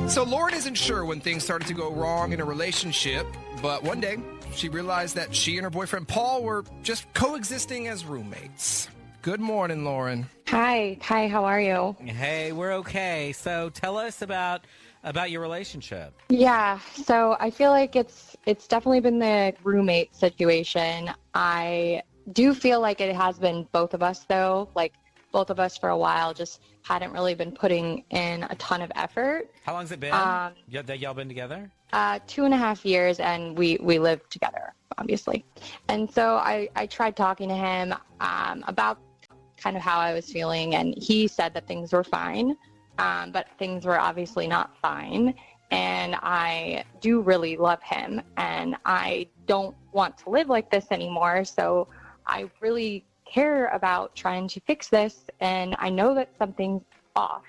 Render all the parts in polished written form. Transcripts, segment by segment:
So Lauren isn't sure when things started to go wrong in a relationship, but one day she realized that she and her boyfriend Paul were just coexisting as roommates. Good morning, Lauren. Hi, how are you? Hey, we're okay. So tell us about your relationship. Yeah, so I feel like it's definitely been the roommate situation. I do feel like it has been both of us though. Like both of us for a while just hadn't really been putting in a ton of effort. How long's it been that y'all been together? 2.5 years, and we lived together, obviously. And so I tried talking to him about kind of how I was feeling, and he said that things were fine, but things were obviously not fine. And I do really love him, and I don't want to live like this anymore. So I really care about trying to fix this, and I know that something's off.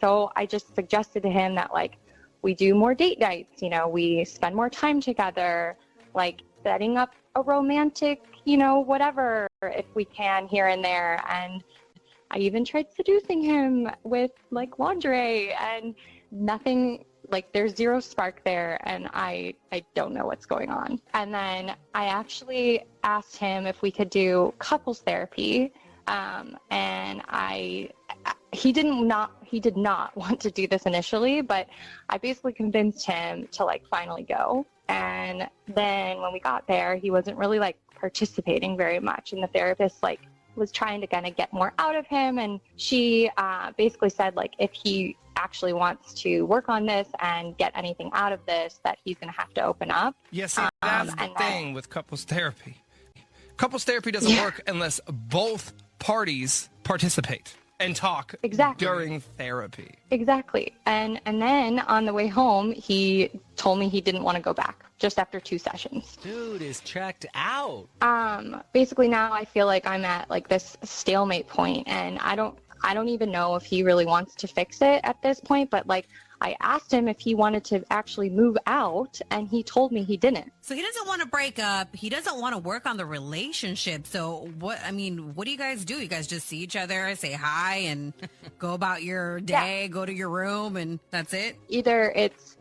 So I just suggested to him that, like, we do more date nights, we spend more time together, like setting up a romantic, whatever, if we can here and there. And I even tried seducing him with like lingerie, and nothing, like there's zero spark there, and I don't know what's going on. And then I actually asked him if we could do couples therapy, and he did not want to do this initially, but I basically convinced him to like finally go. And then when we got there, he wasn't really like participating very much, and the therapist like was trying to kind of get more out of him, and she basically said like if he actually wants to work on this and get anything out of this, that he's going to have to open up. Yes, that's the thing with couples therapy. Couples therapy doesn't work unless both parties participate and talk during therapy. Exactly. And then on the way home, he told me he didn't want to go back just after 2 sessions. Dude is checked out. Basically now I feel like I'm at like this stalemate point, and I don't even know if he really wants to fix it at this point, but like I asked him if he wanted to actually move out, and he told me he didn't. So he doesn't want to break up. He doesn't want to work on the relationship. So what do you guys do? You guys just see each other, say hi, and go about your day, go to your room, and that's it? Either it's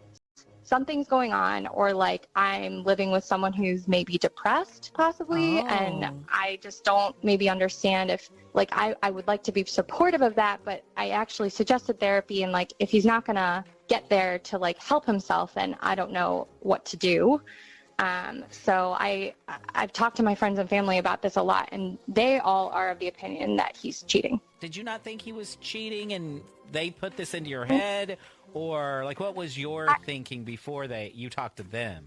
something's going on, or like I'm living with someone who's maybe depressed possibly. And I just don't maybe understand if like I would like to be supportive of that, but I actually suggested therapy, and like if he's not gonna get there to like help himself, then I don't know what to do. So I've talked to my friends and family about this a lot, and they all are of the opinion that he's cheating. Did you not think he was cheating and they put this into your head? Or like what was your thinking before you talked to them?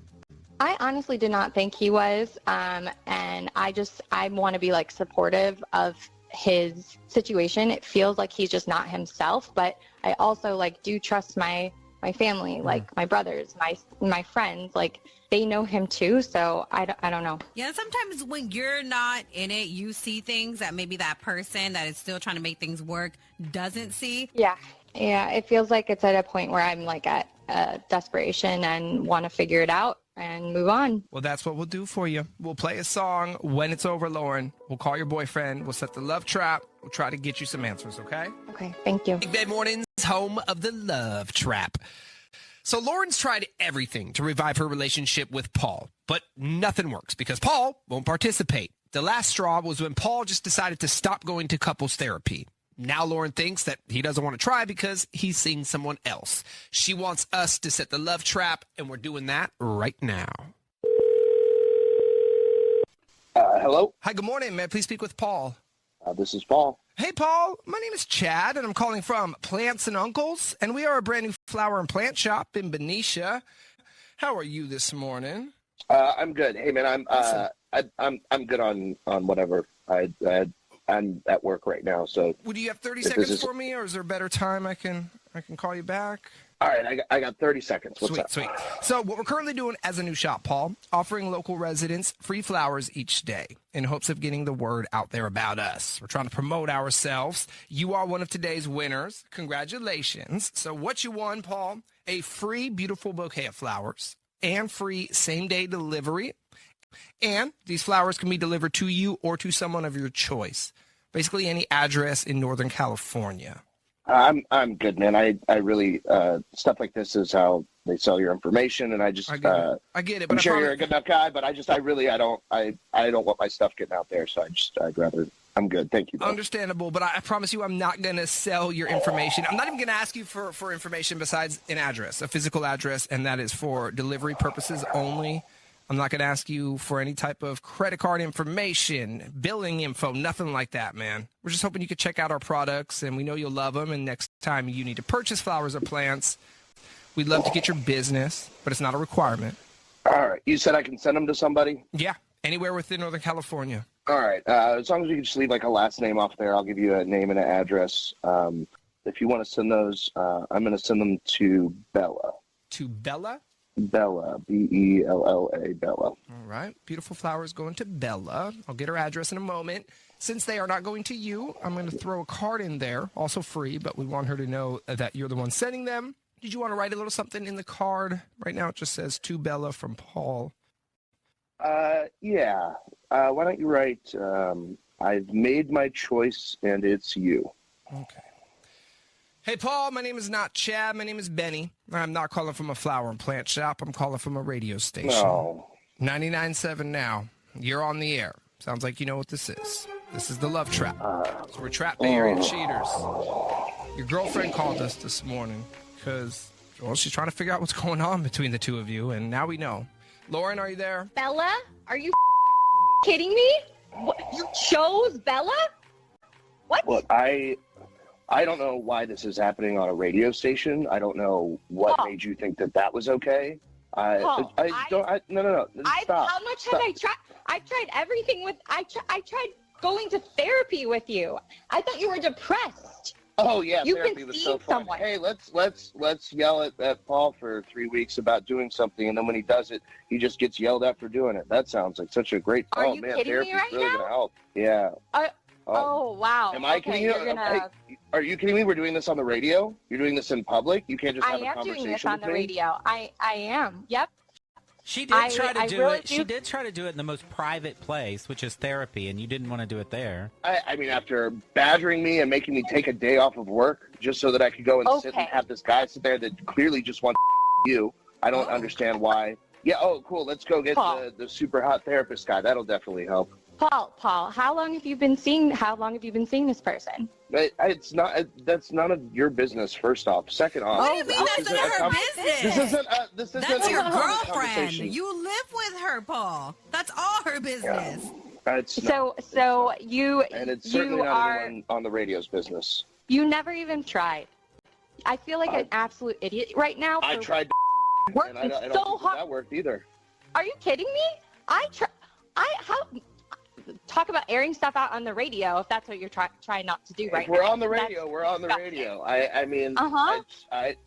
I honestly did not think he was, and I want to be like supportive of his situation. It feels like he's just not himself, but I also like do trust my family, like my brothers, my friends, like they know him too. So I don't know. Yeah, sometimes when you're not in it, you see things that maybe that person that is still trying to make things work doesn't see. Yeah, it feels like it's at a point where I'm like at desperation and want to figure it out and move on. Well, that's what we'll do for you. We'll play a song when it's over, Lauren. We'll call your boyfriend. We'll set the love trap. We'll try to get you some answers, okay? Okay, thank you. Big Bad Mornings, home of the love trap. So Lauren's tried everything to revive her relationship with Paul, but nothing works because Paul won't participate. The last straw was when Paul just decided to stop going to couples therapy. Now Lauren thinks that he doesn't want to try because he's seeing someone else. She wants us to set the love trap, and we're doing that right now. Hello? Hi, good morning. May I please speak with Paul? This is Paul. Hey, Paul. My name is Chad, and I'm calling from Plants and Uncles, and we are a brand new flower and plant shop in Benicia. How are you this morning? I'm good. Hey, man, I'm good on whatever. I'm at work right now, so. Would you have 30 seconds for me, or is there a better time I can call you back? All right, I got 30 seconds. What's up? Sweet. So what we're currently doing as a new shop, Paul, offering local residents free flowers each day in hopes of getting the word out there about us. We're trying to promote ourselves. You are one of today's winners. Congratulations. So what you won, Paul, a free beautiful bouquet of flowers and free same-day delivery. And these flowers can be delivered to you or to someone of your choice. Basically any address in Northern California. I'm good, man. I really stuff like this is how they sell your information, and I just I get it. But I'm I sure promise- you're a good enough guy, but I don't want my stuff getting out there, so I'm good. Thank you. Though. Understandable, but I promise you I'm not going to sell your information. I'm not even going to ask you for information besides an address, a physical address, and that is for delivery purposes only. I'm not going to ask you for any type of credit card information, billing info, nothing like that, man. We're just hoping you could check out our products, and we know you'll love them, and next time you need to purchase flowers or plants, we'd love to get your business, but it's not a requirement. All right. You said I can send them to somebody? Yeah, anywhere within Northern California. All right. As long as you can just leave like a last name off there, I'll give you a name and an address. If you want to send those, I'm going to send them to Bella. To Bella? Bella, Bella, Bella. All right. Beautiful flowers going to Bella. I'll get her address in a moment. Since they are not going to you, I'm going to throw a card in there, also free, but we want her to know that you're the one sending them. Did you want to write a little something in the card? Right now it just says to Bella from Paul. Yeah. Why don't you write, I've made my choice and it's you. Okay. Hey, Paul, my name is not Chad. My name is Benny. I'm not calling from a flower and plant shop. I'm calling from a radio station. No. 99.7 now. You're on the air. Sounds like you know what this is. This is the Love Trap. So we're trapped by area cheaters. Your girlfriend called us this morning because, well, she's trying to figure out what's going on between the two of you, and now we know. Lauren, are you there? Bella, are you kidding me? What, you chose Bella? What? Look, I don't know why this is happening on a radio station. I don't know what Paul. made you think that was okay. Paul, No. Stop. How much have I tried? I've tried everything with. I tried going to therapy with you. I thought you were depressed. Oh yeah, You've therapy been was seeing so fun. someone. Hey, let's yell at Paul for 3 weeks about doing something, and then when he does it, he just gets yelled at for doing it. That sounds like such a great. Are oh you man, kidding me therapy's right really now? gonna help. Yeah. Oh wow. Am I okay, kidding you? You're gonna... Hey, are you kidding me? We're doing this on the radio. You're doing this in public. You can't just I have a am conversation doing this on with the me? radio. I am. Yep. She did try to I do really it. She do- did try to do it in the most private place, which is therapy, and you didn't want to do it there. I mean, after badgering me and making me take a day off of work just so that I could go and sit and Okay. have this guy sit there that clearly just wants you, I don't understand why. Yeah, oh, cool. Let's go get Paul. the super hot therapist guy. That'll definitely help. Paul, how long have you been seeing this person? It's not. That's none of your business. First off. Second off. What do you mean this that's isn't none a of her com- business? This isn't. This isn't. That's a your conversation. girlfriend. You live with her, Paul. That's all her business. It's not. So you And it's certainly you not are anyone on the radio's business. you never even tried. I feel like I- an absolute idiot right now. I for tried, working and I don't so think hard. that worked either. Are you kidding me? Talk about airing stuff out on the radio if that's what you're trying not to do right If we're now. on the That's radio. We're on the disgusting. radio. I mean, Uh-huh.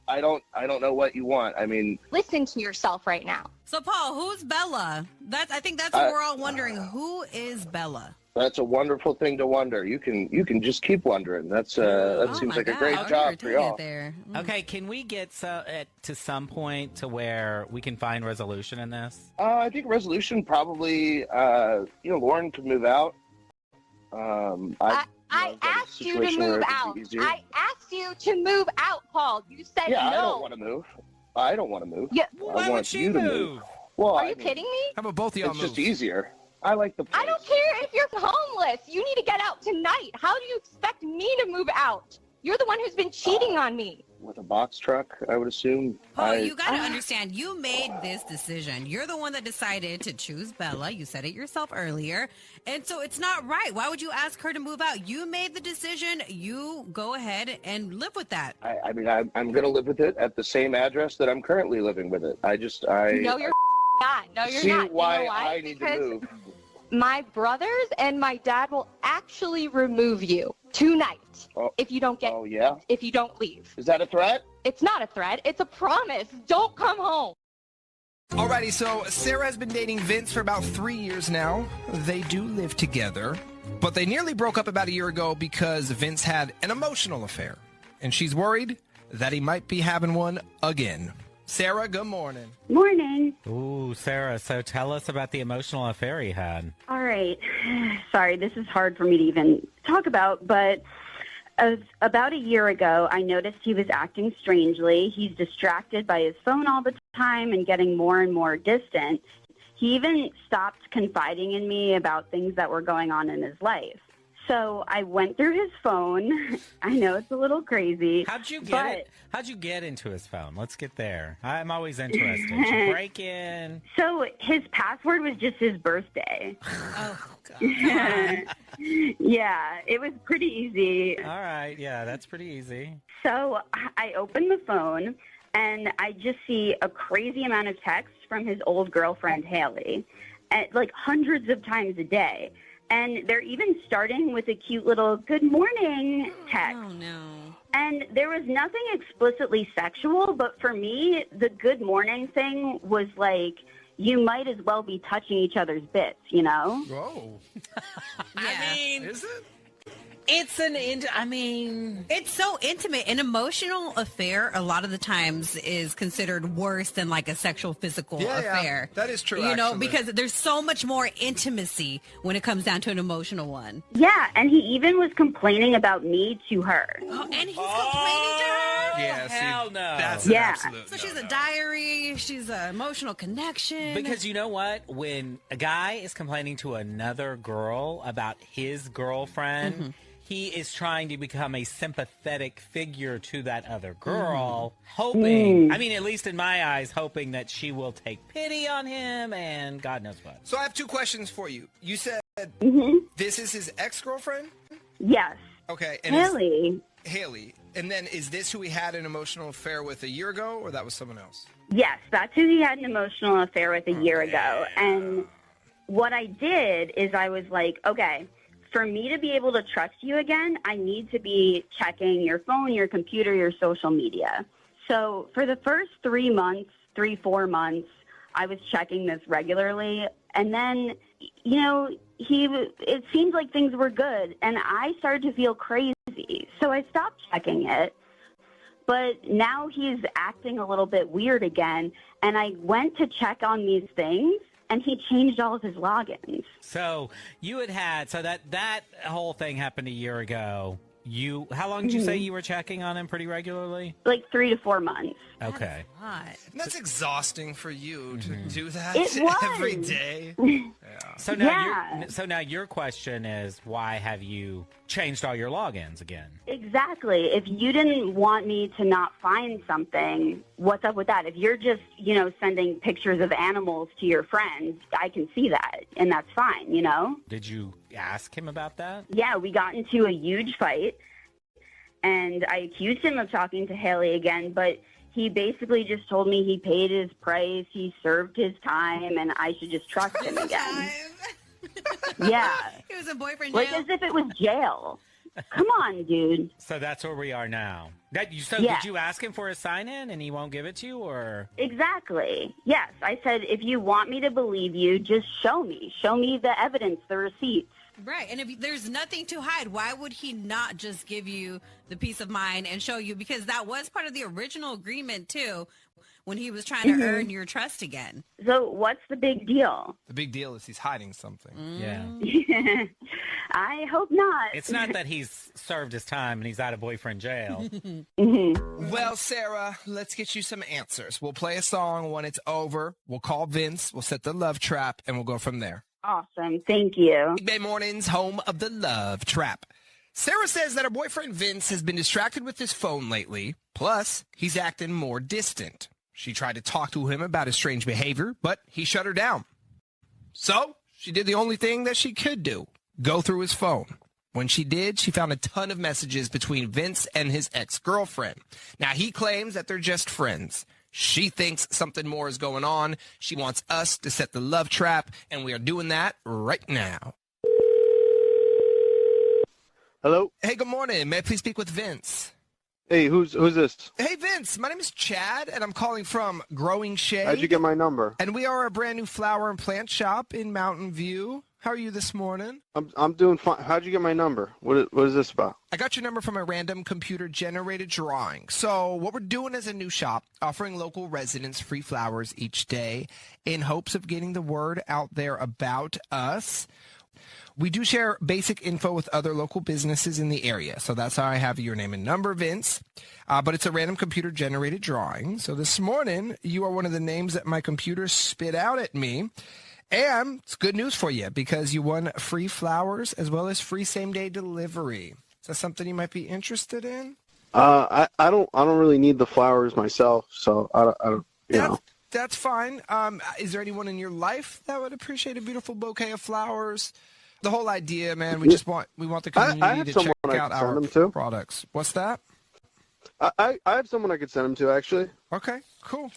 I don't know what you want. I mean, Listen to yourself right now. So, Paul, who's Bella? I think that's what we're all wondering. Who is Bella? that's a wonderful thing to wonder. You can just keep wondering. That Oh seems my like a God, great I'll job never for tell you y'all. there. Okay, can we get to some point to where we can find resolution in this? I think resolution probably. Lauren could move out. I asked you to move out. I asked you to move out, Paul. You said Yeah, no. I don't want to move. I don't want to move. Yeah. I Why want would she you to move? Well, Are I you mean, kidding me? How about both of y'all It's move? just easier. I like the place. I don't care if you're homeless. You need to get out tonight. How do you expect me to move out? You're the one who's been cheating on me. With a box truck, I would assume. Paul, you got to understand, you made this decision. You're the one that decided to choose Bella. You said it yourself earlier. And so it's not right. Why would you ask her to move out? You made the decision. You go ahead and live with that. I mean, I'm going to live with it at the same address that I'm currently living with it. No, you're not. No, you're see not. why, You know why? I need Because to move. my brothers and my dad will actually remove you tonight Oh. if you don't get Oh, yeah? if you don't leave. Is that a threat? It's not a threat. It's a promise. Don't come home. Alrighty, so Sarah has been dating Vince for about 3 years now. They do live together, but they nearly broke up about a year ago because Vince had an emotional affair, and she's worried that he might be having one again. Sarah, good morning. Morning. Ooh, Sarah, so tell us about the emotional affair he had. All right. Sorry, this is hard for me to even talk about, but About a year ago, I noticed he was acting strangely. He's distracted by his phone all the time and getting more and more distant. He even stopped confiding in me about things that were going on in his life. So I went through his phone. I know it's a little crazy. How'd you get into his phone? Let's get there. I'm always interested. Did you break in? So his password was just his birthday. Oh, God. Yeah, it was pretty easy. All right. Yeah, that's pretty easy. So I opened the phone, and I just see a crazy amount of texts from his old girlfriend, Haley, like hundreds of times a day. And they're even starting with a cute little good morning text. Oh, no. And there was nothing explicitly sexual, but for me, the good morning thing was like, you might as well be touching each other's bits, you know? Whoa. I mean, Is it? it's It's so intimate. An emotional affair, a lot of the times, is considered worse than like a sexual, physical affair. That is true, You know, actually. because there's so much more intimacy when it comes down to an emotional one. Yeah, and he even was complaining about me to her. Oh, and he's complaining to her? Yeah, see, hell no. That's an Yeah. absolute So she's no-no. a diary. She's an emotional connection. Because you know what? When a guy is complaining to another girl about his girlfriend, he is trying to become a sympathetic figure to that other girl, hoping, I mean, at least in my eyes, hoping that she will take pity on him and God knows what. So I have two questions for you. You said this is his ex-girlfriend? Yes. Okay. And Haley. Haley. And then is this who he had an emotional affair with a year ago, or that was someone else? Yes, that's who he had an emotional affair with a year ago. And what I did is I was like, okay, for me to be able to trust you again, I need to be checking your phone, your computer, your social media. So for the first 4 months, I was checking this regularly. And then, you know, it seemed like things were good. And I started to feel crazy. So I stopped checking it. But now he's acting a little bit weird again. And I went to check on these things, and he changed all of his logins. So you so that whole thing happened a year ago. How long did you say you were checking on him pretty regularly? Like 3 to 4 months. Okay. Hot. And that's exhausting for you to do that It was. every day. So now your question is, why have you changed all your logins again? Exactly. If you didn't want me to not find something, what's up with that? If you're just, sending pictures of animals to your friends, I can see that, and that's fine, you know? Did you ask him about that? Yeah, we got into a huge fight, and I accused him of talking to Haley again, but he basically just told me he paid his price, he served his time, and I should just trust him again. Yeah. He was in boyfriend Like jail. as if it was jail. Come on, dude. So that's where we are now. Yeah. Did you ask him for a sign-in and he won't give it to you, or? Exactly. Yes. I said, if you want me to believe you, just show me. Show me the evidence, the receipts. Right. And if there's nothing to hide, why would he not just give you the peace of mind and show you? Because that was part of the original agreement, too, when he was trying to earn your trust again. So what's the big deal? The big deal is he's hiding something. Yeah. I hope not. It's not that he's served his time and he's out of boyfriend jail. Well, Sarah, let's get you some answers. We'll play a song. When it's over, we'll call Vince. We'll set the love trap, and we'll go from there. Awesome. Thank you. Bay Mornings, home of the love trap. Sarah says that her boyfriend Vince has been distracted with his phone lately. Plus, he's acting more distant. She tried to talk to him about his strange behavior, but he shut her down. So, she did the only thing that she could do, go through his phone. When she did, she found a ton of messages between Vince and his ex-girlfriend. Now, he claims that they're just friends. She thinks something more is going on. She wants us to set the love trap, and we are doing that right now. Hello? Hey, good morning. May I please speak with Vince? Hey, who's this? Hey, Vince. My name is Chad, and I'm calling from Growing Shade. How'd you get my number? And we are a brand new flower and plant shop in Mountain View. How are you this morning? I'm doing fine. How'd you get my number? What is this about? I got your number from a random computer-generated drawing. So what we're doing as a new shop, offering local residents free flowers each day in hopes of getting the word out there about us. We do share basic info with other local businesses in the area. So that's how I have your name and number, Vince. But it's a random computer-generated drawing. So this morning, you are one of the names that my computer spit out at me. And it's good news for you because you won free flowers as well as free same-day delivery. Is that something you might be interested in? I don't really need the flowers myself, so I don't you know. That's fine. Is there anyone in your life that would appreciate a beautiful bouquet of flowers? The whole idea, man, we want the community to check out our products. What's that? I have someone I could send them to, actually. Okay, cool.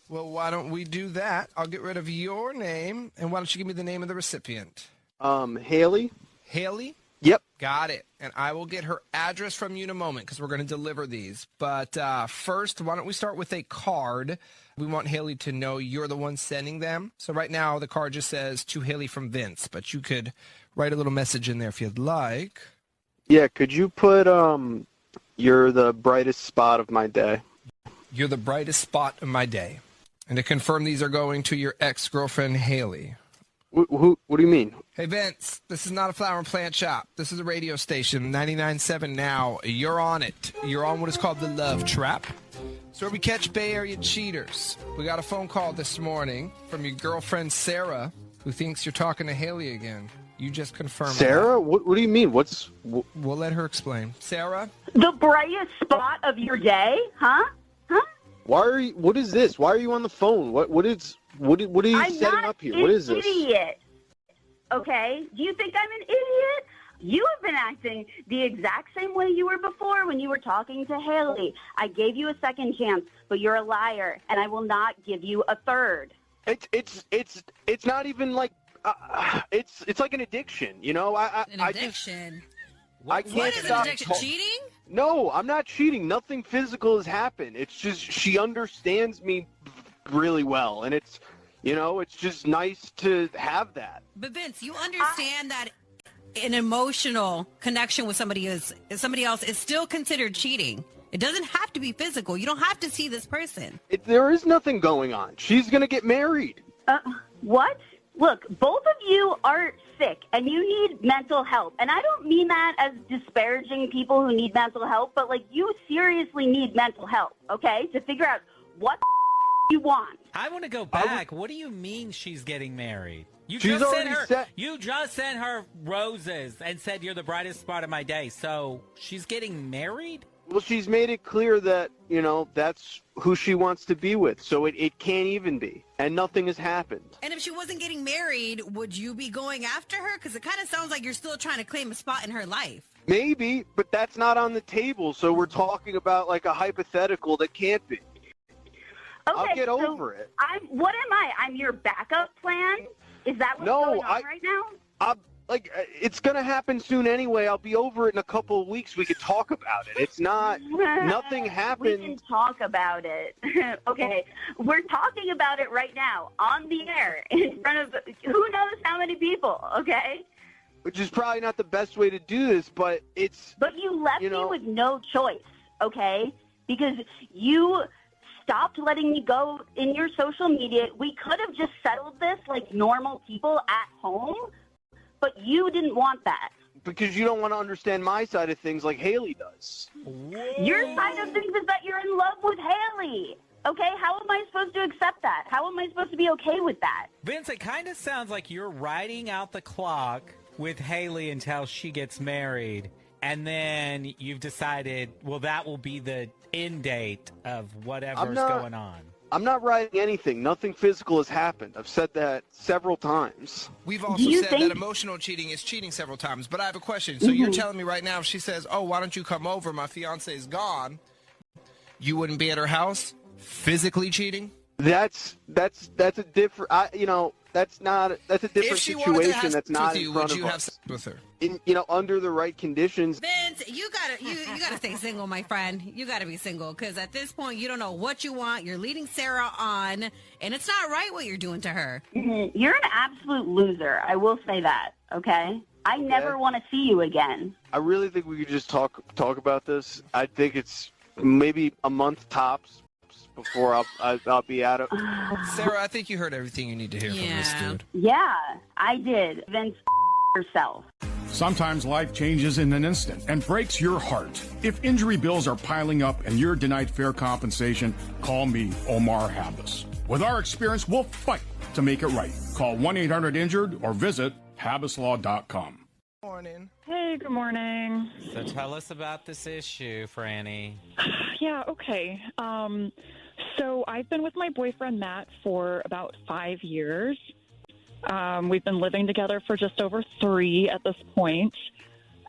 Well, why don't we do that? I'll get rid of your name, and why don't you give me the name of the recipient? Haley. Haley? Yep. Got it. And I will get her address from you in a moment because we're going to deliver these. But first, why don't we start with a card? We want Haley to know you're the one sending them. So right now, the card just says, to Haley from Vince. But you could write a little message in there if you'd like. Yeah, could you put, you're the brightest spot of my day? You're the brightest spot of my day. And to confirm, these are going to your ex-girlfriend, Haley. What do you mean? Hey, Vince, this is not a flower and plant shop. This is a radio station, 99.7 Now. You're on it. You're on what is called the Love Trap. It's where we catch Bay Area cheaters. We got a phone call this morning from your girlfriend, Sarah, who thinks you're talking to Haley again. You just confirmed Sarah? that. What do you mean? We'll let her explain. Sarah? The brightest spot of your day, huh? What is this? Why are you on the phone? What are you I'm setting not up here? What is this? an idiot. Okay? Do you think I'm an idiot? You have been acting the exact same way you were before when you were talking to Haley. I gave you a second chance, but you're a liar, and I will not give you a third. It's not even like it's like an addiction, you know. An addiction. I can't What is an stop addiction? Cheating? No, I'm not cheating. Nothing physical has happened. It's just she understands me really well, and it's just nice to have that. But Vince, you understand that an emotional connection with somebody else is still considered cheating. It doesn't have to be physical. You don't have to see this person. There is nothing going on. She's gonna get married. What? Look, both of you are sick, and you need mental help. And I don't mean that as disparaging people who need mental help, but, you seriously need mental help, okay, to figure out what you want. I want to go back. What do you mean she's getting married? You She's just already set. You just sent her roses and said you're the brightest spot of my day. So she's getting married? Well, she's made it clear that, that's who she wants to be with. So it can't even be. And nothing has happened. And if she wasn't getting married, would you be going after her? Because it kind of sounds like you're still trying to claim a spot in her life. Maybe, but that's not on the table. So we're talking about a hypothetical that can't be. Okay, I'll get over it. What am I? I'm your backup plan? Is that what's going on right now? It's going to happen soon anyway. I'll be over it in a couple of weeks. We could talk about it. It's not, nothing happened. We can talk about it. Okay, we're talking about it right now on the air in front of who knows how many people, okay? Which is probably not the best way to do this, but it's... But you left me with no choice, okay? Because you stopped letting me go in your social media. We could have just settled this like normal people at home, but you didn't want that. Because you don't want to understand my side of things like Haley does. Your side of things is that you're in love with Haley. Okay, how am I supposed to accept that? How am I supposed to be okay with that? Vince, it kind of sounds like you're riding out the clock with Haley until she gets married. And then you've decided, well, that will be the end date of whatever's going on. I'm not writing anything. Nothing physical has happened. I've said that several times. We've also said that emotional cheating is cheating several times. But I have a question. So you're telling me right now if she says, oh, why don't you come over? My fiance is gone. You wouldn't be at her house? Physically cheating? That's a different, that's a different situation. That's not in front would you of have us. sex with her? Under the right conditions. Vince, you gotta stay single, my friend. You gotta be single because at this point you don't know what you want. You're leading Sarah on, and it's not right what you're doing to her. You're an absolute loser. I will say that. Okay. I never want to see you again. I really think we could just talk about this. I think it's maybe a month tops before I'll be out of. Sarah, I think you heard everything you need to hear from this dude. Yeah, I did. Vince, yourself. Sometimes life changes in an instant and breaks your heart. If injury bills are piling up and you're denied fair compensation, call me, Omar Habas. With our experience, we'll fight to make it right. Call 1-800-INJURED or visit habaslaw.com. Morning. Hey, good morning. So tell us about this issue, Franny. Yeah, okay. So I've been with my boyfriend, Matt, for about 5 years. We've been living together for just over 3 at this point.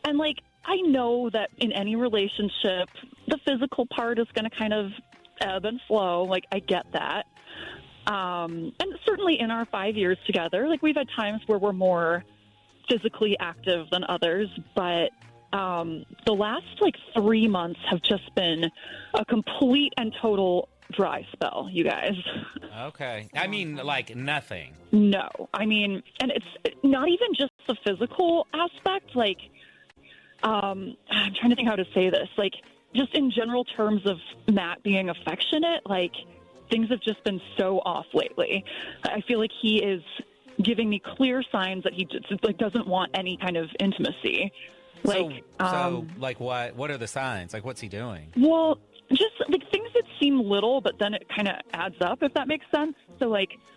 And, I know that in any relationship, the physical part is going to kind of ebb and flow. I get that. And certainly in our 5 years together, we've had times where we're more physically active than others, but the last 3 months have just been a complete and total dry spell, you guys. Okay. I mean, nothing. No. And it's not even just the physical aspect. I'm trying to think how to say this. Just in general terms of Matt being affectionate, things have just been so off lately. I feel like he is giving me clear signs that he just, doesn't want any kind of intimacy. What are the signs? What's he doing? Well, just things that seem little, but then it kind of adds up, if that makes sense. So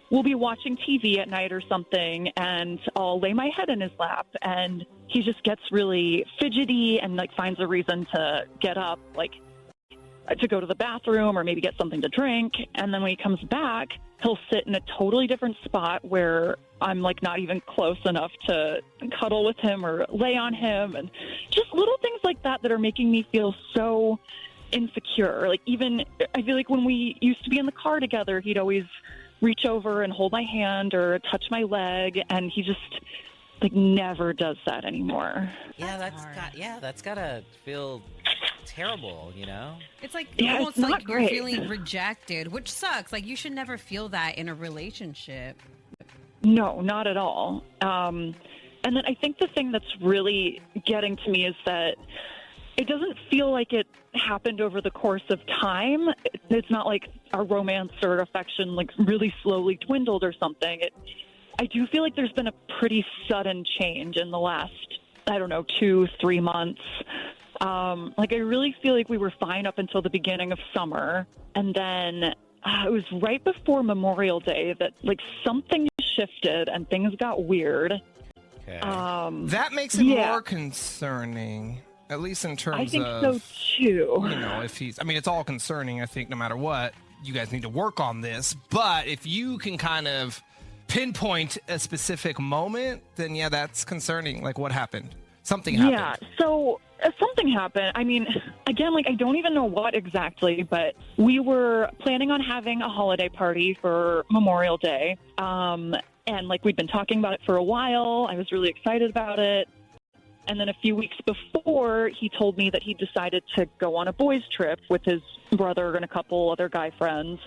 we'll be watching TV at night or something, and I'll lay my head in his lap, and he just gets really fidgety and finds a reason to get up, to go to the bathroom or maybe get something to drink. And then when he comes back, he'll sit in a totally different spot where I'm not even close enough to cuddle with him or lay on him, and just little things like that that are making me feel so insecure. Even I feel when we used to be in the car together, he'd always reach over and hold my hand or touch my leg, and he just never does that anymore. Yeah, that's gotta feel terrible, It's it's almost not you're great. feeling rejected, which sucks. You should never feel that in a relationship. No, not at all. And then I think the thing that's really getting to me is that it doesn't feel like it happened over the course of time. It's not like our romance or affection really slowly dwindled or something. I do feel like there's been a pretty sudden change in the last, 2-3 months. I really feel like we were fine up until the beginning of summer. And then it was right before Memorial Day that something shifted and things got weird. Okay. That makes it more concerning, at least in terms of... I think so too. If he's... it's all concerning, I think, no matter what. You guys need to work on this. But if you can kind of pinpoint a specific moment, then that's concerning. What happened? Something happened. Yeah, so something happened. Again, I don't even know what exactly, but we were planning on having a holiday party for Memorial Day. And we'd been talking about it for a while. I was really excited about it. And then a few weeks before, he told me that he decided to go on a boys' trip with his brother and a couple other guy friends.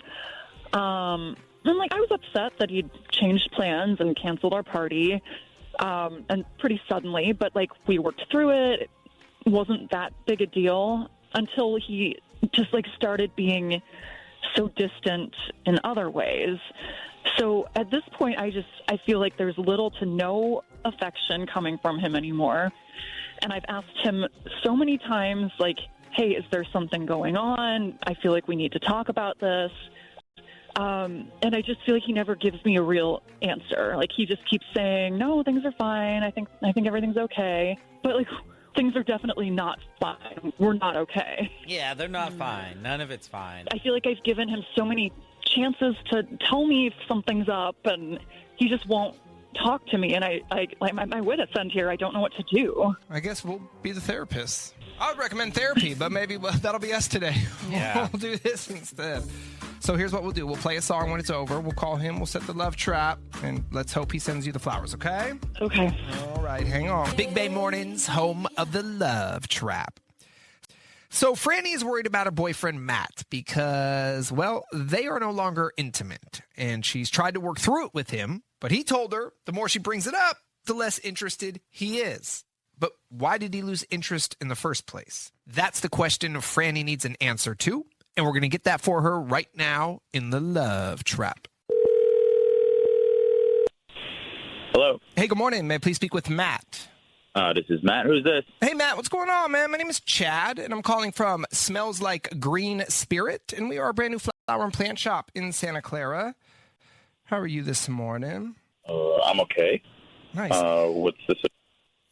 And I was upset that he'd changed plans and canceled our party, and pretty suddenly. But we worked through it. It wasn't that big a deal until he just started being so distant in other ways. So at this point, I feel like there's little to no affection coming from him anymore. And I've asked him so many times, hey, is there something going on? I feel like we need to talk about this. And I just feel like he never gives me a real answer. He just keeps saying, no, things are fine. I think everything's okay. But things are definitely not fine. We're not okay. Yeah, they're not fine. None of it's fine. I feel like I've given him so many chances to tell me if something's up, and he just won't talk to me. And I'm my wit at end here. I don't know what to do. I guess we'll be the therapists. I would recommend therapy, but maybe that'll be us today. Yeah. We'll do this instead. So here's what we'll do. We'll play a song when it's over. We'll call him. We'll set the love trap. And let's hope he sends you the flowers, okay? Okay. All right, hang on. Big Bay Mornings, home of the love trap. So Franny is worried about her boyfriend, Matt, because, well, they are no longer intimate. And she's tried to work through it with him. But he told her the more she brings it up, the less interested he is. But why did he lose interest in the first place? That's the question Franny needs an answer to. And we're going to get that for her right now in the Love Trap. Hello. Hey, good morning. May I please speak with Matt? This is Matt. Who's this? Hey, Matt, what's going on, man? My name is Chad, and I'm calling from Smells Like Green Spirit, and we are a brand new flower and plant shop in Santa Clara. How are you this morning? I'm okay. Nice. What's this?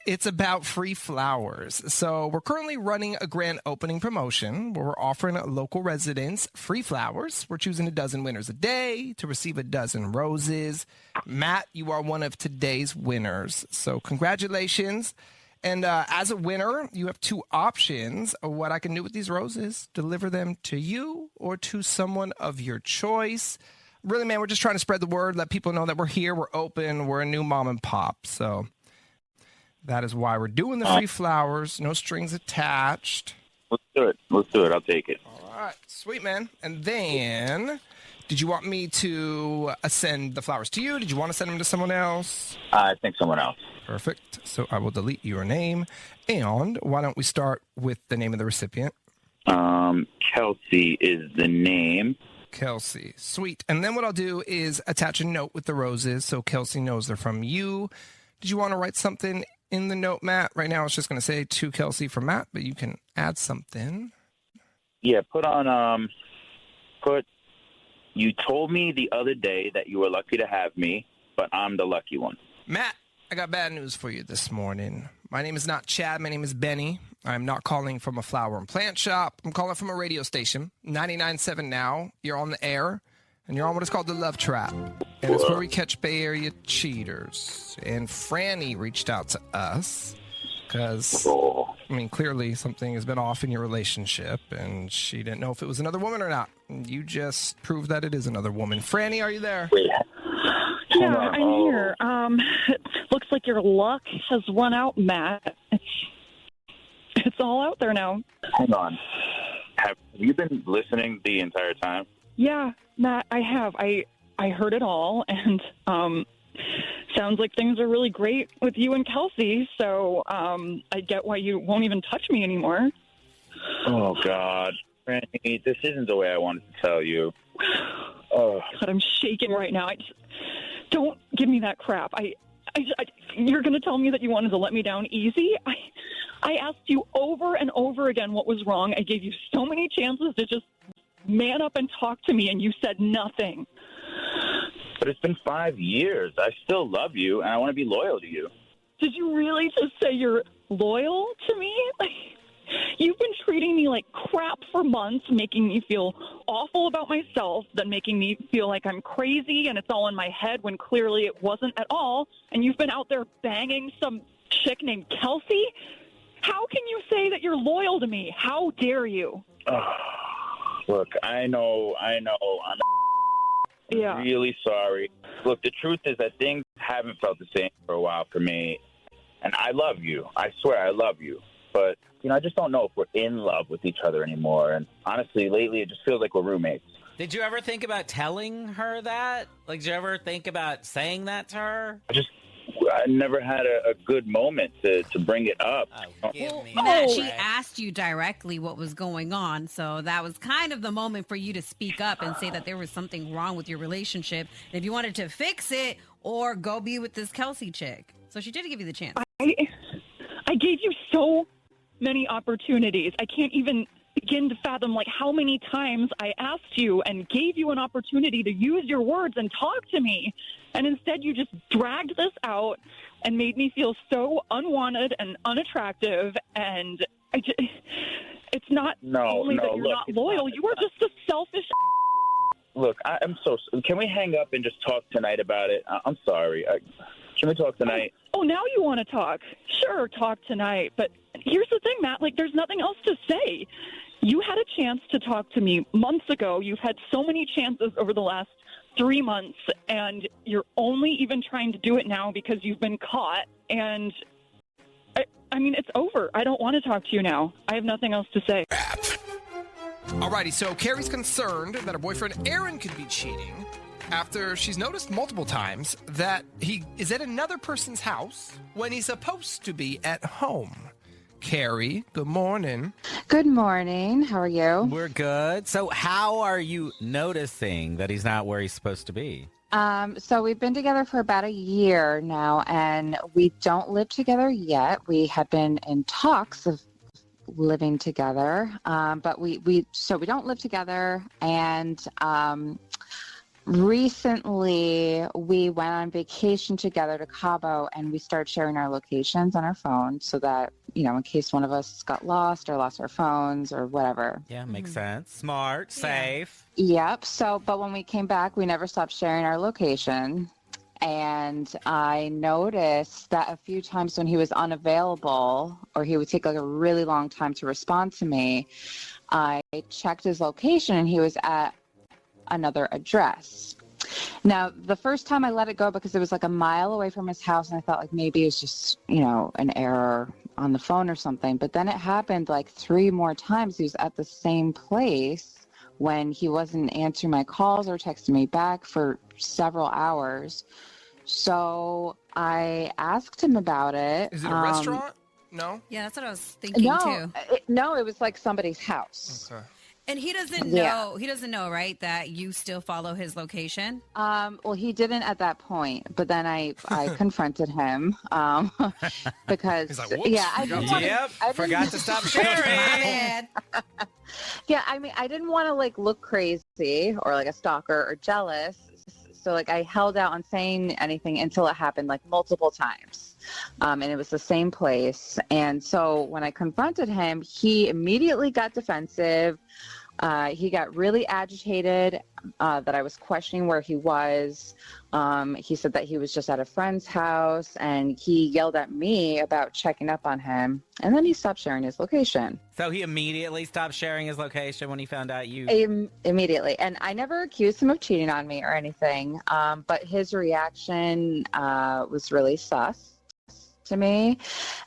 It's about free flowers. So we're currently running a grand opening promotion where we're offering local residents free flowers. We're choosing a dozen winners a day to receive a dozen roses. Matt, you are one of today's winners. So congratulations. And as a winner, you have two options of what I can do with these roses. Deliver them to you or to someone of your choice. Really, man, we're just trying to spread the word, let people know that we're here, we're open, we're a new mom and pop. So that is why we're doing the free flowers, no strings attached. Let's do it. Let's do it. I'll take it. All right, sweet, man. And then, did you want me to send the flowers to you? Did you want to send them to someone else? I think someone else. Perfect. So I will delete your name. And why don't we start with the name of the recipient? Kelsey is the name. Kelsey. Sweet. And then what I'll do is attach a note with the roses so Kelsey knows they're from you. Did you want to write something in the note, Matt? Right now it's just going to say to Kelsey from Matt, but you can add something. Yeah, you told me the other day that you were lucky to have me, but I'm the lucky one. Matt, I got bad news for you this morning. My name is not Chad. My name is Benny. I'm not calling from a flower and plant shop. I'm calling from a radio station, 99.7 Now. You're on the air, and you're on what is called the Love Trap. And it's where we catch Bay Area cheaters. And Franny reached out to us because, clearly something has been off in your relationship, and she didn't know if it was another woman or not. And you just proved that it is another woman. Franny, are you there? Yeah, I'm here. It looks like your luck has run out, Matt. It's all out there now. Hang on. Have you been listening the entire time? Yeah, Matt, I have. I heard it all, and sounds like things are really great with you and Kelsey, so I get why you won't even touch me anymore. Oh, God. Franny, this isn't the way I wanted to tell you. Oh. God, I'm shaking right now. Don't give me that crap. You're going to tell me that you wanted to let me down easy? I asked you over and over again what was wrong. I gave you so many chances to just man up and talk to me, and you said nothing. But it's been 5 years. I still love you, and I want to be loyal to you. Did you really just say you're loyal to me? You've been treating me like crap for months, making me feel awful about myself, then making me feel like I'm crazy and it's all in my head when clearly it wasn't at all. And you've been out there banging some chick named Kelsey? How can you say that you're loyal to me? How dare you? Look, I know. I'm really sorry. Look, the truth is that things haven't felt the same for a while for me. And I love you. I swear I love you. But, I just don't know if we're in love with each other anymore. And honestly, lately, it just feels like we're roommates. Did you ever think about telling her that? Did you ever think about saying that to her? I never had a good moment to bring it up. Matt, she asked you directly what was going on, so that was kind of the moment for you to speak up and say that there was something wrong with your relationship, and if you wanted to fix it or go be with this Kelsey chick. So she did give you the chance. I gave you so many opportunities. I can't even begin to fathom how many times I asked you and gave you an opportunity to use your words and talk to me. And instead you just dragged this out and made me feel so unwanted and unattractive. And it's not only that you're not loyal, you are just a selfish. Look, I'm so. Can we hang up and just talk tonight about it? I'm sorry. Can we talk tonight? Oh, now you want to talk? Sure, talk tonight. But here's the thing, Matt. There's nothing else to say. You had a chance to talk to me months ago. You've had so many chances over the last 3 months, and you're only even trying to do it now because you've been caught. And it's over. I don't want to talk to you now. I have nothing else to say. Alrighty, so Carrie's concerned that her boyfriend Aaron could be cheating after she's noticed multiple times that he is at another person's house when he's supposed to be at home. Carrie. Good morning. Good morning. How are you? We're good. So how are you noticing that he's not where he's supposed to be? So we've been together for about a year now, and we don't live together yet. We have been in talks of living together, but we don't live together. And recently, we went on vacation together to Cabo, and we started sharing our locations on our phone so that, in case one of us got lost or lost our phones or whatever. Yeah, makes sense. Smart, safe. Yep. So, but when we came back, we never stopped sharing our location. And I noticed that a few times when he was unavailable or he would take like a really long time to respond to me, I checked his location and he was at another address. Now, the first time I let it go because it was like a mile away from his house, and I thought like maybe it was just, an error on the phone or something. But then it happened like 3 more times. He was at the same place when he wasn't answering my calls or texting me back for several hours. So I asked him about it. Is it a restaurant? No? Yeah, that's what I was thinking too. No, it was like somebody's house. Okay. And he doesn't know. He doesn't know, right, that you still follow his location. Well, he didn't at that point, but then I confronted him because he's like, whoops, I didn't want to. Forgot to stop sharing. Yeah, I mean, I didn't want to like look crazy or like a stalker or jealous. So like I held out on saying anything until it happened like multiple times. And it was the same place. And so when I confronted him, he immediately got defensive. He got really agitated that I was questioning where he was. He said that he was just at a friend's house, and he yelled at me about checking up on him. And then he stopped sharing his location. So he immediately stopped sharing his location when he found out you... Immediately. And I never accused him of cheating on me or anything, but his reaction was really sus to me,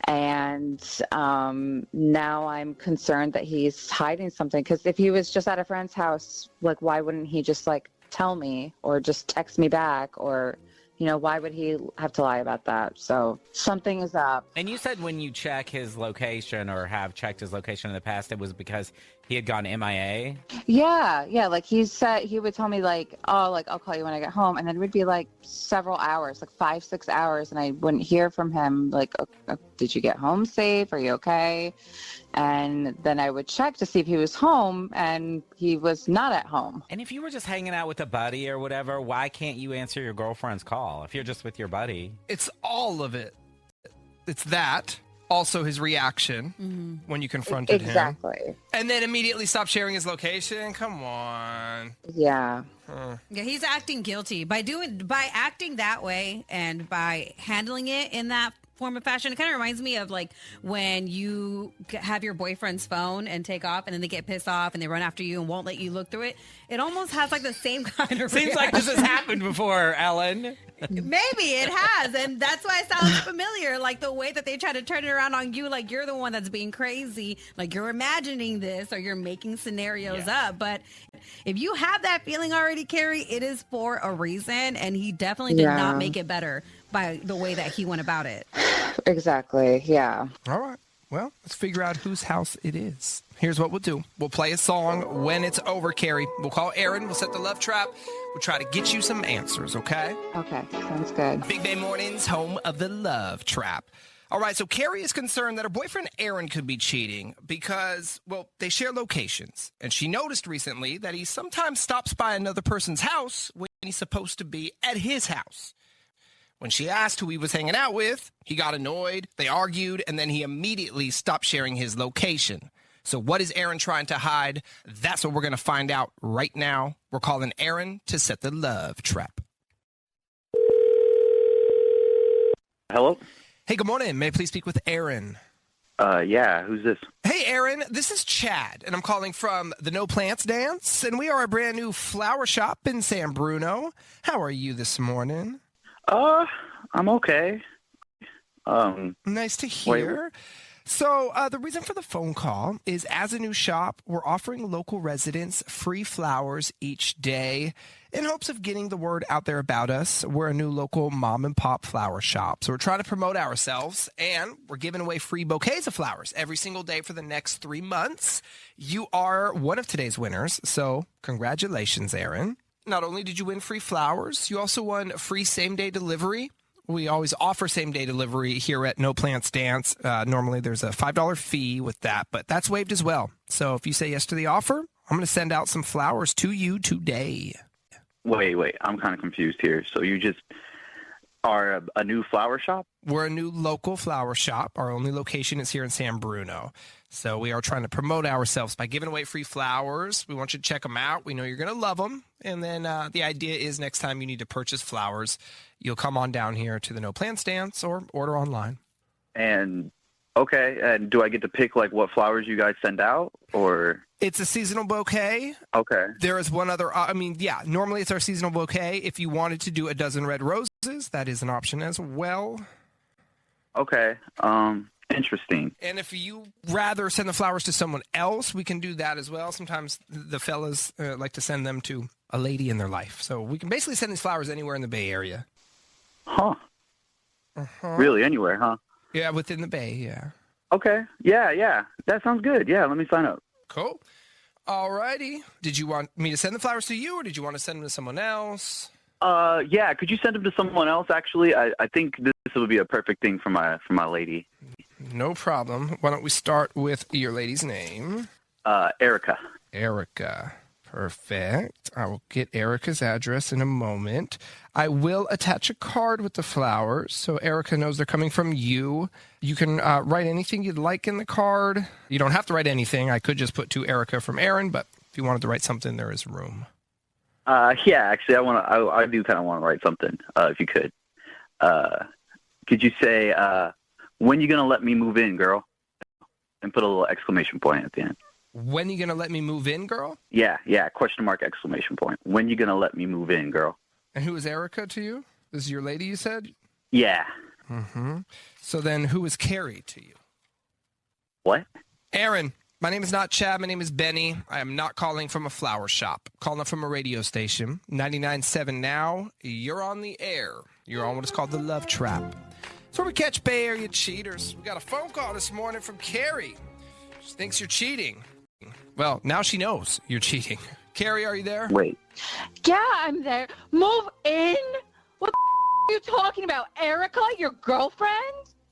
and now I'm concerned that he's hiding something, because if he was just at a friend's house, like why wouldn't he just like tell me or just text me back, or why would he have to lie about that? So something is up. And you said when you check his location or have checked his location in the past, it was because he had gone MIA? Yeah. Like he said, he would tell me like, oh, like I'll call you when I get home. And then it would be like several hours, like 5-6 hours. And I wouldn't hear from him. Like, did you get home safe? Are you okay? And then I would check to see if he was home, and he was not at home. And if you were just hanging out with a buddy or whatever, why can't you answer your girlfriend's call if you're just with your buddy? It's all of it. It's that. Also his reaction when you confronted him. Exactly. And then immediately stop sharing his location. Come on. Yeah. Yeah, he's acting guilty by acting that way and by handling it in that form of fashion. It kind of reminds me of like when you have your boyfriend's phone and take off, and then they get pissed off and they run after you and won't let you look through it. It almost has like the same kind of Seems like this has happened before, Ellen. Maybe it has, and that's why it sounds familiar. Like the way that they try to turn it around on you, like you're the one that's being crazy, like you're imagining this or you're making scenarios up. But if you have that feeling already, Carrie, it is for a reason, and he definitely did not make it better by the way that he went about it. Exactly. Yeah. All right. Well, let's figure out whose house it is. Here's what we'll do. We'll play a song. When it's over, Carrie, we'll call Aaron. We'll set the love trap. We'll try to get you some answers, okay? Okay. Sounds good. Big Bay Mornings, home of the love trap. All right, so Carrie is concerned that her boyfriend Aaron could be cheating because, well, they share locations. And she noticed recently that he sometimes stops by another person's house when he's supposed to be at his house. When she asked who he was hanging out with, he got annoyed, they argued, and then he immediately stopped sharing his location. So what is Aaron trying to hide? That's what we're going to find out right now. We're calling Aaron to set the love trap. Hello? Hey, good morning. May I please speak with Aaron? Yeah, who's this? Hey, Aaron, this is Chad, and I'm calling from the No Plants Dance, and we are a brand new flower shop in San Bruno. How are you this morning? I'm okay. Nice to hear. So the reason for the phone call is as a new shop, we're offering local residents free flowers each day in hopes of getting the word out there about us. We're a new local mom and pop flower shop. So we're trying to promote ourselves, and we're giving away free bouquets of flowers every single day for the next 3 months. You are one of today's winners. So congratulations, Aaron. Not only did you win free flowers, you also won free same-day delivery. We always offer same-day delivery here at No Plants Dance. Normally there's a $5 fee with that, but that's waived as well. So if you say yes to the offer, I'm going to send out some flowers to you today. Wait. I'm kind of confused here. So you just are a new flower shop? We're a new local flower shop. Our only location is here in San Bruno. So we are trying to promote ourselves by giving away free flowers. We want you to check them out. We know you're going to love them. And then the idea is next time you need to purchase flowers, you'll come on down here to the No Plants Dance or order online. And okay, and do I get to pick like what flowers you guys send out, or? It's a seasonal bouquet. Okay. There is one other, normally it's our seasonal bouquet. If you wanted to do a dozen red roses, that is an option as well. Okay. Interesting. And if you rather send the flowers to someone else, we can do that as well. Sometimes the fellas like to send them to a lady in their life. So we can basically send these flowers anywhere in the Bay Area. Huh. Uh-huh. Really, anywhere, huh? Yeah, within the Bay, yeah. Okay. Yeah. That sounds good. Yeah, let me sign up. Cool. All righty. Did you want me to send the flowers to you, or did you want to send them to someone else? Yeah, could you send them to someone else, actually? I think this would be a perfect thing for my lady. No problem. Why don't we start with your lady's name? Erica. Erica. Perfect. I will get Erica's address in a moment. I will attach a card with the flowers so Erica knows they're coming from you. You can write anything you'd like in the card. You don't have to write anything. I could just put to Erica from Aaron, but if you wanted to write something, there is room. Yeah, actually, I do kind of want to write something, if you could. Could you say, when you going to let me move in, girl? And put a little exclamation point at the end. When you going to let me move in, girl? Yeah, question mark, exclamation point. When you going to let me move in, girl? And who is Erica to you? This is your lady, you said? Yeah. Mm-hmm. So then who is Carrie to you? What? Aaron. My name is not Chad. My name is Benny. I am not calling from a flower shop. I'm calling from a radio station. 99.7 now. You're on the air. You're on what is called the Love Trap. It's where we catch Bay Area cheaters. We got a phone call this morning from Carrie. She thinks you're cheating. Well, now she knows you're cheating. Carrie, are you there? Wait. Yeah, I'm there. Move in? What the are you talking about? Erica, your girlfriend?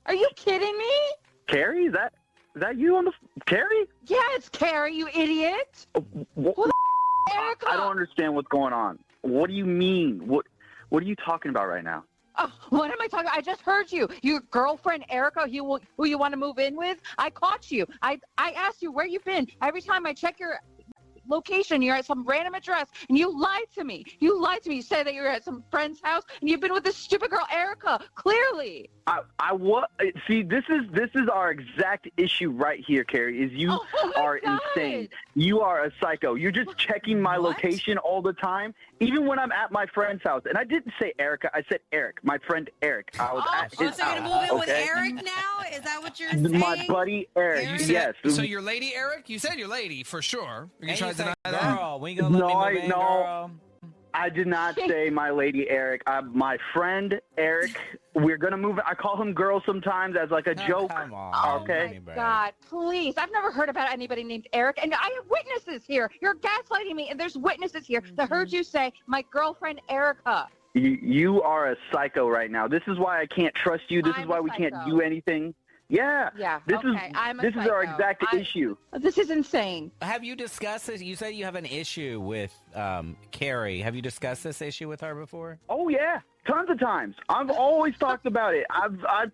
Are you kidding me? Carrie, is that you on the Carrie? Yeah, it's Carrie, you idiot. What the Erica? I don't understand what's going on. What do you mean? What are you talking about right now? Oh, what am I talking about? I just heard you. Your girlfriend, Erica, who you want to move in with? I caught you. I asked you where you've been. Every time I check your location, you're at some random address, and you lied to me. You You said that you're at some friend's house, and you've been with this stupid girl, Erica, clearly. See, this is our exact issue right here, Carrie, is you are insane. You are a psycho. You're just checking my location all the time, even when I'm at my friend's house. And I didn't say Erica, I said Eric, my friend Eric. I was at his so you're going to move in with Eric now? Is that what you're saying? My buddy Eric, yes. So your lady, Eric? You said your lady, for sure. Are you trying to deny that? Girl, we gonna let me move in, girl? I did not say my lady Eric. My friend Eric. We're gonna move. I call him girl sometimes as like a joke. Come on, okay. Oh my God, please! I've never heard about anybody named Eric, and I have witnesses here. You're gaslighting me, and there's witnesses here that heard you say my girlfriend Erica. You are a psycho right now. This is why I can't trust you. This is why we can't do anything. Yeah. This is our exact issue. This is insane. Have you discussed this? You say you have an issue with Carrie. Have you discussed this issue with her before? Oh yeah, tons of times. I've always talked about it. I've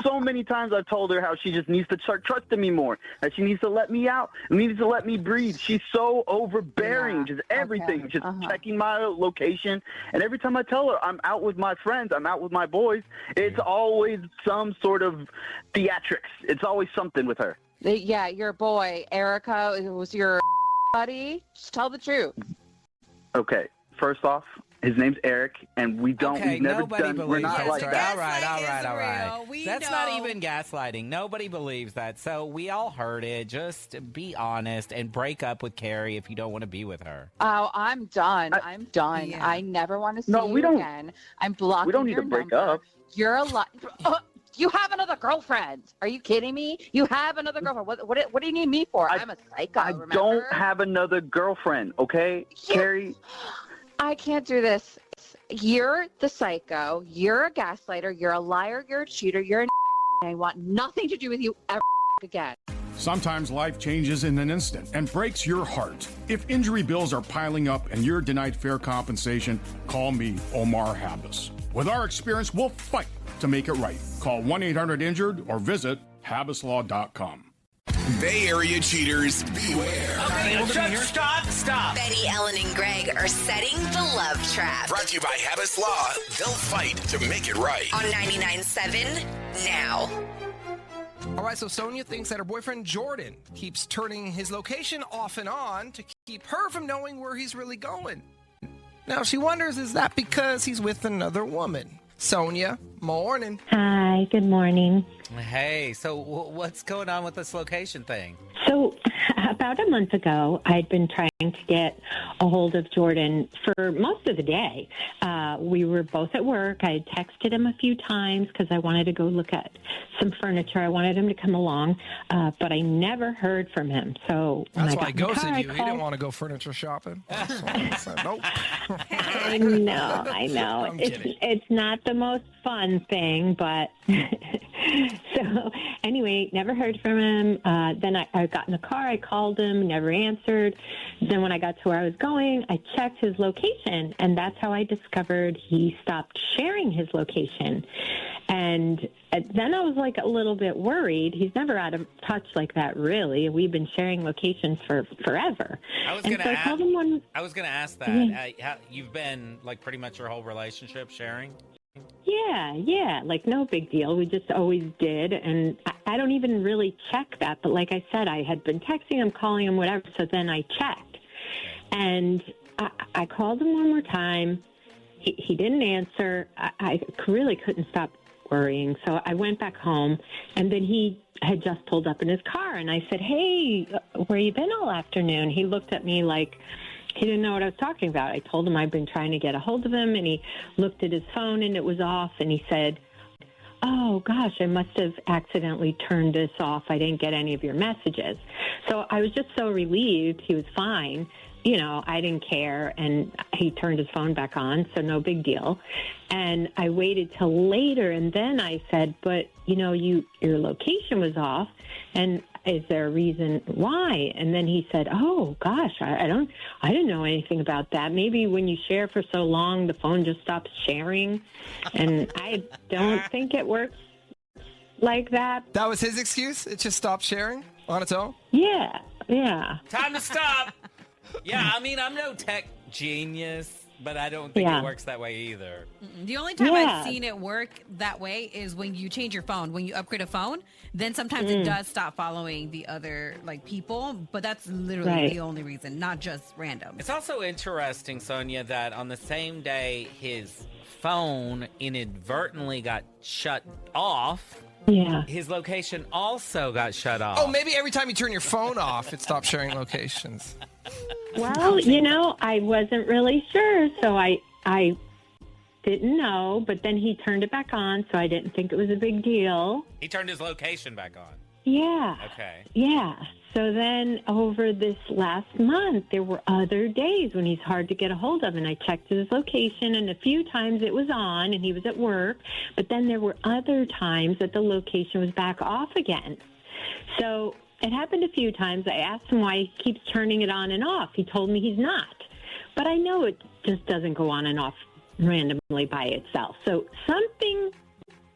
so many times I've told her how she just needs to start trusting me more. That she needs to let me out. Needs to let me breathe. She's so overbearing. Just everything. Just checking my location. And every time I tell her I'm out with my friends, I'm out with my boys, it's always some sort of theatrics. It's always something with her. Yeah, your boy Erica was your buddy. Just tell the truth. Okay. First off, His name's Eric, and we've Okay, never nobody done. believes We're not that. like All that. right. We That's know. not even gaslighting. Nobody believes that. So we all heard it. Just be honest and break up with Carrie if you don't want to be with her. Oh, I'm done. I'm done. Yeah. I never want to see No, we you don't- again. I'm blocking We don't need your to break number. up. You're a lot. You have another girlfriend. Are you kidding me? You have another girlfriend. What do you need me for? I'm a psycho. I remember? don't have another girlfriend, okay? Carrie, I can't do this. You're the psycho. You're a gaslighter. You're a liar. You're a cheater. You're an I want nothing to do with you ever again. Sometimes life changes in an instant and breaks your heart. If injury bills are piling up and you're denied fair compensation, call me, Omar Habas. With our experience, we'll fight to make it right. Call 1-800-INJURED or visit habaslaw.com. Bay Area cheaters, beware. Stop. Betty, Ellen, and Greg are setting the love trap. Brought to you by Habas Law. They'll fight to make it right. On 99.7 now. All right, so Sonia thinks that her boyfriend Jordan keeps turning his location off and on to keep her from knowing where he's really going. Now, she wonders, is that because he's with another woman? Sonia, morning. Hi, good morning. Hey, so what's going on with this location thing? So, about a month ago, I'd been trying to get a hold of Jordan for most of the day. We were both at work. I had texted him a few times because I wanted to go look at some furniture. I wanted him to come along, but I never heard from him. So when That's I why I got in the ghosted car, you. He didn't want to go furniture shopping. That's why I said, nope. I know. I'm kidding. It's not the most fun thing, but so anyway, never heard from him. Then I got in the car, I called him, never answered. Then when I got to where I was going, I checked his location, and that's how I discovered he stopped sharing his location. And then I was like a little bit worried. He's never out of touch like that, really. We've been sharing locations for forever. I was And gonna so I ask. called him one. I was gonna ask that. Yeah. You've been like pretty much your whole relationship sharing. Yeah, like no big deal. We just always did, and I don't even really check that. But like I said, I had been texting him, calling him, whatever. So then I checked, and I called him one more time. He didn't answer. I really couldn't stop worrying, so I went back home, and then he had just pulled up in his car, and I said, "Hey, where you been all afternoon?" He looked at me like he didn't know what I was talking about. I told him I'd been trying to get a hold of him, and he looked at his phone, and it was off, and he said, "Oh, gosh, I must have accidentally turned this off. I didn't get any of your messages." So I was just so relieved he was fine. You know, I didn't care, and he turned his phone back on, so no big deal. And I waited till later, and then I said, "But, you know, your location was off, and is there a reason why?" And then he said, "Oh gosh, I didn't know anything about that. Maybe when you share for so long, the phone just stops sharing." And I don't think it works like that. That was his excuse? It just stopped sharing on its own? Yeah. Time to stop. Yeah, I mean, I'm no tech genius, but I don't think Yeah. it works that way either. The only time Yeah. I've seen it work that way is when you change your phone. When you upgrade a phone, then sometimes it does stop following the other like people, but that's literally Right. the only reason, not just random. It's also interesting, Sonia, that on the same day his phone inadvertently got shut off, Yeah. his location also got shut off. Oh, maybe every time you turn your phone off, it stops sharing locations. Well, you know, I wasn't really sure, so I didn't know, but then he turned it back on, so I didn't think it was a big deal. He turned his location back on. Yeah. Okay. Yeah. So then over this last month, there were other days when he's hard to get a hold of, and I checked his location, and a few times it was on, and he was at work, but then there were other times that the location was back off again. So it happened a few times. I asked him why he keeps turning it on and off. He told me he's not. But I know it just doesn't go on and off randomly by itself. So something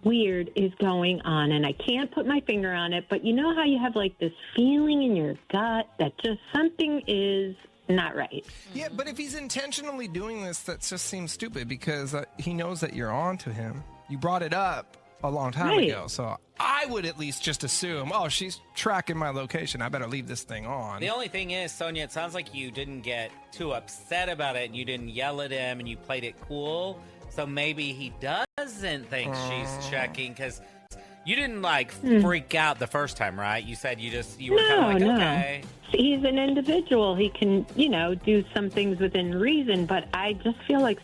weird is going on, and I can't put my finger on it, but you know how you have like this feeling in your gut that just something is not right. Yeah, but if he's intentionally doing this, that just seems stupid because he knows that you're on to him. You brought it up, a long time Right. ago. So I would at least just assume, oh, she's tracking my location. I better leave this thing on. The only thing is, Sonia, it sounds like you didn't get too upset about it and you didn't yell at him and you played it cool. So maybe he doesn't think she's checking because you didn't freak out the first time, right? You said you were kind of okay. He's an individual. He can, do some things within reason, but I just feel like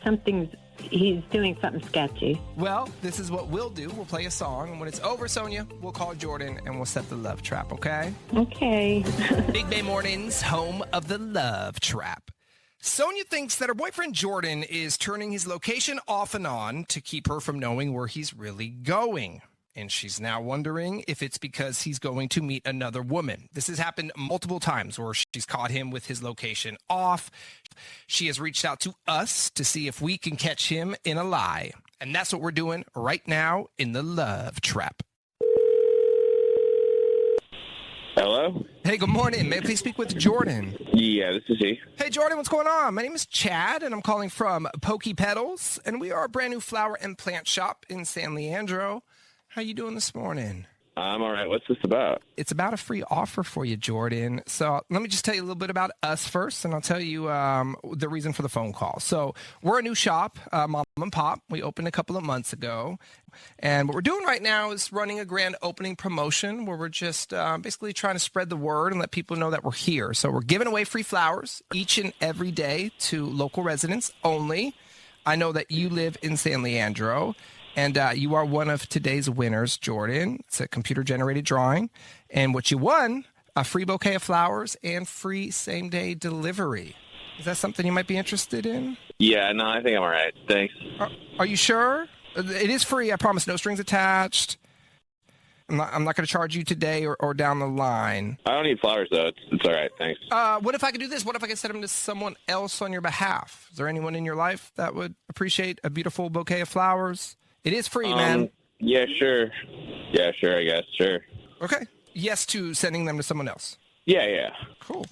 he's doing something sketchy. Well, this is what we'll do. We'll play a song, and when it's over, Sonia, we'll call Jordan and we'll set the love trap, okay? Okay. Big Bay Mornings, home of the love trap. Sonia thinks that her boyfriend Jordan is turning his location off and on to keep her from knowing where he's really going. And she's now wondering if it's because he's going to meet another woman. This has happened multiple times where she's caught him with his location off. She has reached out to us to see if we can catch him in a lie. And that's what we're doing right now in the Love Trap. Hello? Hey, good morning. May I please speak with Jordan? Yeah, this is he. Hey, Jordan, what's going on? My name is Chad, and I'm calling from Pokey Petals, and we are a brand new flower and plant shop in San Leandro. How you doing this morning? I'm all right. What's this about? It's about a free offer for you, Jordan. So let me just tell you a little bit about us first, and I'll tell you the reason for the phone call. So we're a new shop, mom and pop. We opened a couple of months ago. And what we're doing right now is running a grand opening promotion where we're just basically trying to spread the word and let people know that we're here. So we're giving away free flowers each and every day to local residents only. I know that you live in San Leandro. And you are one of today's winners, Jordan. It's a computer-generated drawing. And what you won, a free bouquet of flowers and free same-day delivery. Is that something you might be interested in? Yeah, no, I think I'm all right. Thanks. Are you sure? It is free, I promise. No strings attached. I'm not going to charge you today or down the line. I don't need flowers, though. It's all right. Thanks. What if I could do this? What if I could send them to someone else on your behalf? Is there anyone in your life that would appreciate a beautiful bouquet of flowers? It is free, man. Yeah, sure. Yeah, sure, I guess. Sure. Okay. Yes to sending them to someone else. Yeah. Cool.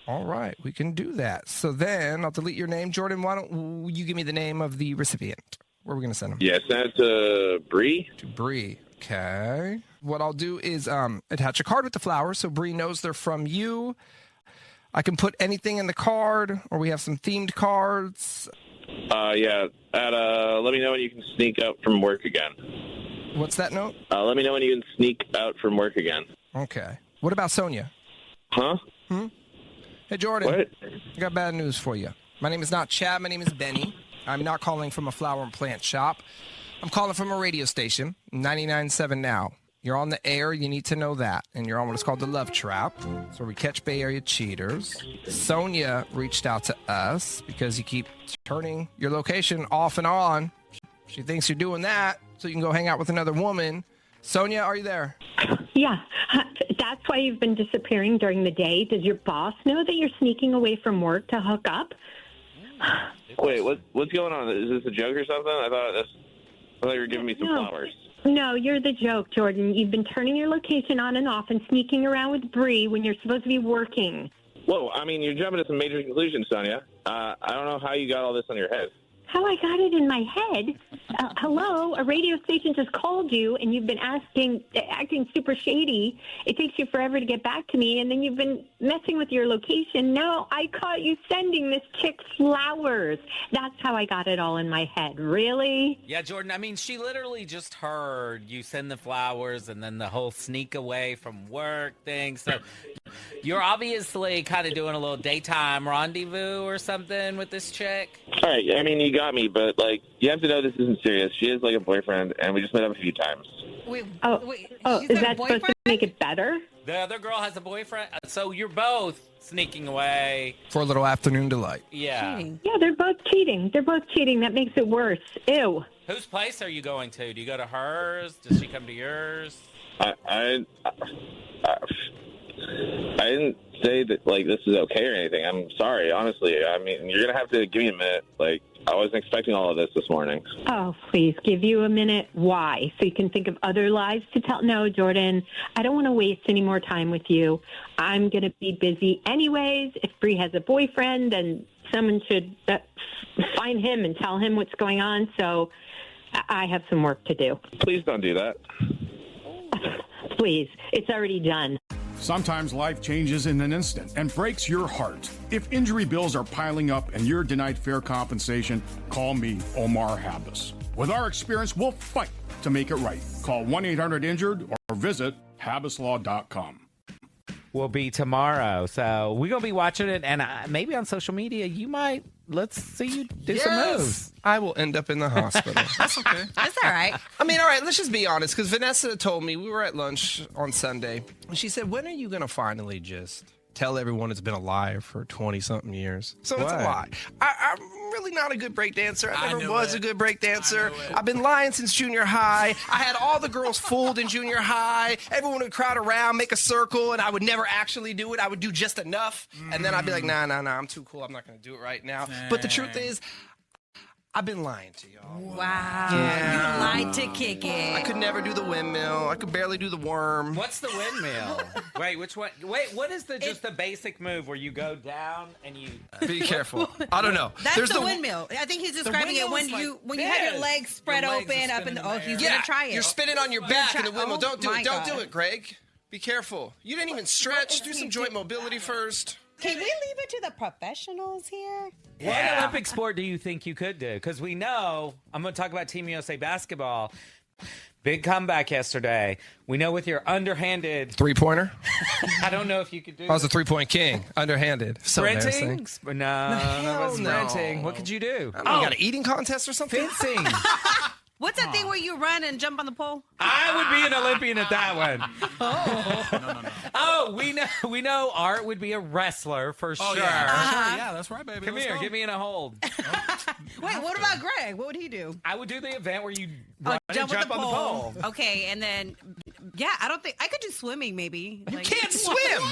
All right. We can do that. So then I'll delete your name. Jordan, why don't you give me the name of the recipient? Where are we going to send them? Yeah, send it to Bree. To Bree. Okay. What I'll do is attach a card with the flowers so Bree knows they're from you. I can put anything in the card, or we have some themed cards. Yeah. Let me know when you can sneak out from work again. What's that note? Let me know when you can sneak out from work again. Okay. What about Sonia? Huh? Hey, Jordan. What? I got bad news for you. My name is not Chad. My name is Benny. I'm not calling from a flower and plant shop. I'm calling from a radio station, 99.7 Now. You're on the air. You need to know that. And you're on what is called the Love Trap. It's where we catch Bay Area cheaters. Sonia reached out to us because you keep turning your location off and on. She thinks you're doing that so you can go hang out with another woman. Sonia, are you there? Yeah. That's why you've been disappearing during the day. Does your boss know that you're sneaking away from work to hook up? Wait, what's going on? Is this a joke or something? I thought you were giving me some flowers. No, you're the joke, Jordan. You've been turning your location on and off and sneaking around with Bree when you're supposed to be working. Whoa, I mean, you're jumping to some major conclusions, Sonia. I don't know how you got all this on your head. How I got it in my head? Hello, a radio station just called you, and you've been acting super shady. It takes you forever to get back to me, and then you've been messing with your location. No, I caught you sending this chick flowers. That's how I got it all in my head. Really? Yeah, Jordan, I mean, she literally just heard you send the flowers and then the whole sneak away from work thing. So you're obviously kind of doing a little daytime rendezvous or something with this chick. All right, I mean, you got me, but, you have to know this isn't serious. She is, a boyfriend, and we just met up a few times. Wait, is that supposed to make it better? The other girl has a boyfriend, so you're both sneaking away. For a little afternoon delight. Yeah. Yeah, they're both cheating. That makes it worse. Ew. Whose place are you going to? Do you go to hers? Does she come to yours? I didn't say that, this is okay or anything. I'm sorry, honestly. I mean, you're going to have to give me a minute. I wasn't expecting all of this morning. Oh, please, give you a minute. Why? So you can think of other lies to tell? No, Jordan, I don't want to waste any more time with you. I'm going to be busy anyways. If Bree has a boyfriend, then someone should find him and tell him what's going on. So I have some work to do. Please don't do that. Please, it's already done. Sometimes life changes in an instant and breaks your heart. If injury bills are piling up and you're denied fair compensation, call me, Omar Habas. With our experience, we'll fight to make it right. Call 1-800-INJURED or visit habaslaw.com. Will be tomorrow. So we're going to be watching it, and maybe on social media, let's see you do some moves. I will end up in the hospital. That's okay. That's all right. I mean, all right, let's just be honest, because Vanessa told me, we were at lunch on Sunday, and she said, when are you going to finally just tell everyone it's been a lie for 20-something years? So it's a lie. I'm really not a good break dancer. I never was a good break dancer. I've been lying since junior high. I had all the girls fooled in junior high. Everyone would crowd around, make a circle, and I would never actually do it. I would do just enough, and then I'd be like, nah, I'm too cool. I'm not going to do it right now. But the truth is, I've been lying to y'all. Wow. Yeah. You lied to kick it. I could never do the windmill. I could barely do the worm. What's the windmill? Wait, which one? Wait, what is just the basic move where you go down and you... Be careful. I don't know. That's the windmill. I think he's describing it when you have your legs spread open up in the... he's going to try it. You're spinning on your back in the windmill. Don't do it. Don't do it, Greg. Be careful. You didn't even stretch. Do some joint mobility first. Can we leave it to the professionals here? What Olympic sport do you think you could do? Because we know, I'm going to talk about Team USA basketball. Big comeback yesterday. We know with your underhanded... Three-pointer? I don't know if you could do I was a three-point king, underhanded. So sprinting? No, that was sprinting. What could you do? I don't know, you got an eating contest or something? Fencing. What's that thing where you run and jump on the pole? I would be an Olympian at that one. Oh, we know Art would be a wrestler for sure. Yeah, that's right, baby. Come here, get me in a hold. Wait, what about Greg? What would he do? I would do the event where you run jump and jump on the pole. Okay, and then, I don't think, I could do swimming maybe. You can't swim.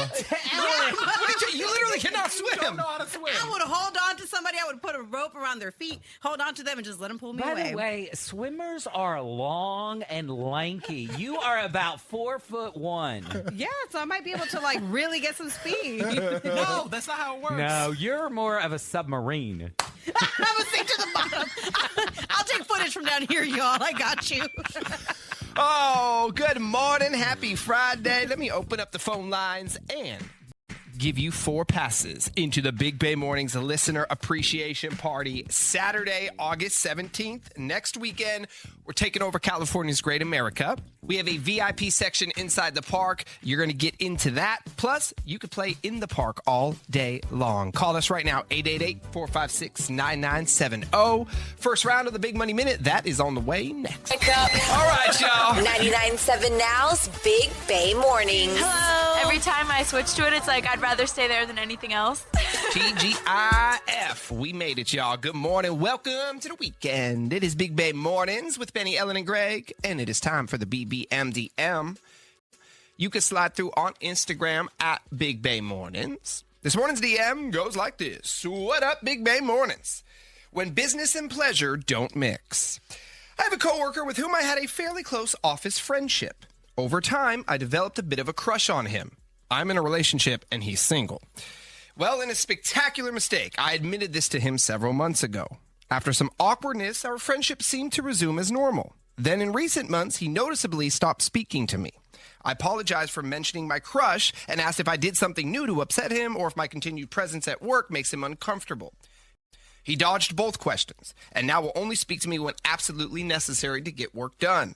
You literally cannot swim. You don't know how to swim. I would hold on to somebody. I would put a rope around their feet, hold on to them, and just let them pull me away. By the way, swimmers are long and lanky. You are about 4'1". Yeah, so I might be able to really get some speed. No, that's not how it works. No, you're more of a submarine. I was sink to the bottom. I'll take footage from down here, y'all. I got you. Oh, good morning. Happy Friday. Let me open up the phone lines and give you 4 passes into the Big Bay Mornings Listener Appreciation Party Saturday, August 17th. Next weekend, we're taking over California's Great America. We have a VIP section inside the park. You're going to get into that. Plus, you could play in the park all day long. Call us right now, 888-456-9970. First round of the Big Money Minute, that is on the way next. Wake up. All right, y'all. 99.7 Now's Big Bay Mornings. Hello. Every time I switch to it, it's like I'd rather stay there than anything else. TGIF. We made it, y'all. Good morning. Welcome to the weekend. It is Big Bay Mornings with Benny, Ellen, and Greg, and it is time for the BBMDM. You can slide through on Instagram at Big Bay Mornings. This morning's DM goes like this. What up, Big Bay Mornings? When business and pleasure don't mix. I have a coworker with whom I had a fairly close office friendship. Over time, I developed a bit of a crush on him. I'm in a relationship and he's single. Well, in a spectacular mistake, I admitted this to him several months ago. After some awkwardness, our friendship seemed to resume as normal. Then in recent months, he noticeably stopped speaking to me. I apologized for mentioning my crush and asked if I did something new to upset him or if my continued presence at work makes him uncomfortable. He dodged both questions and now will only speak to me when absolutely necessary to get work done.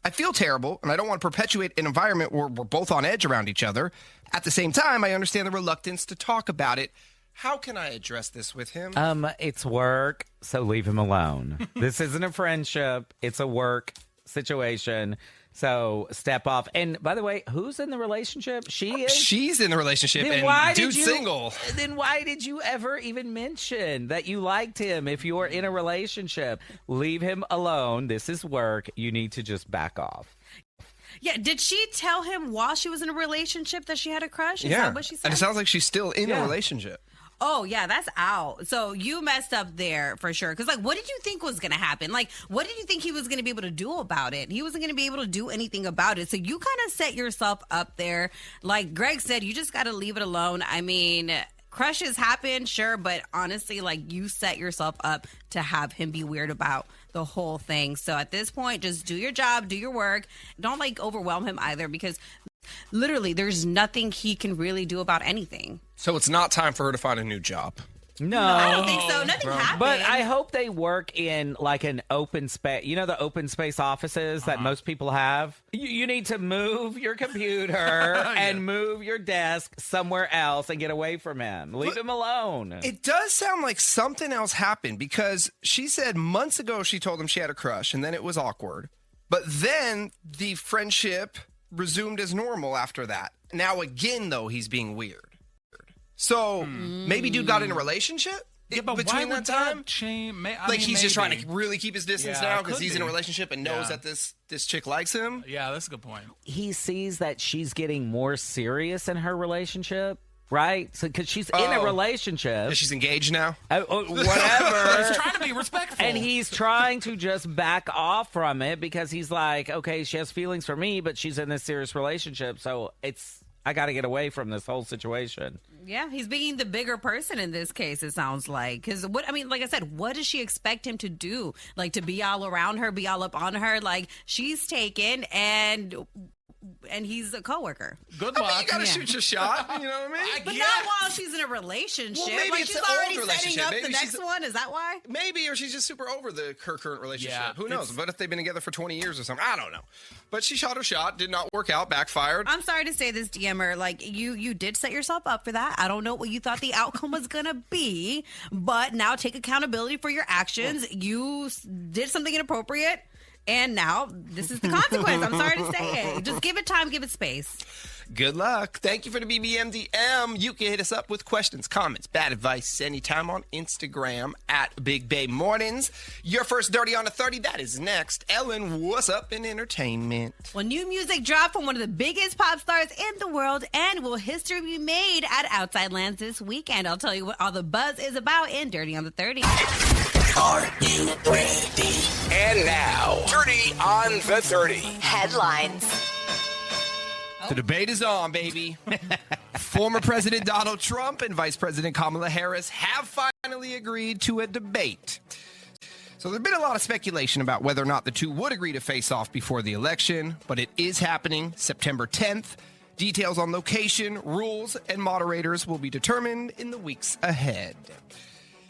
I feel terrible, and I don't want to perpetuate an environment where we're both on edge around each other. At the same time, I understand the reluctance to talk about it. How can I address this with him? It's work, so leave him alone. This isn't a friendship. It's a work situation. So step off. And by the way, who's in the relationship? She is? She's in the relationship, then and dude's single. Then why did you ever even mention that you liked him if you are in a relationship? Leave him alone. This is work. You need to just back off. Yeah, did she tell him while she was in a relationship that she had a crush? Is that what she said? And it sounds like she's still in a relationship. Oh, yeah, that's out. So you messed up there for sure. Because, what did you think was going to happen? What did you think he was going to be able to do about it? He wasn't going to be able to do anything about it. So you kind of set yourself up there. Like Greg said, you just got to leave it alone. I mean, crushes happen, sure, but honestly, like, you set yourself up to have him be weird about the whole thing. So at this point, just do your job, do your work. Don't like overwhelm him either, because literally there's nothing he can really do about anything. So it's not time for her to find a new job. No, I don't think so. Nothing happened. But I hope they work in like an open space. You know, the open space offices that most people have? You need to move your computer and move your desk somewhere else and get away from him. Leave him alone. It does sound like something else happened, because she said months ago she told him she had a crush, and then it was awkward. But then the friendship resumed as normal after that. Now again, though, he's being weird. So maybe dude got in a relationship between that time? He's just trying to really keep his distance now because he's in a relationship and knows that this chick likes him? Yeah, that's a good point. He sees that she's getting more serious in her relationship. Right? So, because she's in a relationship. Yeah, she's engaged now? Whatever. He's trying to be respectful. And he's trying to just back off from it because he's like, okay, she has feelings for me, but she's in this serious relationship. So I got to get away from this whole situation. Yeah, he's being the bigger person in this case, it sounds like. Because, like I said, what does she expect him to do? Like, to be all around her, be all up on her? Like, she's taken and he's a coworker. Good luck. You gotta shoot your shot. You know what I mean? But not while she's in a relationship. Well, maybe like, it's she's an already old setting relationship. up Maybe the next one. Is that why? Maybe, or she's just super over her current relationship. Yeah, Who knows? But if they've been together for 20 years or something, I don't know. But she shot her shot, did not work out, backfired. I'm sorry to say this, DMer. Like, you did set yourself up for that. I don't know what you thought the outcome was gonna be, but now take accountability for your actions. You did something inappropriate. And now this is the consequence. I'm sorry to say it. Just give it time, give it space. Good luck. Thank you for the BBMDM. You can hit us up with questions, comments, bad advice anytime on Instagram at Big Bay Mornings. Your first Dirty on the 30, that is next. Ellen, what's up in entertainment? Well, new music dropped from one of the biggest pop stars in the world, and will history be made at Outside Lands this weekend? I'll tell you what all the buzz is about in Dirty on the 30. Are you ready? And now, Dirty on the 30. Headlines. The debate is on, baby. Former President Donald Trump and Vice President Kamala Harris have finally agreed to a debate. So there's been a lot of speculation about whether or not the two would agree to face off before the election, but it is happening September 10th. Details on location, rules, and moderators will be determined in the weeks ahead.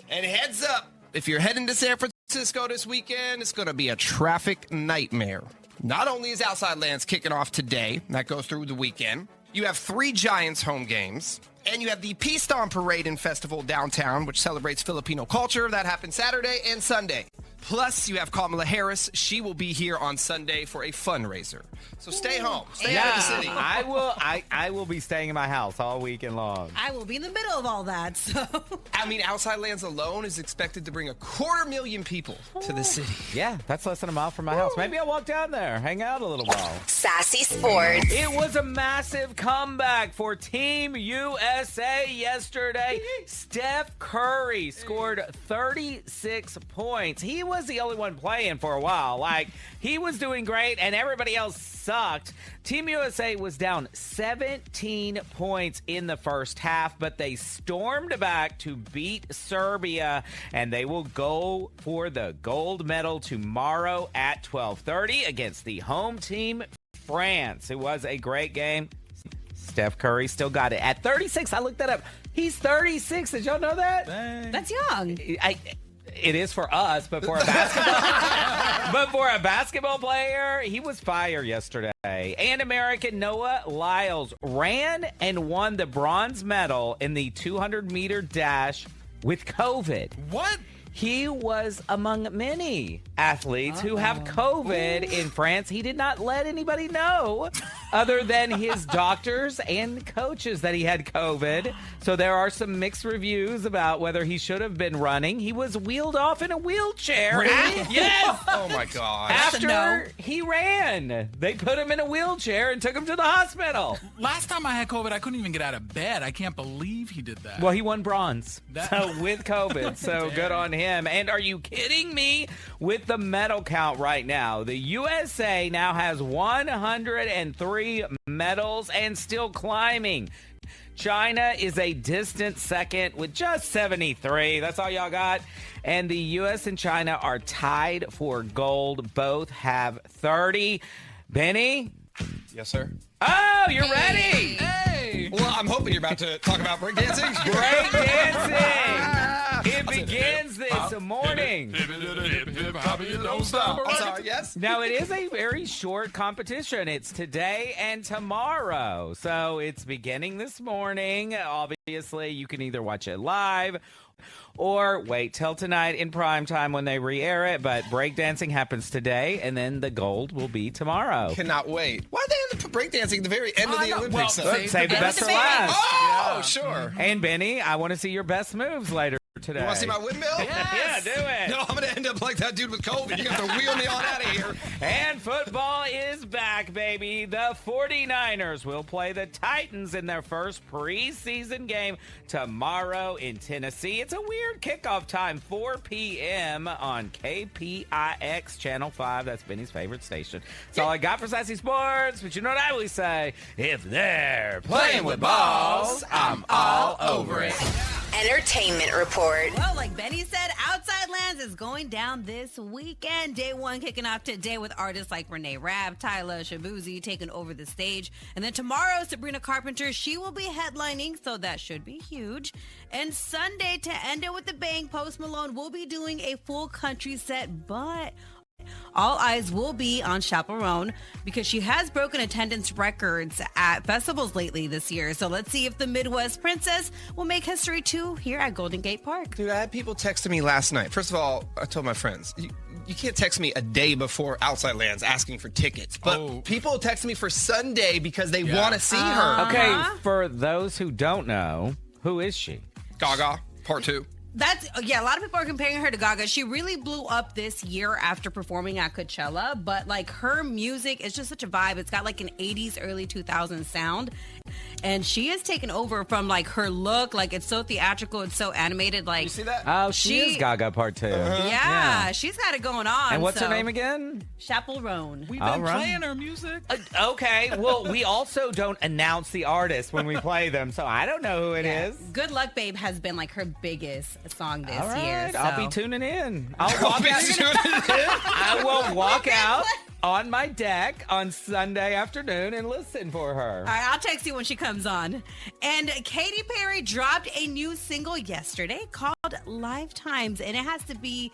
And heads up, if you're heading to San Francisco this weekend, it's going to be a traffic nightmare. Not only is Outside Lands kicking off today, that goes through the weekend, you have 3 Giants home games, and you have the Peace Dawn Parade and Festival downtown, which celebrates Filipino culture. That happens Saturday and Sunday. Plus, you have Kamala Harris. She will be here on Sunday for a fundraiser. So stay home. Stay out of the city. I will be staying in my house all weekend long. I will be in the middle of all that, so. I mean, Outside Lands alone is expected to bring 250,000 people to the city. Yeah, that's less than a mile from my house. Maybe I'll walk down there, hang out a little while. Sassy Sports. It was a massive comeback for Team USA yesterday. Steph Curry scored 36 points. He was the only one playing for a while. Like, he was doing great and everybody else sucked. Team USA was down 17 points in the first half, but they stormed back to beat Serbia, and they will go for the gold medal tomorrow at 12:30 against the home team, France. It was a great game. Steph Curry still got it. At 36, I looked that up. He's 36. Did y'all know that? That's young. It is for us, but for a basketball player, he was fire yesterday. And American Noah Lyles ran and won the bronze medal in the 200-meter dash with COVID. What? He was among many athletes who have COVID in France. He did not let anybody know other than his doctors and coaches that he had COVID. So there are some mixed reviews about whether he should have been running. He was wheeled off in a wheelchair. Really? Yes. Oh, my God. After he ran, they put him in a wheelchair and took him to the hospital. Last time I had COVID, I couldn't even get out of bed. I can't believe he did that. Well, he won bronze That- with COVID, so good on him. And are you kidding me? With the medal count right now, the USA now has 103 medals and still climbing. China is a distant second with just 73. That's all y'all got. And the U.S. and China are tied for gold. Both have 30. Benny? Yes, sir. Oh, you're ready. Hey! Well, I'm hoping you're about to talk about breakdancing. Breakdancing! It begins this morning. Don't stop. I'm sorry, yes? Now, it is a very short competition. It's today and tomorrow. So it's beginning this morning. Obviously, you can either watch it live or wait till tonight in prime time when they re-air it. But breakdancing happens today, and then the gold will be tomorrow. Cannot wait. Why did they end up breakdancing at the very end of the Olympics? Save the best for last. Oh, sure. And Benny, I want to see your best moves later today. You want to see my windmill? Yeah, do it. No, I'm going to end up like that dude with COVID. You have to wheel me on out of here. And football is back, baby. The 49ers will play the Titans in their first preseason game tomorrow in Tennessee. It's a weird kickoff time, 4 p.m. on KPIX Channel 5. That's Benny's favorite station. That's all I got for Sassy Sports. But you know what I always say? If they're playing with balls, I'm all over it. Entertainment report. Well, like Benny said, Outside Lands is going down this weekend. Day one kicking off today with artists like Renee Rapp, Tyler, Shabuzi taking over the stage. And then tomorrow, Sabrina Carpenter, she will be headlining, so that should be huge. And Sunday, to end it with a bang, Post Malone will be doing a full country set, but all eyes will be on Chaperone because she has broken attendance records at festivals lately this year. So let's see if the Midwest Princess will make history too here at Golden Gate Park. Dude, I had people texting me last night. First of all, I told my friends, you can't text me a day before Outside Lands asking for tickets. But people text me for Sunday because they want to see her. Okay, for those who don't know, who is she? Gaga, part 2. A lot of people are comparing her to Gaga. She really blew up this year after performing at Coachella, but like her music is just such a vibe. It's got like an 80s, early 2000s sound. And she has taken over from like her look. Like it's so theatrical, it's so animated. Like, you see that? Oh, she is Gaga part 2. Yeah, she's got it going on. And what's her name again? Chaperone. We've been playing her music. Okay, well, we also don't announce the artist when we play them, so I don't know who it is. Good Luck Babe has been like her biggest song this All right, year. So. I'll be tuning in. I will walk out on my deck on Sunday afternoon and listen for her. All right, I'll text you when she comes on. And Katy Perry dropped a new single yesterday called Lifetimes, and it has to be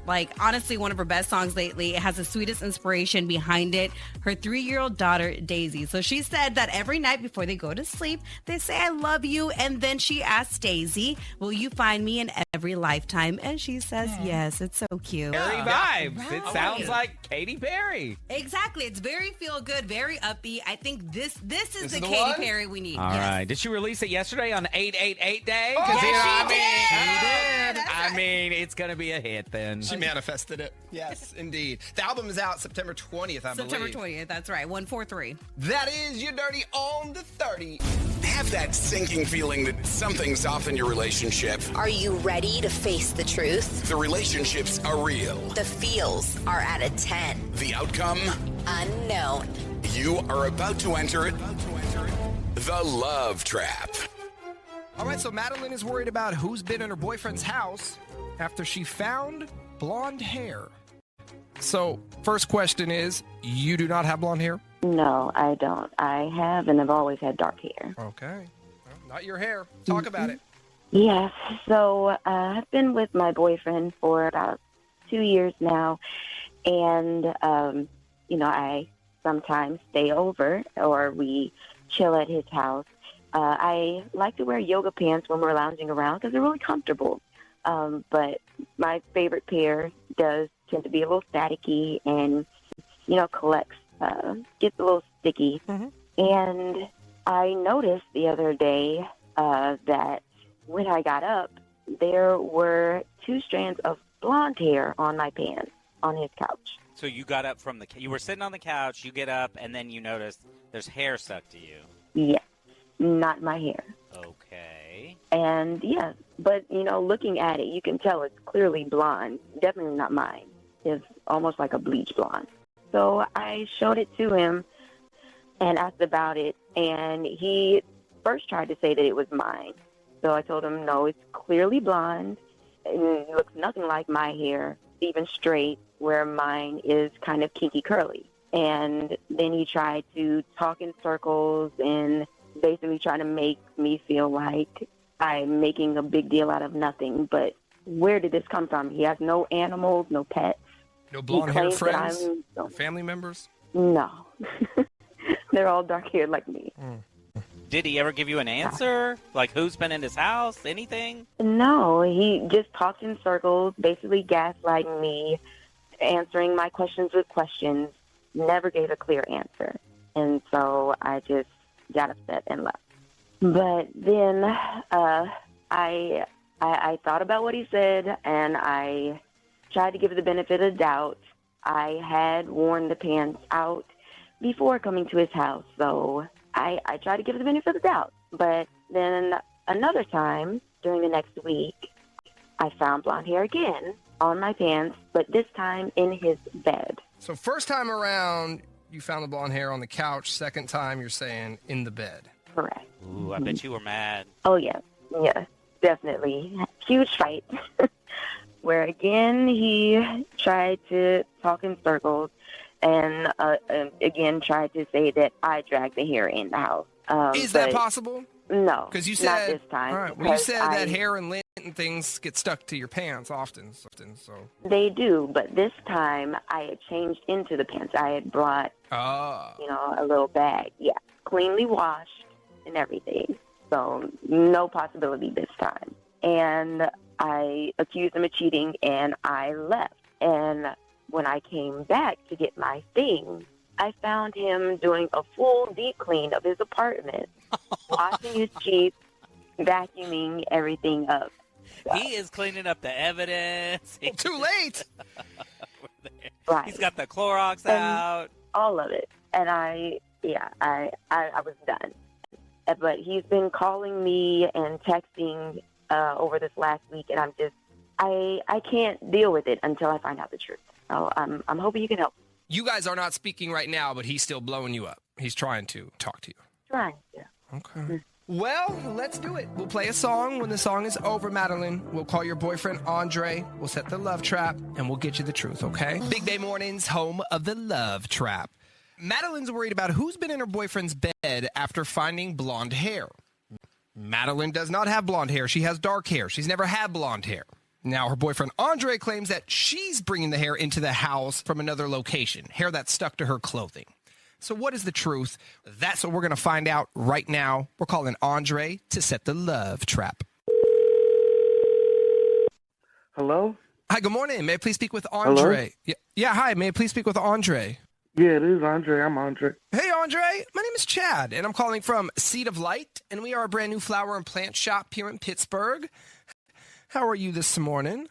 like honestly one of her best songs lately. It has the sweetest inspiration behind it, her 3-year-old daughter Daisy. So she said that every night before they go to sleep they say I love you, and then she asks Daisy, will you find me in every lifetime? And she says yes. It's so cute. Perry vibes. Right. It sounds like Katy Perry. Exactly. It's very feel good, very upbeat. I think this is the the Katy one? Perry we need. All right. Did she release it yesterday on 888 Day? Oh, yes, she did. I mean, it's going to be a hit then. She manifested it. Yes, indeed. The album is out September 20th, I September believe. 20th. That's right. 143. That is your Dirty on the 30. Have that sinking feeling that something's off in your relationship. Are you ready to face the truth? The relationships are real. The feels are at a 10. The outcome? Unknown. You are about to enter it. The Love Trap. All right, so Madeline is worried about who's been in her boyfriend's house after she found blonde hair. So, first question is, you do not have blonde hair? No, I don't. I have, and I've always had dark hair. Okay. Well, not your hair. Talk about it. Yes. So I've been with my boyfriend for about 2 years now, and, I sometimes stay over or we chill at his house. I like to wear yoga pants when we're lounging around because they're really comfortable. But my favorite pair does tend to be a little staticky and, collects, gets a little sticky. Mm-hmm. And I noticed the other day that when I got up, there were 2 strands of blonde hair on my pants on his couch. So you got up from you were sitting on the couch, you get up, and then you notice there's hair stuck to you. Yes, not my hair. Okay. And yeah, but looking at it, you can tell it's clearly blonde. Definitely not mine. It's almost like a bleach blonde. So I showed it to him and asked about it, and he first tried to say that it was mine. So I told him, no, it's clearly blonde. It looks nothing like my hair, even straight, where mine is kind of kinky curly. And then he tried to talk in circles and basically try to make me feel like I'm making a big deal out of nothing. But where did this come from? He has no animals, no pets. No blonde-haired claims that friends I'm- or family members? No. They're all dark-haired like me. Did he ever give you an answer? Like who's been in his house? Anything? No, he just talked in circles, basically gaslighting me, answering my questions with questions, never gave a clear answer. And so I just got upset and left. But then I thought about what he said, and I tried to give it the benefit of the doubt. I had worn the pants out before coming to his house, so I tried to give it the benefit of the doubt. But then another time during the next week, I found blonde hair again on my pants, but this time in his bed. So first time around, you found the blonde hair on the couch. Second time, you're saying in the bed. Correct. Ooh, I bet you were mad. Oh, yeah. Yeah, definitely. Huge fight. Where, again, he tried to talk in circles and, again, tried to say that I dragged the hair in the house. Is that but possible? No, Because you not said, this time. all right, well, you because said that I- hair and lint and things get stuck to your pants often. So. They do, but this time I had changed into the pants. I had brought, Ah. a little bag. Yeah, cleanly washed and everything. So no possibility this time. And I accused him of cheating, and I left. And when I came back to get my things, I found him doing a full deep clean of his apartment, washing his sheets, vacuuming everything up. He is cleaning up the evidence. Well, too late. Right. He's got the Clorox And out. all of it. And I was done. But he's been calling me and texting over this last week, and I can't deal with it until I find out the truth. So I'm hoping you can help. You guys are not speaking right now, but he's still blowing you up. He's trying to talk to you. Trying to. Okay. Well, let's do it. We'll play a song. When the song is over, Madeline, we'll call your boyfriend, Andre. We'll set the love trap, and we'll get you the truth, okay? Big Bay Mornings, home of the love trap. Madeline's worried about who's been in her boyfriend's bed after finding blonde hair. Madeline does not have blonde hair. She has dark hair. She's never had blonde hair. Now, her boyfriend, Andre, claims that she's bringing the hair into the house from another location, hair that's stuck to her clothing. So what is the truth? That's what we're going to find out right now. We're calling Andre to set the love trap. Hello? Hi, good morning. May I please speak with Andre? Yeah, hi. May I please speak with Andre? Yeah, it is Andre. I'm Andre. Hey, Andre. My name is Chad, and I'm calling from Seed of Light, and we are a brand new flower and plant shop here in Pittsburgh. How are you this morning?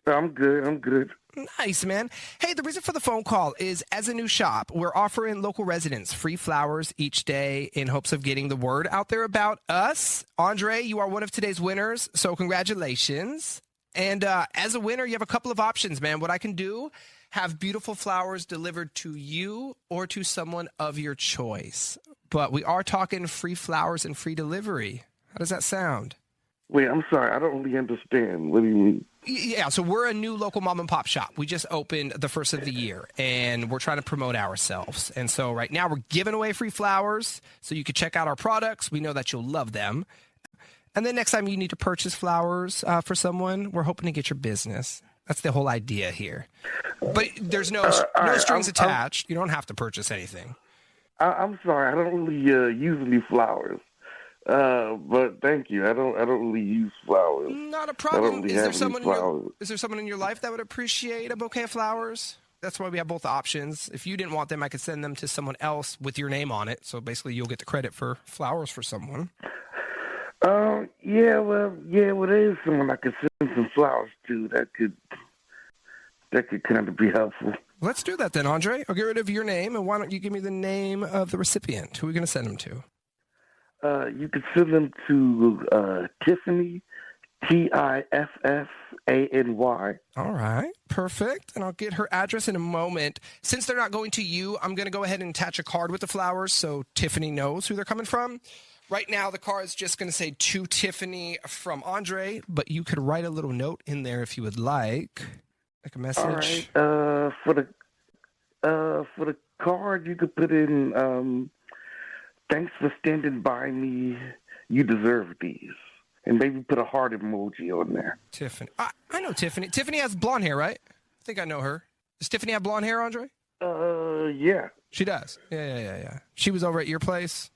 I'm good. Nice, man. Hey, the reason for the phone call is as a new shop, we're offering local residents free flowers each day in hopes of getting the word out there about us. Andre, you are one of today's winners, so congratulations. And as a winner, you have a couple of options, man. What I can do, have beautiful flowers delivered to you or to someone of your choice. But we are talking free flowers and free delivery. How does that sound? Wait, I'm sorry. I don't really understand. What do you mean? Yeah, so we're a new local mom and pop shop. We just opened the first of the year, and we're trying to promote ourselves. And so right now we're giving away free flowers, so you can check out our products. We know that you'll love them. And then next time you need to purchase flowers for someone, we're hoping to get your business. That's the whole idea here. But there's no strings attached. You don't have to purchase anything. I'm sorry. I don't really use any flowers. But thank you. I don't really use flowers. Not a I problem. don't really have any flowers. Is there someone in your life that would appreciate a bouquet of flowers? That's why we have both options. If you didn't want them, I could send them to someone else with your name on it. So basically, you'll get the credit for flowers for someone. Well, there is someone I could send some flowers to that could kind of be helpful. Let's do that then, Andre. I'll get rid of your name, and why don't you give me the name of the recipient? Who are we going to send them to? You could send them to Tiffany, Tiffany. All right, perfect. And I'll get her address in a moment. Since they're not going to you, I'm going to go ahead and attach a card with the flowers so Tiffany knows who they're coming from. Right now, the card is just going to say to Tiffany from Andre, but you could write a little note in there if you would like a message. All right. For the card, you could put in, thanks for standing by me. You deserve these. And maybe put a heart emoji on there. Tiffany. I know Tiffany. Tiffany has blonde hair, right? I think I know her. Does Tiffany have blonde hair, Andre? Yeah. She does. Yeah. She was over at your place.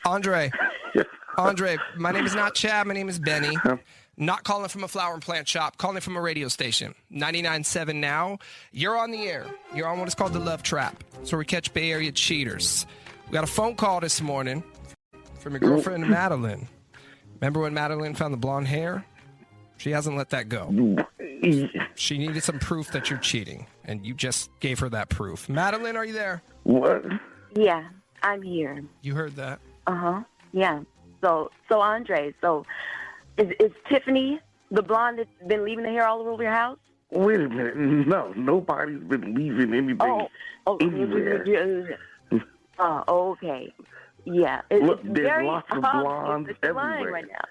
Andre, my name is not Chad. My name is Benny. Not calling from a flower and plant shop. Calling from a radio station. 99.7 now. You're on the air. You're on what is called the Love Trap. So we catch Bay Area cheaters. We got a phone call this morning from your girlfriend, Madeline. Remember when Madeline found the blonde hair? She hasn't let that go. She needed some proof that you're cheating, and you just gave her that proof. Madeline, are you there? What? Yeah, I'm here. You heard that. Yeah. So Andre, is Tiffany the blonde that's been leaving the hair all over your house? Wait a minute. No, nobody's been leaving anything anywhere. Okay. Yeah. Look, it's there's very lots of obvious blondes that you're lying everywhere. right now.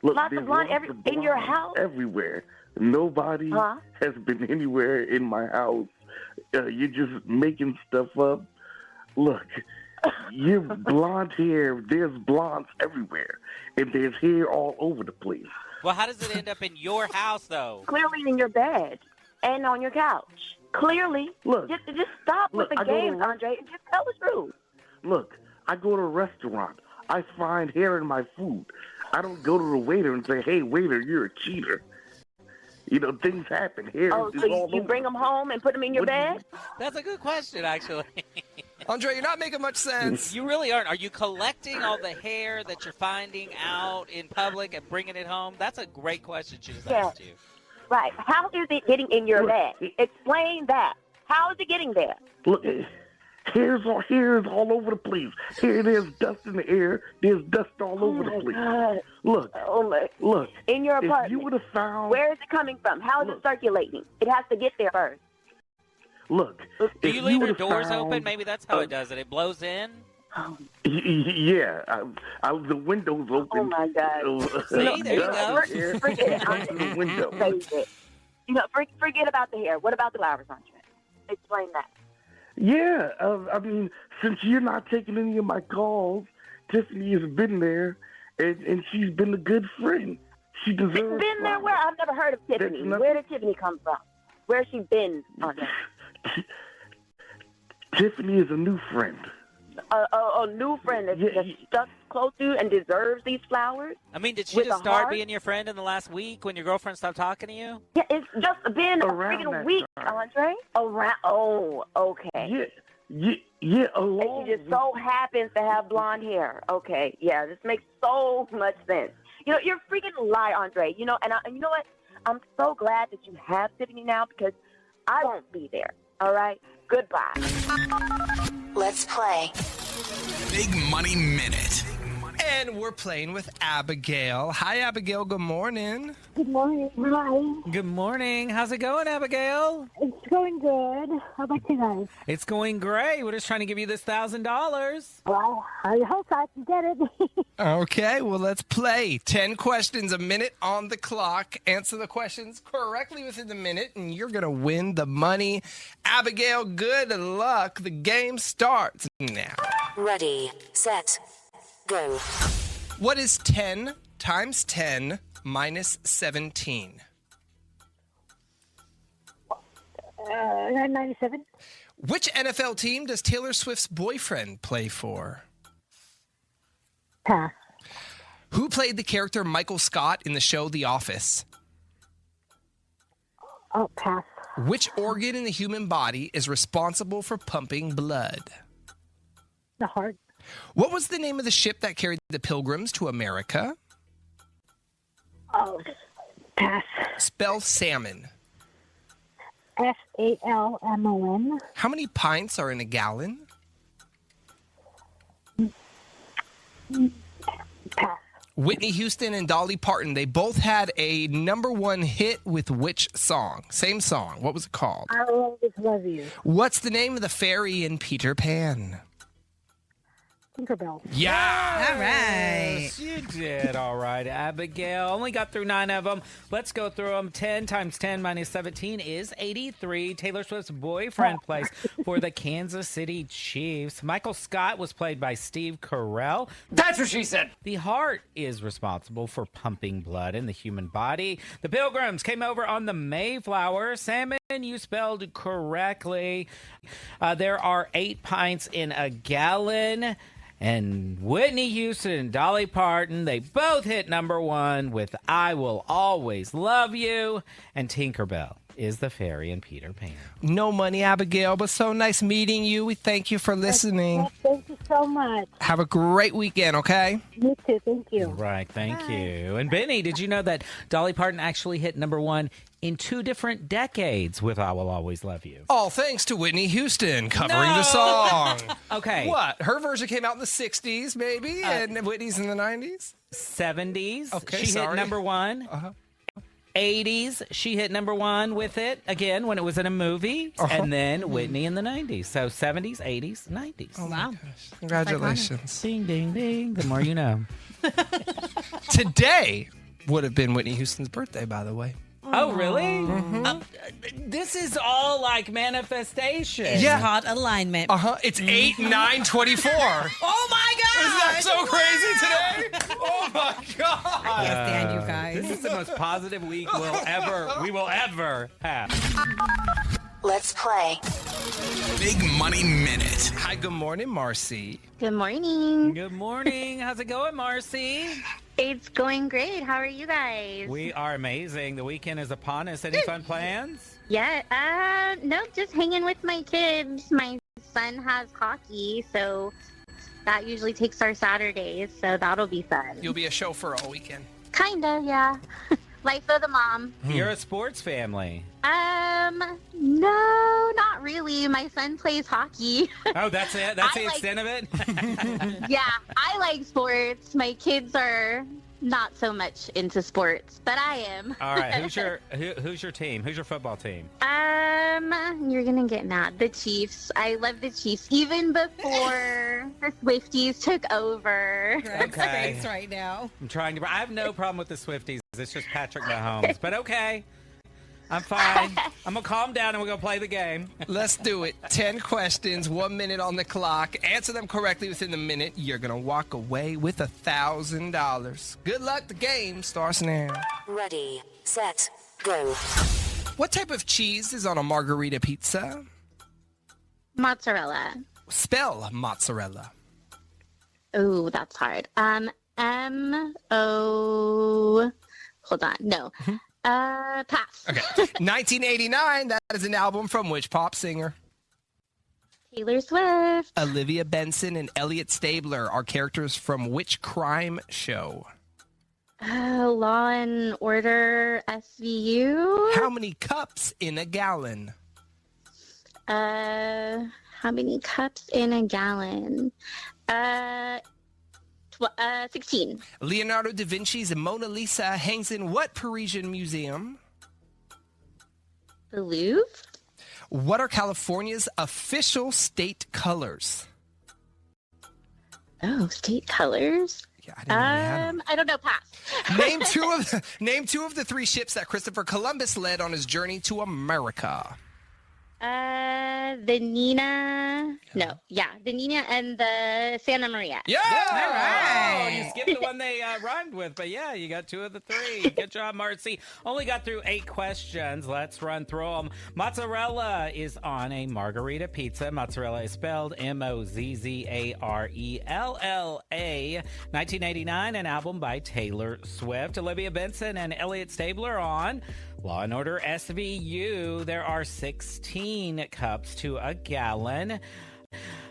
Look, Lots there's of blonde in your blondes house? everywhere. Nobody has been anywhere in my house. You're just making stuff up. Look, your blonde hair, there's blondes everywhere. And there's hair all over the place. Well, how does it end up in your house, though? Clearly in your bed and on your couch. Clearly. Look. Just stop with the I go to games, Andre, and just tell the truth. Look, I go to a restaurant. I find hair in my food. I don't go to the waiter and say, hey, waiter, you're a cheater. You know, things happen. Hair is So all you over. bring them home and put them in your bed? That's a good question, actually. Andre, you're not making much sense. You really aren't. Are you collecting all the hair that you're finding out in public and bringing it home? That's a great question she just asked you. Right. How is it getting in your bed? Explain that. How is it getting there? Look, hair is all over the place. Here, there's dust in the air. There's dust all over the place. God. Look. Look. In your apartment. If you would have found. Where is it coming from? How is it circulating? It has to get there first. Look. Do you leave your would've doors found, open? Maybe that's how it does it. It blows in? Yeah. The window's open. Oh, my God. See, there you go. Forget it. The window. Forget about the hair. What about the flowers, Andre? Explain that. Yeah, I mean, since you're not taking any of my calls, Tiffany has been there, and she's been a good friend. She deserves. Been there where? I've never heard of Tiffany. Where did Tiffany come from? Where's she been on that? Tiffany is a new friend. A new friend that's stuck close to you and deserves these flowers? I mean, did she With just a start heart? being your friend in the last week when your girlfriend stopped talking to you? Yeah, it's just been Around a freaking that week, time. Andre. Okay. Yeah, along. And she just so happens to have blonde hair. Okay, yeah, this makes so much sense. You know, you're a freaking lie, Andre. You know, and you know what? I'm so glad that you have Tiffany now because I won't be there. All right? Goodbye. Let's play. Big Money Minute. And we're playing with Abigail. Hi, Abigail. Good morning. Good morning. Hi. Good morning. How's it going, Abigail? It's going good. How about you guys? It's going great. We're just trying to give you this $1,000. Well, I hope I can get it. Okay, well, let's play. 10 questions a minute on the clock. Answer the questions correctly within the minute, and you're going to win the money. Abigail, good luck. The game starts now. Ready, set, go. What is 10 times 10 minus 17? 997. Which NFL team does Taylor Swift's boyfriend play for? Pass. Who played the character Michael Scott in the show The Office? Oh, pass. Which organ in the human body is responsible for pumping blood? The heart. What was the name of the ship that carried the Pilgrims to America? Oh, pass. Spell salmon. SALMON. How many pints are in a gallon? Pass. Whitney Houston and Dolly Parton, they both had a #1 hit with which song? Same song. What was it called? I will always love you. What's the name of the fairy in Peter Pan? Tinkerbell. Yeah. All right. Yes, you did all right, Abigail. Only got through 9 of them. Let's go through them. 10 times 10 minus 17 is 83. Taylor Swift's boyfriend plays for the Kansas City Chiefs. Michael Scott was played by Steve Carell. That's what she said. The heart is responsible for pumping blood in the human body. The Pilgrims came over on the Mayflower. Salmon, you spelled correctly. There are 8 pints in a gallon. And Whitney Houston and Dolly Parton, they both hit number 1 with I Will Always Love You. And Tinkerbell is the fairy in Peter Pan. No money, Abigail, but so nice meeting you. We thank you for listening. Thank you so much. Have a great weekend, okay? You too. Thank you. Right, thank you. And Benny, did you know that Dolly Parton actually hit number 1 in 2 different decades with I Will Always Love You? All thanks to Whitney Houston covering the song. Okay. What? Her version came out in the 60s, maybe, and Whitney's in the 90s? 70s. Okay, she sorry. hit number 1. 80s, she hit number 1 with it, again, when it was in a movie. And then Whitney in the 90s. So 70s, 80s, 90s. Oh, wow. Congratulations. Ding, ding, ding. The more you know. Today would have been Whitney Houston's birthday, by the way. Oh, really? This is all like manifestation. It's called alignment. It's 8/9/24. Oh my God! Isn't that so crazy today? Oh my God! I can't stand you guys. This is the most positive week we will ever have. Let's play. Big Money Minute. Hi, good morning, Marcy. Good morning. Good morning. How's it going, Marcy? It's going great. How are you guys? We are amazing. The weekend is upon us. Any fun plans? Yeah, no, just hanging with my kids. My son has hockey, so that usually takes our Saturdays, so that'll be fun. You'll be a chauffeur all weekend. Kinda, yeah. Life of the mom. You're a sports family. No, not really. My son plays hockey. Oh, that's it? That's the I extent of it? Yeah, I like sports. My kids are not so much into sports, but I am. All right, who's your team? Who's your football team? You're gonna get mad. The Chiefs. I love the Chiefs even before the Swifties took over. Greg's face right now. I'm trying to. I have no problem with the Swifties. It's just Patrick Mahomes. But okay, I'm fine. I'm gonna calm down and we're gonna play the game. Let's do it. 10 questions, 1 minute on the clock. Answer them correctly within the minute. You're gonna walk away with $1,000. Good luck. The game starts now. Ready, set, go. What type of cheese is on a margarita pizza? Mozzarella. Spell mozzarella. Oh, that's hard. M-O... Hold on. No. Pass. Okay. 1989, that is an album from which pop singer? Taylor Swift. Olivia Benson and Elliot Stabler are characters from which crime show? Law and Order SVU. How many cups in a gallon? How many cups in a gallon? 16. Leonardo da Vinci's Mona Lisa hangs in what Parisian museum? The Louvre. What are California's official state colors? Oh, state colors? Yeah, I didn't know we had them. I don't know. Pass. Name two of the 3 ships that Christopher Columbus led on his journey to America. The Nina. No, yeah, the Nina and the Santa Maria. Yeah! All right. Oh, you skipped the one they rhymed with, but yeah, you got 2 of the 3. Good job, Marcy. Only got through 8 questions. Let's run through them. Mozzarella is on a margarita pizza. Mozzarella is spelled M-O-Z-Z-A-R-E-L-L-A. 1989, an album by Taylor Swift. Olivia Benson and Elliot Stabler on Law and Order SVU. There are 16 cups to a gallon.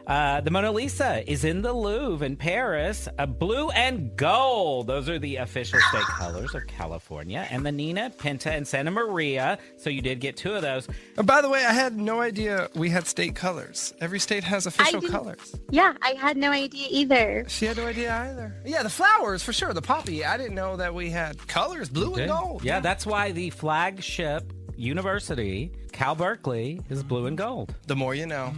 The Mona Lisa is in the Louvre in Paris. Blue and gold. Those are the official state colors of California. And the Nina, Pinta, and Santa Maria. So you did get 2 of those. Oh, by the way, I had no idea we had state colors. Every state has official colors. Yeah, I had no idea either. She had no idea either. Yeah, the flowers, for sure. The poppy. I didn't know that we had colors, blue and gold. Yeah, that's why the flagship university, Cal Berkeley, is blue and gold. The more you know.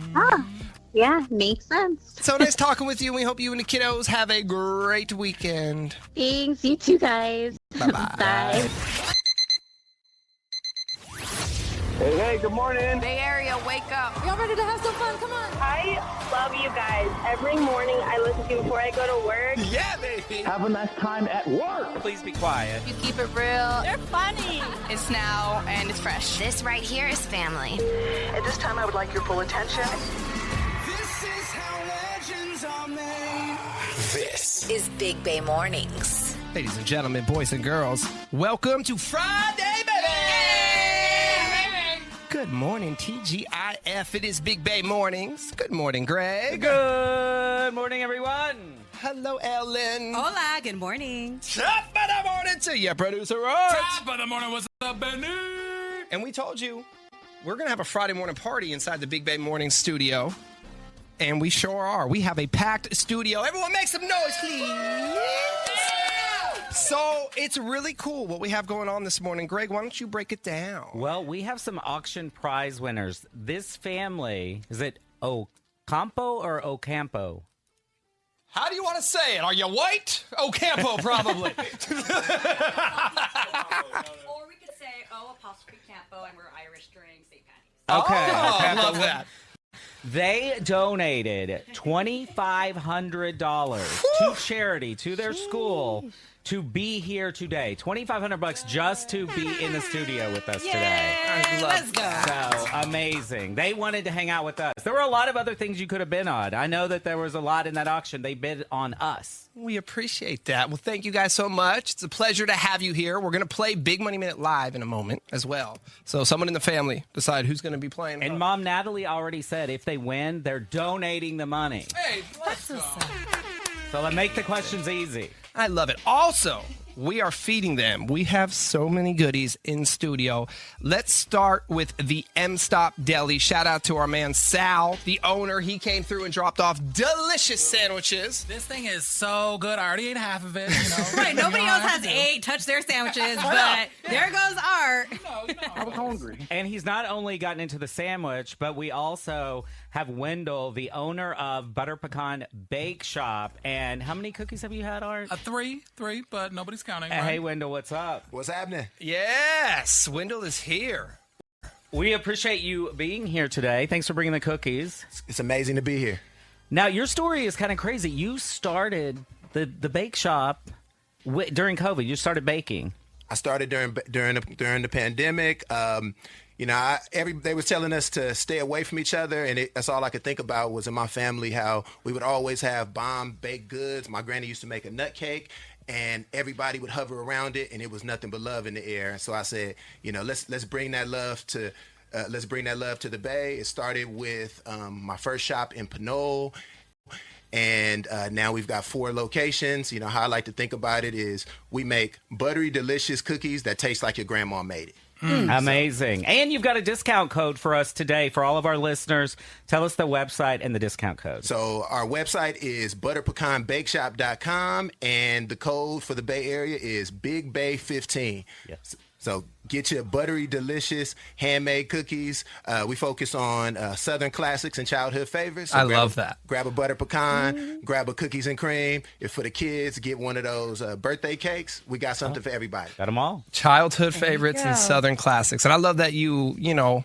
Yeah, makes sense. So nice talking with you. We hope you and the kiddos have a great weekend. Thanks, you too, guys. Bye-bye. Bye. Hey, good morning. Bay Area, wake up. Y'all ready to have some fun? Come on. I love you guys. Every morning I listen to you before I go to work. Yeah, baby. Have a nice time at work. Please be quiet. You keep it real. They're funny. It's now and it's fresh. This right here is family. At this time, I would like your full attention. This is how legends are made. This is Big Bay Mornings. Ladies and gentlemen, boys and girls, welcome to Friday, baby! Good morning, TGIF. It is Big Bay Mornings. Good morning, Greg. Good morning, everyone. Hello, Ellen. Hola, good morning. Top of the morning to you, producer Art. Top of the morning, what's up, Benny? And we told you, we're going to have a Friday morning party inside the Big Bay Morning studio. And we sure are. We have a packed studio. Everyone make some noise, please. So it's really cool what we have going on this morning. Greg, why don't you break it down? Well, we have some auction prize winners. This family, is it Ocampo or Ocampo? How do you want to say it? Are you white? Ocampo, probably. Or we could say Campo, and we're Irish during St. Patty's. Okay. I love that. They donated $2,500 to charity, to their school, to be here today. $2,500 just to be in the studio with us today. Yay, let's go. So amazing. They wanted to hang out with us. There were a lot of other things you could have bid on. I know that there was a lot in that auction. They bid on us. We appreciate that. Well, thank you guys so much. It's a pleasure to have you here. We're going to play Big Money Minute live in a moment as well. So someone in the family decide who's going to be playing. And Mom Natalie already said if they win, they're donating the money. Hey, let's go. So let's make the questions easy. I love it. Also, we are feeding them. We have so many goodies in studio. Let's start with the M-Stop Deli. Shout out to our man Sal, the owner. He came through and dropped off delicious sandwiches. This thing is so good. I already ate half of it. You know. Right, nobody else has touched their sandwiches, but there goes Art. I was hungry. And he's not only gotten into the sandwich, but we also have Wendell, the owner of Butter Pecan Bake Shop. And how many cookies have you had, Art? Three, but nobody's counting. Hey, Right? Wendell, what's up? What's happening? Yes, Wendell is here. We appreciate you being here today. Thanks for bringing the cookies. It's amazing to be here. Now, your story is kind of crazy. You started the bake shop during COVID. You started baking. I started during the pandemic. You know, they was telling us to stay away from each other, and that's all I could think about was in my family how we would always have bomb baked goods. My granny used to make a nut cake, and everybody would hover around it, and it was nothing but love in the air. So I said, you know, let's bring that love to the Bay. It started with my first shop in Pinole. And now we've got 4 locations. You know, how I like to think about it is we make buttery, delicious cookies that taste like your grandma made it. Amazing. And you've got a discount code for us today for all of our listeners. Tell us the website and the discount code. So our website is butterpecanbakeshop.com, and the code for the Bay Area is Big Bay 15. Yes. So get your buttery, delicious, handmade cookies. We focus on Southern classics and childhood favorites. So I love that. Grab a butter pecan, grab a cookies and cream. If for the kids, get one of those birthday cakes. We got something for everybody. Got them all. Childhood favorites and Southern classics. And I love that you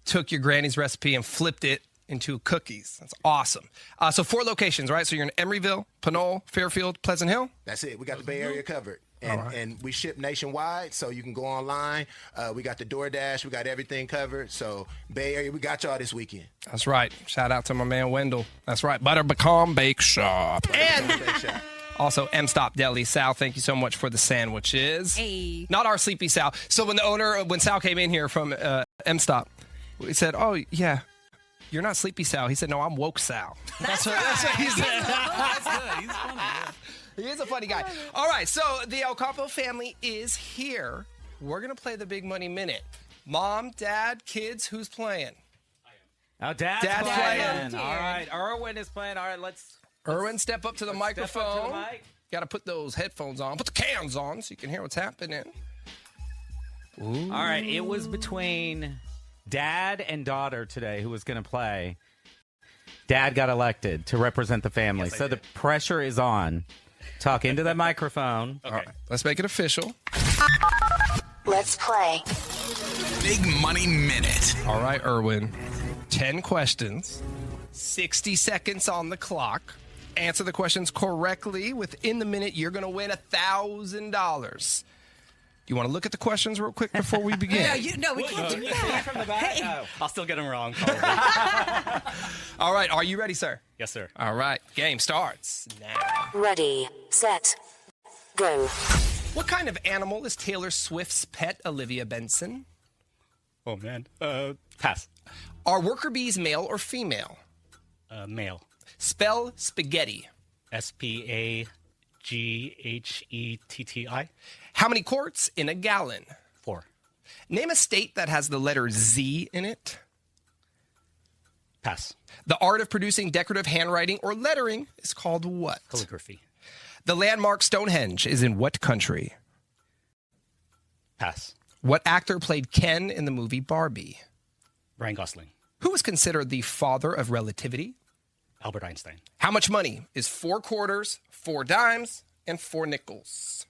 took your granny's recipe and flipped it into cookies. That's awesome. So 4 locations, right? So you're in Emeryville, Pinole, Fairfield, Pleasant Hill? That's it. We got the Bay Area covered. And we ship nationwide, so you can go online. We got the DoorDash. We got everything covered. So Bay Area, we got y'all this weekend. That's right. Shout out to my man Wendell. That's right. Butter Pecan Bake Shop. And also M-Stop Deli. Sal, thank you so much for the sandwiches. Hey. Not our sleepy Sal. So when Sal came in here from M-Stop, we said, oh, yeah, you're not sleepy Sal. He said, no, I'm woke Sal. That's what he said. That's good. He's funny. Yeah. He is a funny guy. All right, so the Ocampo family is here. We're going to play the Big Money Minute. Mom, Dad, kids, who's playing? Oh, Dad's playing. All right, Erwin is playing. All right, Erwin, step up to the microphone. Step up to the mic. Got to put those headphones on. Put the cans on so you can hear what's happening. Ooh. All right, it was between dad and daughter today who was going to play. Dad got elected to represent the family. Yes, I so the did. pressure is on. Talk into the microphone. Okay. All right, let's make it official. Let's play. Big Money Minute. All right, Erwin. 10 questions, 60 seconds on the clock. Answer the questions correctly within the minute. You're going to win $1,000. Do you want to look at the questions real quick before we begin? We can't do that. From the back. I'll still get them wrong, probably. All right, are you ready, sir? Yes, sir. All right, game starts now. Ready, set, go. What kind of animal is Taylor Swift's pet, Olivia Benson? Oh, man. Pass. Are worker bees male or female? Male. Spell spaghetti. SPAGHETTI. How many quarts in a gallon? 4. Name a state that has the letter Z in it. Pass. The art of producing decorative handwriting or lettering is called what? Calligraphy. The landmark Stonehenge is in what country? Pass. What actor played Ken in the movie Barbie? Ryan Gosling. Who is considered the father of relativity? Albert Einstein. How much money is 4 quarters, 4 dimes, and 4 nickels?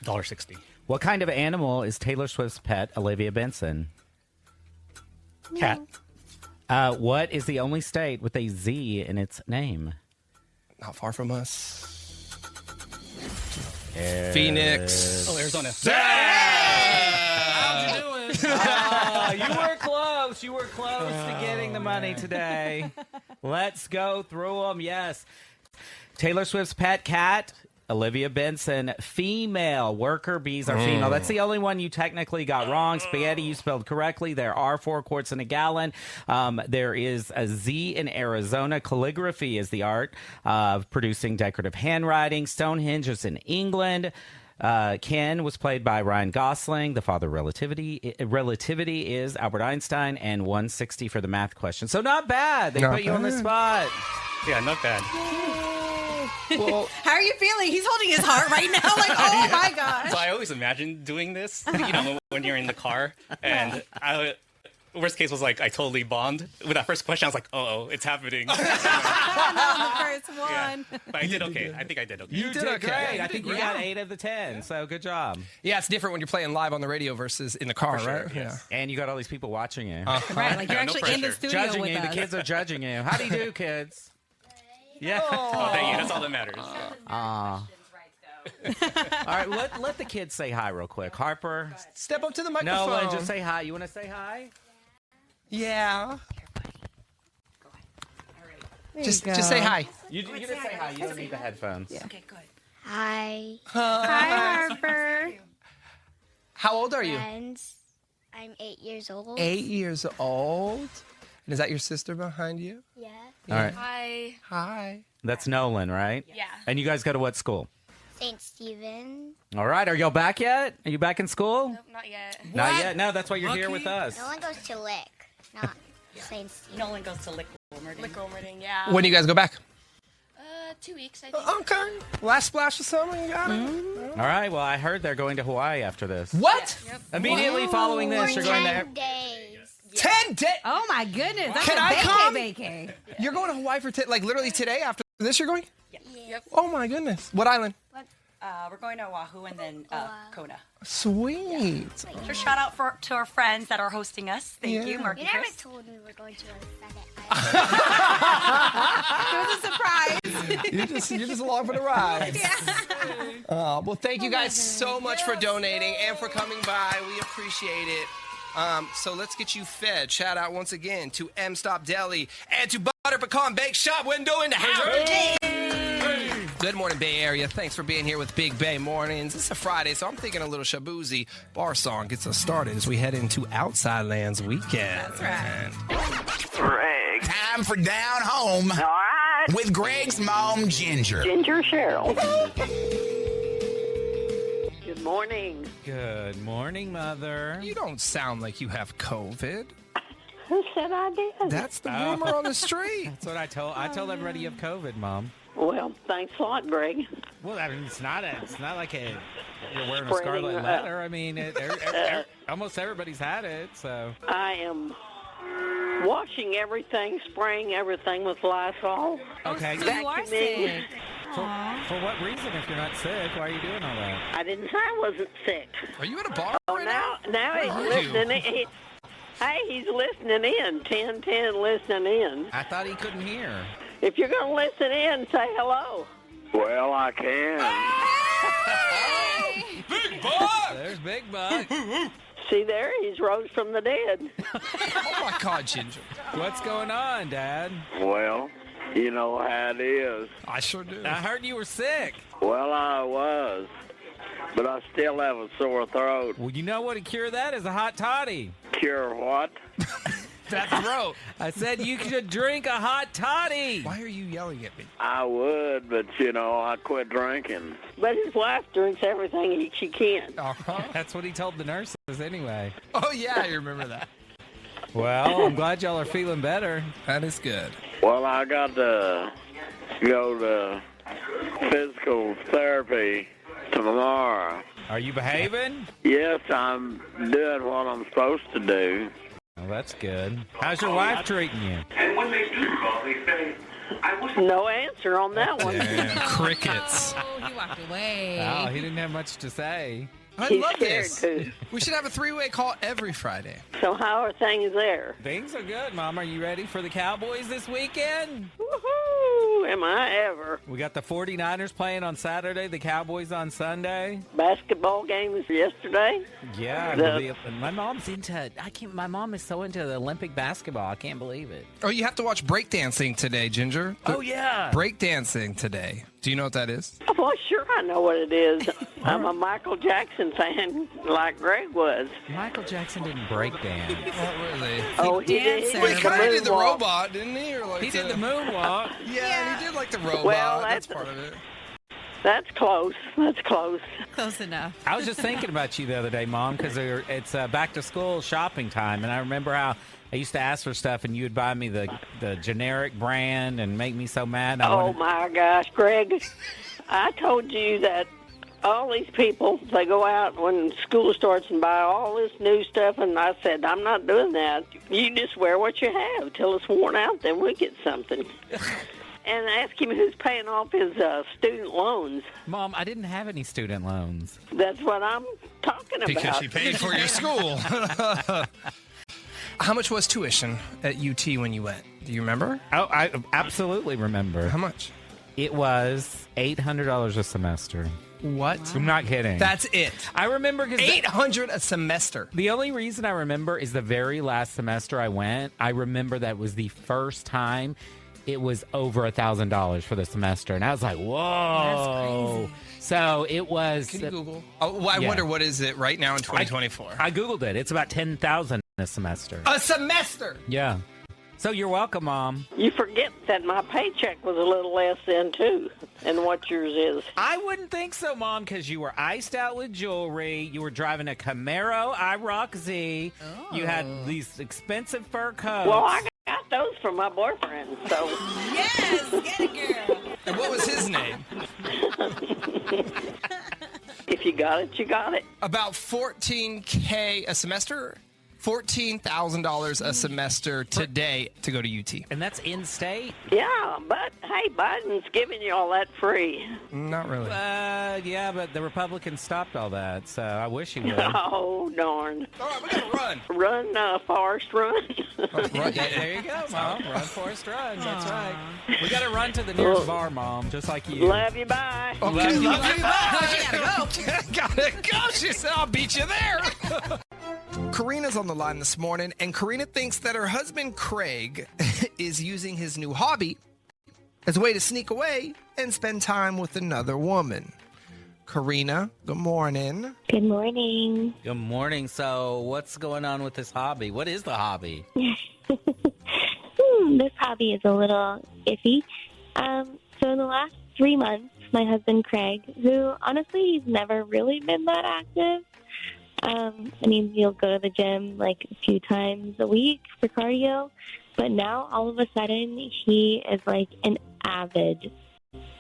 $1.60. What kind of animal is Taylor Swift's pet, Olivia Benson? Cat. What is the only state with a Z in its name? Not far from us. Phoenix. Oh, Arizona. How'd you do it? You were close. You were close to getting the money today. Let's go through them. Yes. Taylor Swift's pet cat, Olivia Benson, female. Worker bees are female. That's the only one you technically got wrong. Spaghetti, you spelled correctly. There are 4 quarts in a gallon. There is a Z in Arizona. Calligraphy is the art of producing decorative handwriting. Stonehenge is in England. Ken was played by Ryan Gosling. The father of relativity. Relativity is Albert Einstein, and 160 for the math question. So not bad. They put you on the spot. Yeah, not bad. Well, how are you feeling? He's holding his heart right now. Like, oh my gosh. So I always imagine doing this, when you're in the car. And worst case was like, I totally bombed. With that first question, I was like, oh, it's happening. Not the first one. Yeah. But I did okay. I think I did okay. You did okay. great. I think you got 8 of the 10. So good job. Yeah, it's different when you're playing live on the radio versus in the car, sure, right? yes. And you got all these people watching you. Right, like you're actually in the studio Judging with you. us. The kids are judging you. How do you do, kids? Yeah. Oh, thank you. That's all that matters. All right, let the kids say hi real quick. Harper. Step up to the microphone. Nolan, just say hi. You want to say hi? Yeah. Just go. say hi. You just say hi. You don't need the headphones. Yeah. Okay, good. Hi. Hi, Harper. How old are you? Friends. I'm 8 years old. 8 years old. And is that your sister behind you? Yeah. All right. Hi. Hi. That's Nolan, right? Yeah. And you guys go to what school? St. Stephen. All right. Are y'all back yet? Are you back in school? Nope, not yet. Not yet. No, that's why you're here with us. No one goes to Lick, not St. Stephen. Nolan goes to Lick Wilmerding. Lick Wilmerding, yeah. When do you guys go back? 2 weeks, I think. Okay. Last splash of summer, you got it. All right. Well, I heard they're going to Hawaii after this. What? Yep. Immediately following this, you're going to. 10 days. 10 days? Oh my goodness. That's Can a I come? vacay. You're going to Hawaii for literally today after this you're going? Yep. Oh my goodness. What island? We're going to Oahu and then Kona. Sweet. So shout out to our friends that are hosting us. Thank you, Mark You and never Chris. told me we were going to a Sunday It was a surprise. You're just along for the ride. Well, thank you guys so much for donating and for coming by. We appreciate it. So let's get you fed. Shout out once again to M Stop Deli and to Butter Pecan Bake Shop window in the house. Good morning, Bay Area. Thanks for being here with Big Bay Mornings. It's a Friday, so I'm thinking a little Shabuzi bar song gets us started as we head into Outside Lands weekend. That's right. Greg. Time for Down Home. All right. With Greg's mom, Ginger. Ginger Cheryl. Good morning. Good morning, Mother. You don't sound like you have COVID. Who said I did? That's the rumor on the street. That's what I told everybody you have COVID, Mom. Well, thanks a lot, Greg. Well, I mean, it's not like you're wearing a Spreading, scarlet letter. I mean, almost everybody's had it. So I am Washing everything, spraying everything with Lysol. Okay. So you are sick. For what reason, if you're not sick, why are you doing all that? I didn't say I wasn't sick. Are you at a bar? Oh, now he's listening. Hey, he's listening in. 10-10 listening in. I thought he couldn't hear. If you're going to listen in, say hello. Well, I can. Big Buck! There's Big Buck. See there? He's rose from the dead. Oh, my God, Ginger. What's going on, Dad? Well, you know how it is. I sure do. I heard you were sick. Well, I was. But I still have a sore throat. Well, you know what to cure that is a hot toddy. Cure what? That throat. I said you should drink a hot toddy. Why are you yelling at me? I would, but, I quit drinking. But his wife drinks everything she can. Uh-huh. That's what he told the nurses anyway. Oh, yeah, I remember that. Well, I'm glad y'all are feeling better. That is good. Well, I got to go to physical therapy tomorrow. Are you behaving? Yes, I'm doing what I'm supposed to do. Well, that's good. How's your wife treating you? And when they do call, they say, no answer on that one. Damn, crickets. Oh, he walked away. Oh, he didn't have much to say. I He's love scared this. too. We should have a three-way call every Friday. So how are things there? Things are good, Mom. Are you ready for the Cowboys this weekend? Woohoo! Am I ever? We got the 49ers playing on Saturday, the Cowboys on Sunday. Basketball game was yesterday. Yeah, my mom's my mom is so into the Olympic basketball. I can't believe it. Oh, you have to watch breakdancing today, Ginger. Oh, yeah. Breakdancing today. Do you know what that is? Well, sure I know what it is. I'm a Michael Jackson fan like Greg was. Michael Jackson didn't break dance. Not really. Oh, he did. Well, he kind of did the robot, didn't he? Or like He did the moonwalk. Yeah, he did like the robot. Well, that's part of it. That's close. That's close. Close enough. I was just thinking about you the other day, Mom, because it's back to school shopping time, and I remember how I used to ask for stuff, and you would buy me the generic brand and make me so mad. My gosh, Greg! I told you that all these people, they go out when school starts and buy all this new stuff, and I said, I'm not doing that. You just wear what you have till it's worn out, then we get something. And ask him who's paying off his student loans. Mom, I didn't have any student loans. That's what I'm talking about. Because she paid for your school. How much was tuition at UT when you went? Do you remember? Oh, I absolutely remember. How much? It was $800 a semester. What? Wow. I'm not kidding. That's it. I remember because $800 a semester. The only reason I remember is the very last semester I went. I remember that was the first time it was over $1,000 for the semester, and I was like, "Whoa!" That's crazy. So it was. Can you Google? Oh, well, I wonder what is it right now in 2024. I googled it. It's about $10,000 a semester. A semester. Yeah. So you're welcome, Mom. You forget that my paycheck was a little less then, too, than what yours is. I wouldn't think so, Mom, because you were iced out with jewelry. You were driving a Camaro IROC Z. Oh. You had these expensive fur coats. Well, I got those from my boyfriend, so. Yes, get it, girl. And what was his name? If you got it, you got it. About $14K a semester. $14,000 a semester today to go to UT. And that's in-state? Yeah, but, hey, Biden's giving you all that free. Not really. Yeah, but the Republicans stopped all that, so I wish he would. Oh, darn. All right, we got to run. Run, Forrest, run. There you go, Mom. Run, Forrest, run. That's right. We got to run to the nearest bar, Mom, just like you. Love you, bye. Okay, love you, bye. Gotta go. She said, I'll beat you there. Karina's on the line this morning, and Karina thinks that her husband, Craig, is using his new hobby as a way to sneak away and spend time with another woman. Karina, good morning. Good morning. Good morning. So what's going on with this hobby? What is the hobby? This hobby is a little iffy. So in the last 3 months, my husband, Craig, who honestly, he's never really been that active. He'll go to the gym like a few times a week for cardio, but now all of a sudden he is like an avid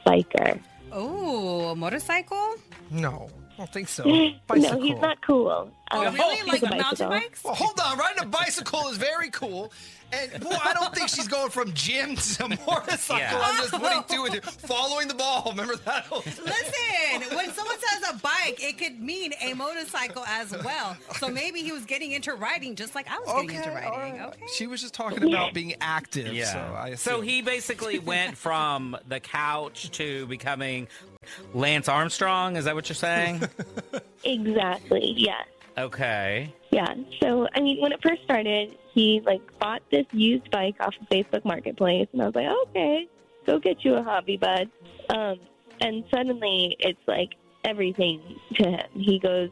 biker. Oh, a motorcycle? No. I don't think so. No, Bicycle. he's not cool. Oh, really? he's Like a mountain bicycle. bikes? Well, hold on. Riding a bicycle is very cool. And, boy, I don't think she's going from gym to motorcycle. Yeah. I'm just putting two with you. Following the ball. Remember that? Listen, when someone says a bike, it could mean a motorcycle as well. So maybe he was getting into riding just like I was getting into riding. all right. Okay. She was just talking about being active. Yeah. So, I So assume. he basically went from the couch to becoming Lance Armstrong. Is that what you're saying? Exactly. Yes. Okay. Yeah. So, I mean, when it first started, he bought this used bike off of Facebook Marketplace, and I was like, okay, go get you a hobby, bud. And suddenly, it's everything to him. He goes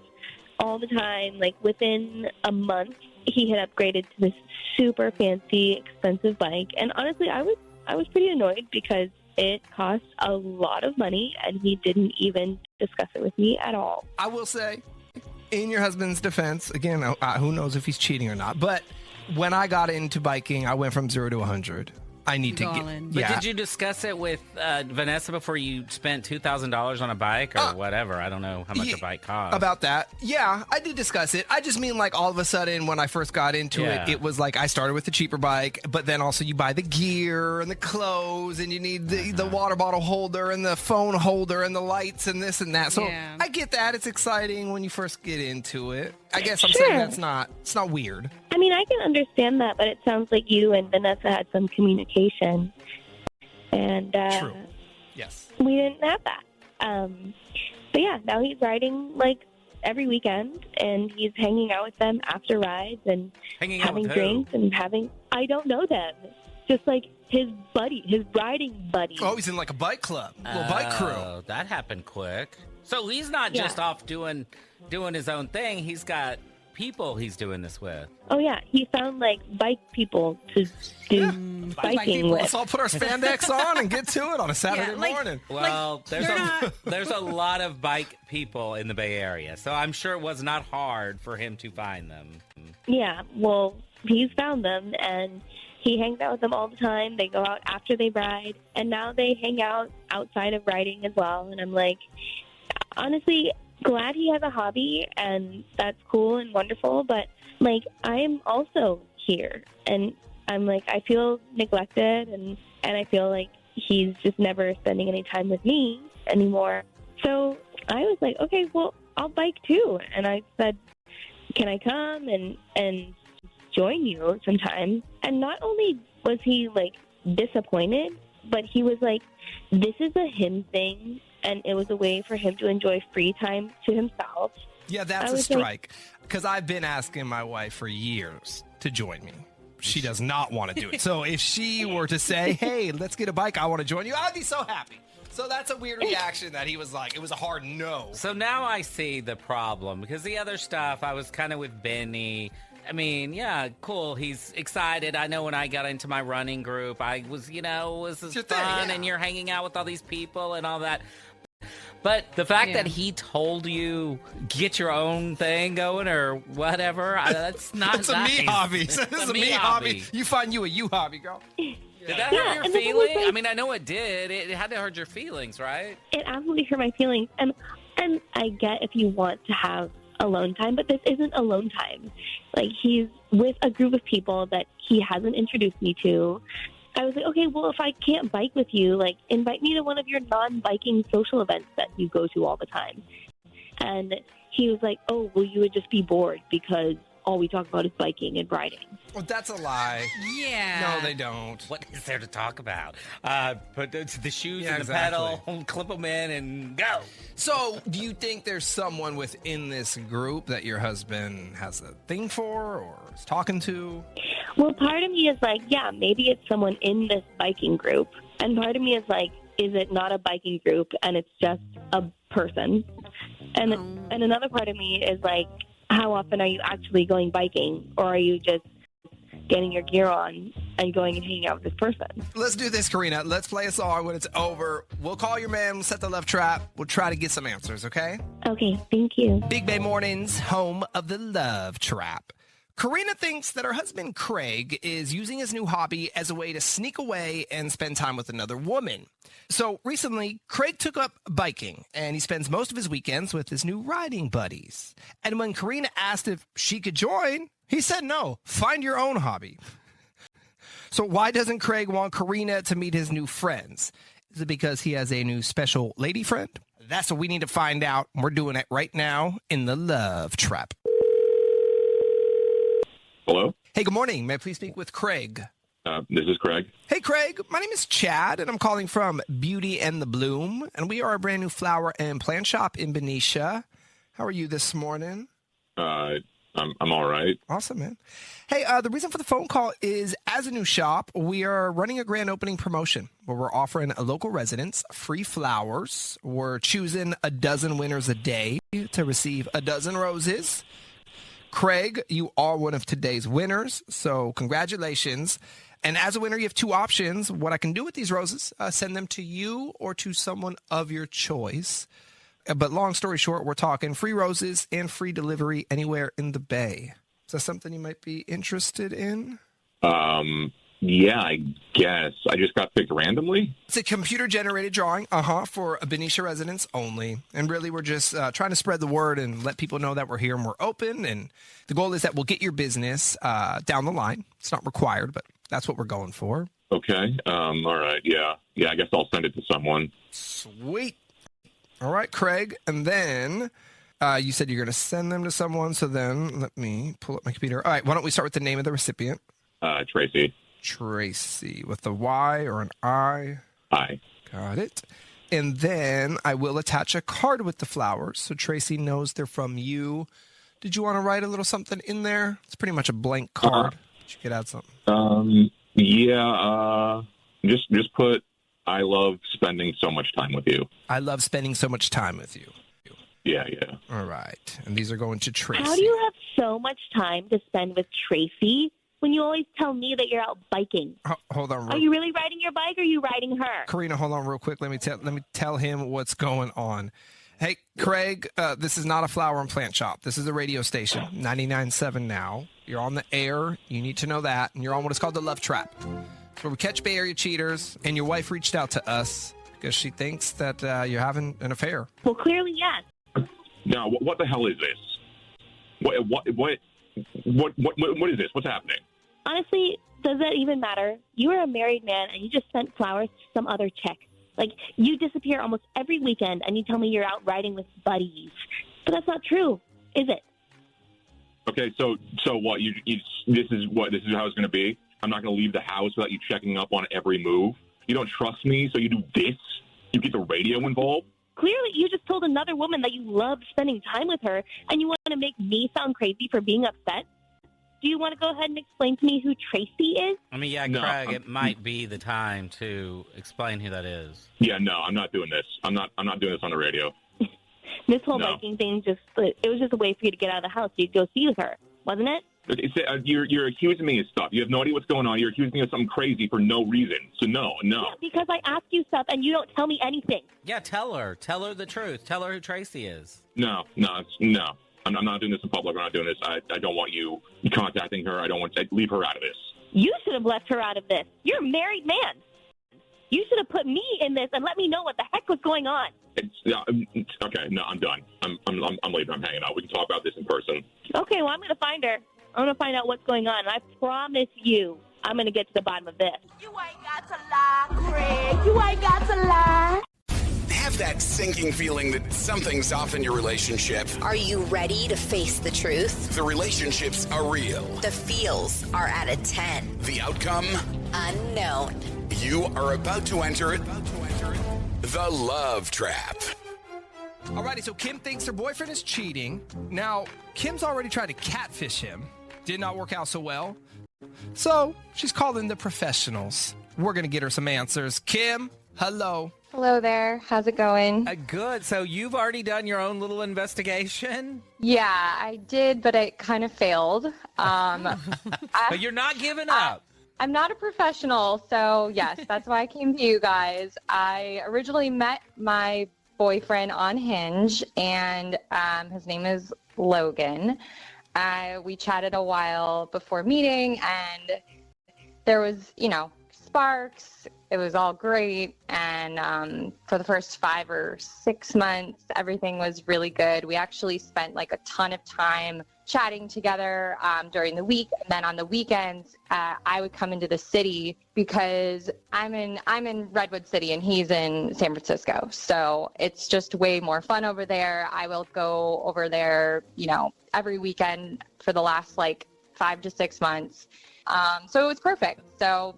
all the time. Within a month, he had upgraded to this super fancy, expensive bike. And honestly, I was pretty annoyed because it cost a lot of money, and he didn't even discuss it with me at all. I will say, in your husband's defense, again, who knows if he's cheating or not, but when I got into biking, I went from 0 to 100. I need to get. But did you discuss it with Vanessa before you spent $2,000 on a bike or whatever? I don't know how much a bike costs. About that. Yeah, I did discuss it. I just mean all of a sudden when I first got into it was I started with the cheaper bike, but then also you buy the gear and the clothes and you need the water bottle holder and the phone holder and the lights and this and that. So I get that. It's exciting when you first get into it. I guess I'm saying it's not weird. I mean, I can understand that, but it sounds like you and Vanessa had some communication. And True. Yes. we didn't have that. But yeah, now he's riding every weekend, and he's hanging out with them after rides and Hanging out having with who? drinks and I don't know them. Just his buddy, his riding buddy. Oh, he's in a bike club, little bike crew. Oh, that happened quick. So he's not just off doing his own thing. He's got people he's doing this with. Oh yeah, he found bike people to do biking with. Let's all put our spandex on and get to it on a Saturday morning. Well, there's a lot of bike people in the Bay Area, so I'm sure it was not hard for him to find them. Yeah, well, he's found them, and he hangs out with them all the time. They go out after they ride, and now they hang out outside of riding as well. And I'm honestly, glad he has a hobby, and that's cool and wonderful, but I am also here, and I'm I feel neglected, and I feel he's just never spending any time with me anymore. So I was okay, well, I'll bike too. And I said, can I come and join you sometime? And not only was he disappointed, but he was this is a him thing, and it was a way for him to enjoy free time to himself. Yeah, that's a strike. Because I've been asking my wife for years to join me. She does not want to do it. So if she were to say, hey, let's get a bike, I want to join you, I'd be so happy. So that's a weird reaction that he was it was a hard no. So now I see the problem, because the other stuff, I was kind of with Benny. I mean, yeah, cool. He's excited. I know when I got into my running group, I was, this is fun, and you're hanging out with all these people and all that. But the fact that he told you get your own thing going or whatever, that's not It's a me hobby. It's a me hobby. You find you a you hobby, girl. Did that hurt your feelings? I mean, I know it did. It had to hurt your feelings, right? It absolutely hurt my feelings. And I get if you want to have alone time, but this isn't alone time. He's with a group of people that he hasn't introduced me to. I was okay, well, if I can't bike with you, invite me to one of your non-biking social events that you go to all the time. And he was oh, well, you would just be bored because all we talk about is biking and riding. Well, that's a lie. Yeah. No, they don't. What is there to talk about? Put the shoes Yeah, and the pedal, clip them in, and go. So, do you think there's someone within this group that your husband has a thing for or is talking to? Well, part of me is yeah, maybe it's someone in this biking group. And part of me is is it not a biking group and it's just a person? And another part of me is how often are you actually going biking, or are you just getting your gear on and going and hanging out with this person? Let's do this, Karina. Let's play a song. When it's over, we'll call your man. We'll set the love trap. We'll try to get some answers, okay? Okay, thank you. Big Bay Mornings, home of the love trap. Karina thinks that her husband Craig is using his new hobby as a way to sneak away and spend time with another woman. So recently, Craig took up biking, and he spends most of his weekends with his new riding buddies. And when Karina asked if she could join, he said no, find your own hobby. So why doesn't Craig want Karina to meet his new friends? Is it because he has a new special lady friend? That's what we need to find out. We're doing it right now in the Love Trap. Hello? Hey, good morning. May I please speak with Craig? This is Craig. Hey, Craig. My name is Chad, and I'm calling from Beauty and the Bloom, and we are a brand new flower and plant shop in Benicia. How are you this morning? I'm all right. Awesome, man. Hey, the reason for the phone call is, as a new shop, we are running a grand opening promotion where we're offering local residents free flowers. We're choosing a dozen winners a day to receive a dozen roses. Craig, you are one of today's winners, so congratulations. And as a winner, you have two options. What I can do with these roses, send them to you or to someone of your choice. But long story short, we're talking free roses and free delivery anywhere in the Bay. Is that something you might be interested in? Yeah, I guess. I just got picked randomly. It's a computer-generated drawing, for Benicia residents only. And really, we're just trying to spread the word and let people know that we're here and we're open. And the goal is that we'll get your business down the line. It's not required, but that's what we're going for. Okay. All right. Yeah. I guess I'll send it to someone. Sweet. All right, Craig. And then you said you're going to send them to someone. So then let me pull up my computer. All right. Why don't we start with the name of the recipient? Tracy. Tracy with a Y or an I? I. Got it. And then I will attach a card with the flowers so Tracy knows they're from you. Did you want to write a little something in there? It's pretty much a blank card. You could add something. Yeah. Just put, I love spending so much time with you. I love spending so much time with you. Yeah. All right. And these are going to Tracy. How do you have so much time to spend with Tracy when you always tell me that you're out biking? Hold on. Are you really riding your bike or are you riding her? Karina, hold on real quick. Let me tell him what's going on. Hey, Craig, this is not a flower and plant shop. This is a radio station, 99.7 now. You're on the air. You need to know that. And you're on what is called the Love Trap. It's where we catch Bay Area cheaters. And your wife reached out to us because she thinks that you're having an affair. Well, clearly, yes. Now, what the hell is this? What is this? What's happening? Honestly, does that even matter? You are a married man and you just sent flowers to some other chick. Like, you disappear almost every weekend and you tell me you're out riding with buddies. But that's not true, is it? Okay, so what? This is how it's going to be? I'm not going to leave the house without you checking up on every move? You don't trust me, so you do this? You get the radio involved? Clearly, you just told another woman that you love spending time with her, and you want to make me sound crazy for being upset? Do you want to go ahead and explain to me who Tracy is? I mean, yeah, Craig, it might be the time to explain who that is. Yeah, no, I'm not doing this. I'm not doing this on the radio. This whole biking thing it was just a way for you to get out of the house so you could go see with her, wasn't it? You're accusing me of stuff. You have no idea what's going on. You're accusing me of something crazy for no reason. So no. Yeah, because I ask you stuff and you don't tell me anything. Yeah, tell her. Tell her the truth. Tell her who Tracy is. No. I'm not doing this in public. I'm not doing this. I don't want you contacting her. I don't want to leave her out of this. You should have left her out of this. You're a married man. You should have put me in this and let me know what the heck was going on. Okay. No, I'm done. I'm leaving. I'm hanging out. We can talk about this in person. Okay. Well, I'm going to find her. I'm going to find out what's going on. And I promise you, I'm going to get to the bottom of this. You ain't got to lie, Craig. You ain't got to lie. Have that sinking feeling that something's off in your relationship. Are you ready to face the truth? The relationships are real. The feels are at a 10. The outcome? Unknown. You are about to enter the Love Trap. Alrighty, so Kim thinks her boyfriend is cheating. Now, Kim's already tried to catfish him. Did not work out so well. So, she's calling the professionals. We're going to get her some answers. Kim, hello. Hello there. How's it going? Good. So you've already done your own little investigation? Yeah, I did, but it kind of failed. But you're not giving up. I'm not a professional, so yes, that's why I came to you guys. I originally met my boyfriend on Hinge, and his name is Logan. We chatted a while before meeting, and there was, sparks. It was all great. And for the first 5 or 6 months, everything was really good. We actually spent like a ton of time chatting together during the week. And then on the weekends, I would come into the city because I'm in Redwood City and he's in San Francisco. So it's just way more fun over there. I will go over there, every weekend for the last like 5 to 6 months. So it was perfect. So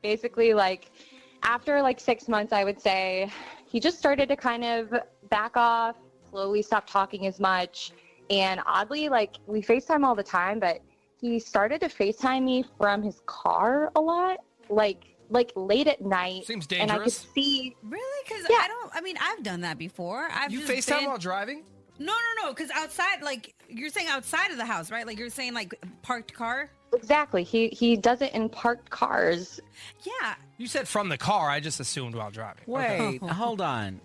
basically, like after like 6 months, I would say he just started to kind of back off, slowly stop talking as much. And oddly, like we FaceTime all the time, but he started to FaceTime me from his car a lot, like late at night. Seems And I could dangerous. see. Really? Because I've done that before. You FaceTime while driving? No. Because outside, like you're saying outside of the house, right? Like you're saying like parked car? Exactly. He does it in parked cars. Yeah. You said from the car. I just assumed while driving. Wait, hold on.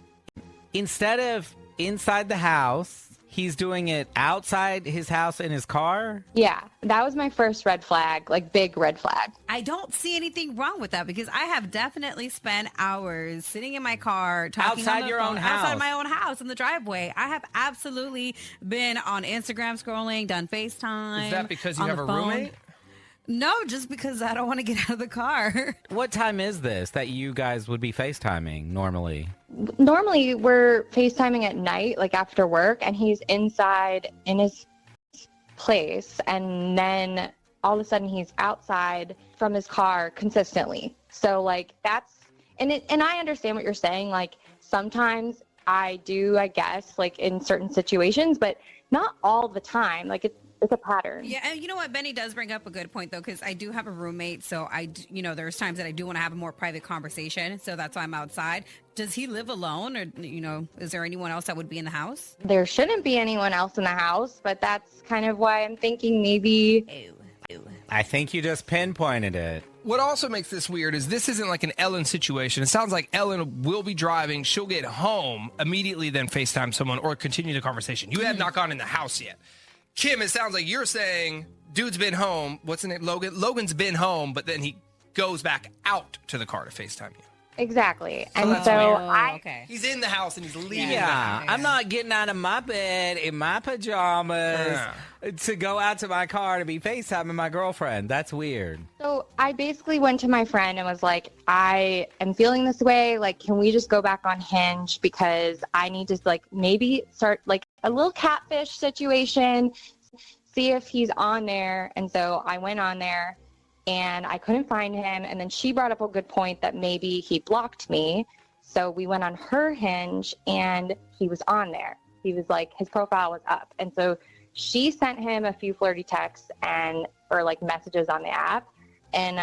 Instead of inside the house, he's doing it outside his house in his car? Yeah, that was my first red flag, like big red flag. I don't see anything wrong with that because I have definitely spent hours sitting in my car talking Outside on the your phone, own house. outside my own house in the driveway. I have absolutely been on Instagram scrolling, done FaceTime. Is that because you on have the a phone. roommate? No, just because I don't want to get out of the car. What time is this that you guys would be FaceTiming normally? Normally, we're FaceTiming at night, like after work, and he's inside in his place, and then all of a sudden he's outside from his car consistently. So, like, that's and I understand what you're saying. Like, sometimes I do, I guess, like in certain situations, but not all the time. Like, it's a pattern. Yeah, and you know what? Benny does bring up a good point, though, because I do have a roommate, so there's times that I do want to have a more private conversation, so that's why I'm outside. Does he live alone, or, is there anyone else that would be in the house? There shouldn't be anyone else in the house, but that's kind of why I'm thinking maybe... I think you just pinpointed it. What also makes this weird is this isn't like an Ellen situation. It sounds like Ellen will be driving. She'll get home immediately, then FaceTime someone or continue the conversation. You have not gone in the house yet. Kim, it sounds like you're saying dude's been home. What's the name? Logan? Logan's been home, but then he goes back out to the car to FaceTime you. Exactly. Oh, And that's so He's in the house and he's leaving the Yeah, house. I'm not getting out of my bed in my pajamas to go out to my car to be FaceTiming my girlfriend. That's weird. So I basically went to my friend and was like, I am feeling this way. Like, can we just go back on Hinge? Because I need to, like, maybe start, like, a little catfish situation, see if he's on there. And so I went on there and I couldn't find him. And then she brought up a good point that maybe he blocked me. So we went on her Hinge and he was on there. He was like, his profile was up. And so she sent him a few flirty texts or like messages on the app. And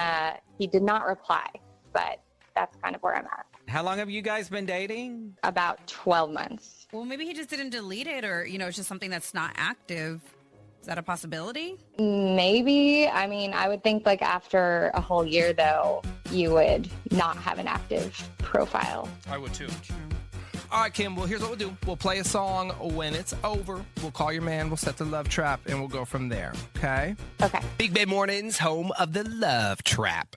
he did not reply. But that's kind of where I'm at. How long have you guys been dating? About 12 months. Well, maybe he just didn't delete it, or, it's just something that's not active. Is that a possibility? Maybe. I mean, I would think like after a whole year, though, you would not have an active profile. I would too. All right, Kim. Well, here's what we'll do. We'll play a song. When it's over, we'll call your man. We'll set the love trap, and we'll go from there. Okay? Okay. Big Bay Mornings, home of the love trap.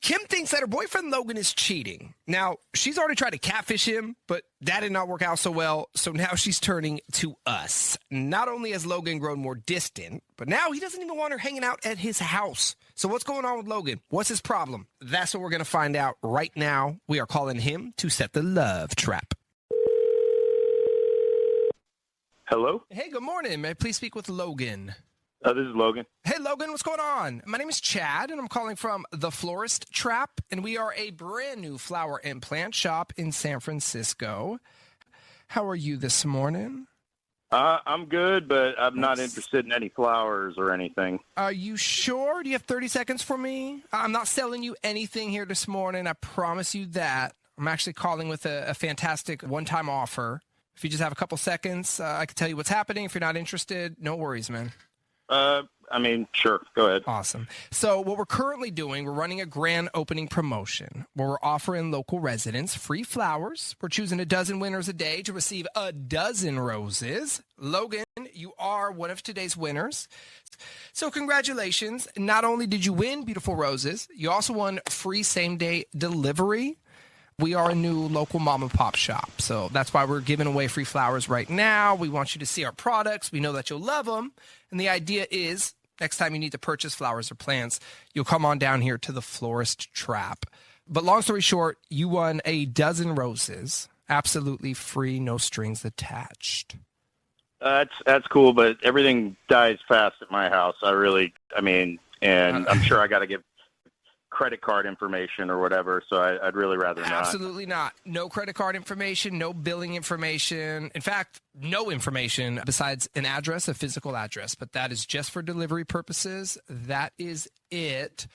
Kim thinks that her boyfriend Logan is cheating. Now, she's already tried to catfish him, but that did not work out so well, so now she's turning to us. Not only has Logan grown more distant, but now he doesn't even want her hanging out at his house. So what's going on with Logan? What's his problem? That's what we're going to find out right now. We are calling him to set the love trap. Hello? Hey, good morning. May I please speak with Logan? This is Logan. Hey, Logan, what's going on? My name is Chad, and I'm calling from The Florist Trap, and we are a brand new flower and plant shop in San Francisco. How are you this morning? I'm good, but I'm not interested in any flowers or anything. Are you sure? Do you have 30 seconds for me? I'm not selling you anything here this morning. I promise you that. I'm actually calling with a fantastic one-time offer. If you just have a couple seconds, I can tell you what's happening. If you're not interested, no worries, man. I mean, sure. Go ahead. Awesome. So what we're currently doing, we're running a grand opening promotion where we're offering local residents free flowers. We're choosing a dozen winners a day to receive a dozen roses. Logan, you are one of today's winners. So congratulations. Not only did you win beautiful roses, you also won free same-day delivery. We are a new local mom and pop shop, so that's why we're giving away free flowers right now. We want you to see our products. We know that you'll love them. And the idea is next time you need to purchase flowers or plants, you'll come on down here to the Florist Trap. But long story short, you won a dozen roses, absolutely free, no strings attached. That's cool, but everything dies fast at my house. And I'm sure I got to give credit card information or whatever, so I'd really rather not. Absolutely not. No credit card information, no billing information. In fact, no information besides an address, a physical address, but that is just for delivery purposes. That is it.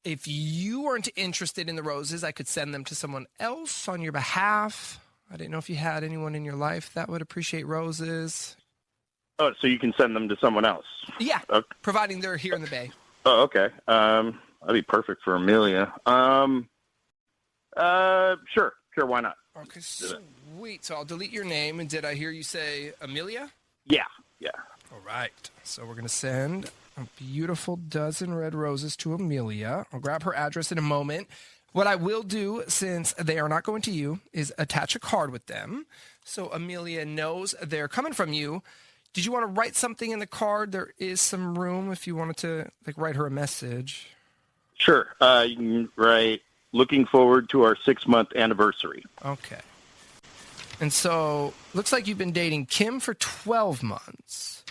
If you weren't interested in the roses, I could send them to someone else on your behalf. I didn't know if you had anyone in your life that would appreciate roses. Oh, so you can send them to someone else? Yeah, Okay. providing they're here in the Bay. Oh, okay. That'd be perfect for Amelia. Sure, why not? Okay, sweet. So I'll delete your name. And did I hear you say Amelia? Yeah. All right. So we're going to send a beautiful dozen red roses to Amelia. I'll grab her address in a moment. What I will do, since they are not going to you, is attach a card with them. So Amelia knows they're coming from you. Did you want to write something in the card? There is some room if you wanted to write her a message. Sure. You can write, looking forward to our 6-month anniversary. Okay. And so, looks like you've been dating Kim for 12 months,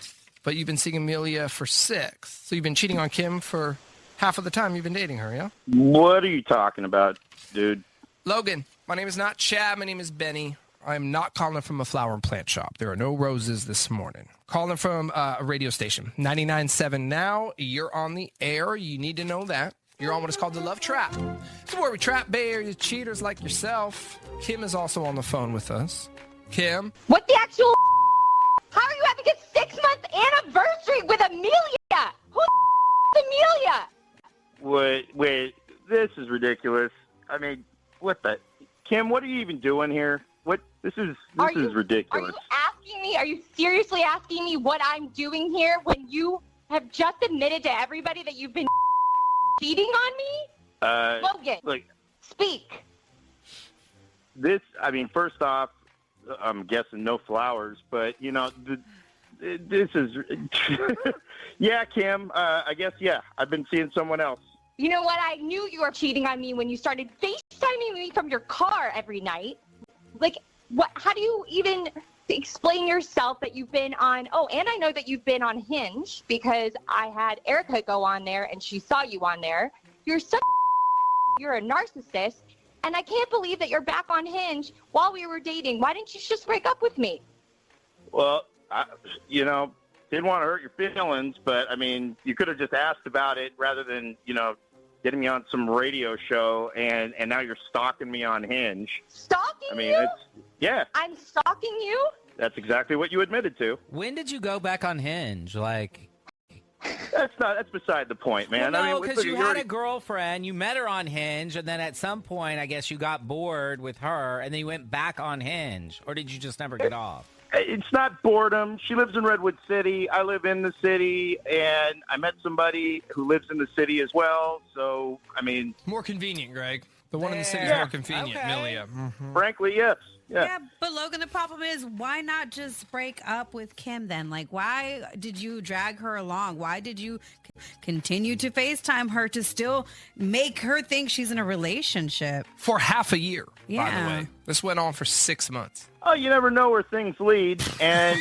but you've been seeing Amelia for 6. So you've been cheating on Kim for half of the time you've been dating her, yeah? What are you talking about, dude? Logan, my name is not Chad. My name is Benny. I am not calling from a flower and plant shop. There are no roses this morning. Calling from a radio station. 99.7 now. You're on the air. You need to know that. You're on what is called the Love Trap. It's where we trap Bay Area cheaters like yourself. Kim is also on the phone with us. Kim? What the actual? How are you having a 6-month anniversary with Amelia? Who is Amelia? Wait, this is ridiculous. I mean, what the? Kim, what are you even doing here? This is ridiculous. Are you seriously asking me what I'm doing here when you have just admitted to everybody that you've been cheating on me? Logan, speak. First off, I'm guessing no flowers, but, this is... Yeah, Kim, I guess, yeah, I've been seeing someone else. You know what? I knew you were cheating on me when you started FaceTiming me from your car every night. How do you even explain yourself that you've been on? Oh, and I know that you've been on Hinge because I had Erica go on there and she saw you on there. You're a narcissist, and I can't believe that you're back on Hinge while we were dating. Why didn't you just break up with me? Well, didn't want to hurt your feelings, but you could have just asked about it rather than, getting me on some radio show, and now you're stalking me on Hinge. Stalking you? Yeah. I'm stalking you? That's exactly what you admitted to. When did you go back on Hinge? That's beside the point, man. Well, no, because you had a girlfriend, you met her on Hinge, and then at some point, I guess you got bored with her, and then you went back on Hinge, or did you just never get off? It's not boredom. She lives in Redwood City. I live in the city, and I met somebody who lives in the city as well. So, more convenient, Greg. The one in the city is more convenient, okay. Amelia. Mm-hmm. Frankly, yes. Yeah, but Logan, the problem is, why not just break up with Kim then? Why did you drag her along? Why did you continue to FaceTime her to still make her think she's in a relationship? For half a year, yeah. By the way. This went on for 6 months. Oh, you never know where things lead. And,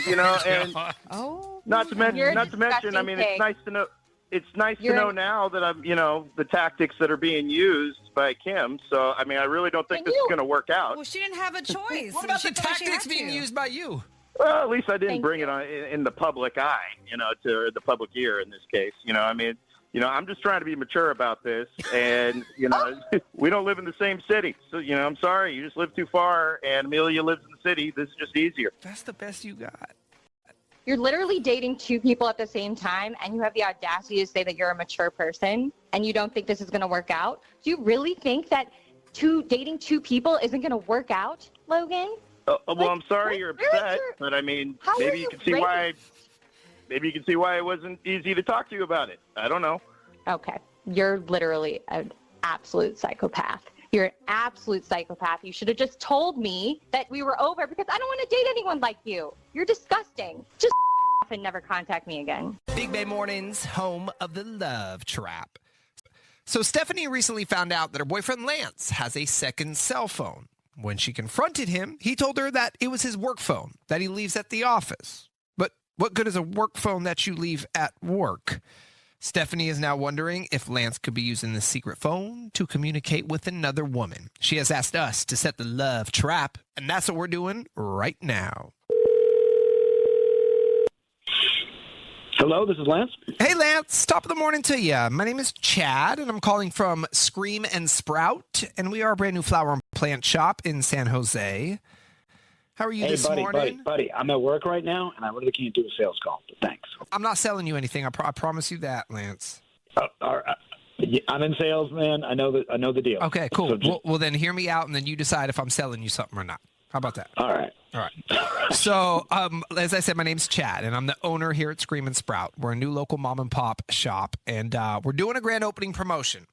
not to mention, it's nice to know. It's nice to know now that I'm, the tactics that are being used by Kim. So, I really don't think this is going to work out. Well, she didn't have a choice. What about the tactics being used by you? Well, at least I didn't bring it on in the public eye, to the public ear in this case. I'm just trying to be mature about this. And, we don't live in the same city. So, I'm sorry. You just live too far. And Amelia lives in the city. This is just easier. That's the best you got. You're literally dating 2 people at the same time, and you have the audacity to say that you're a mature person, and you don't think this is going to work out? Do you really think that dating 2 people isn't going to work out, Logan? Well, I'm sorry you're upset, but maybe you can see why maybe you can see why it wasn't easy to talk to you about it. I don't know. Okay. You're literally an absolute psychopath. You're an absolute psychopath. You should have just told me that we were over because I don't want to date anyone like you. You're disgusting. Just off and never contact me again. Big Bay Mornings, home of the love trap. So Stephanie recently found out that her boyfriend Lance has a second cell phone. When she confronted him, he told her that it was his work phone that he leaves at the office. But what good is a work phone that you leave at work? Stephanie is now wondering if Lance could be using the secret phone to communicate with another woman. She has asked us to set the love trap, and that's what we're doing right now. Hello, this is Lance. Hey, Lance. Top of the morning to you. My name is Chad, and I'm calling from Scream and Sprout, and we are a brand new flower and plant shop in San Jose. How are you this morning? Buddy, I'm at work right now, and I really can't do a sales call, but thanks. I'm not selling you anything. I promise you that, Lance. I'm in sales, man. I know the deal. Okay, cool. So well, then hear me out, and then you decide if I'm selling you something or not. How about that? All right. So, as I said, my name's Chad, and I'm the owner here at Scream and Sprout. We're a new local mom and pop shop, and we're doing a grand opening promotion.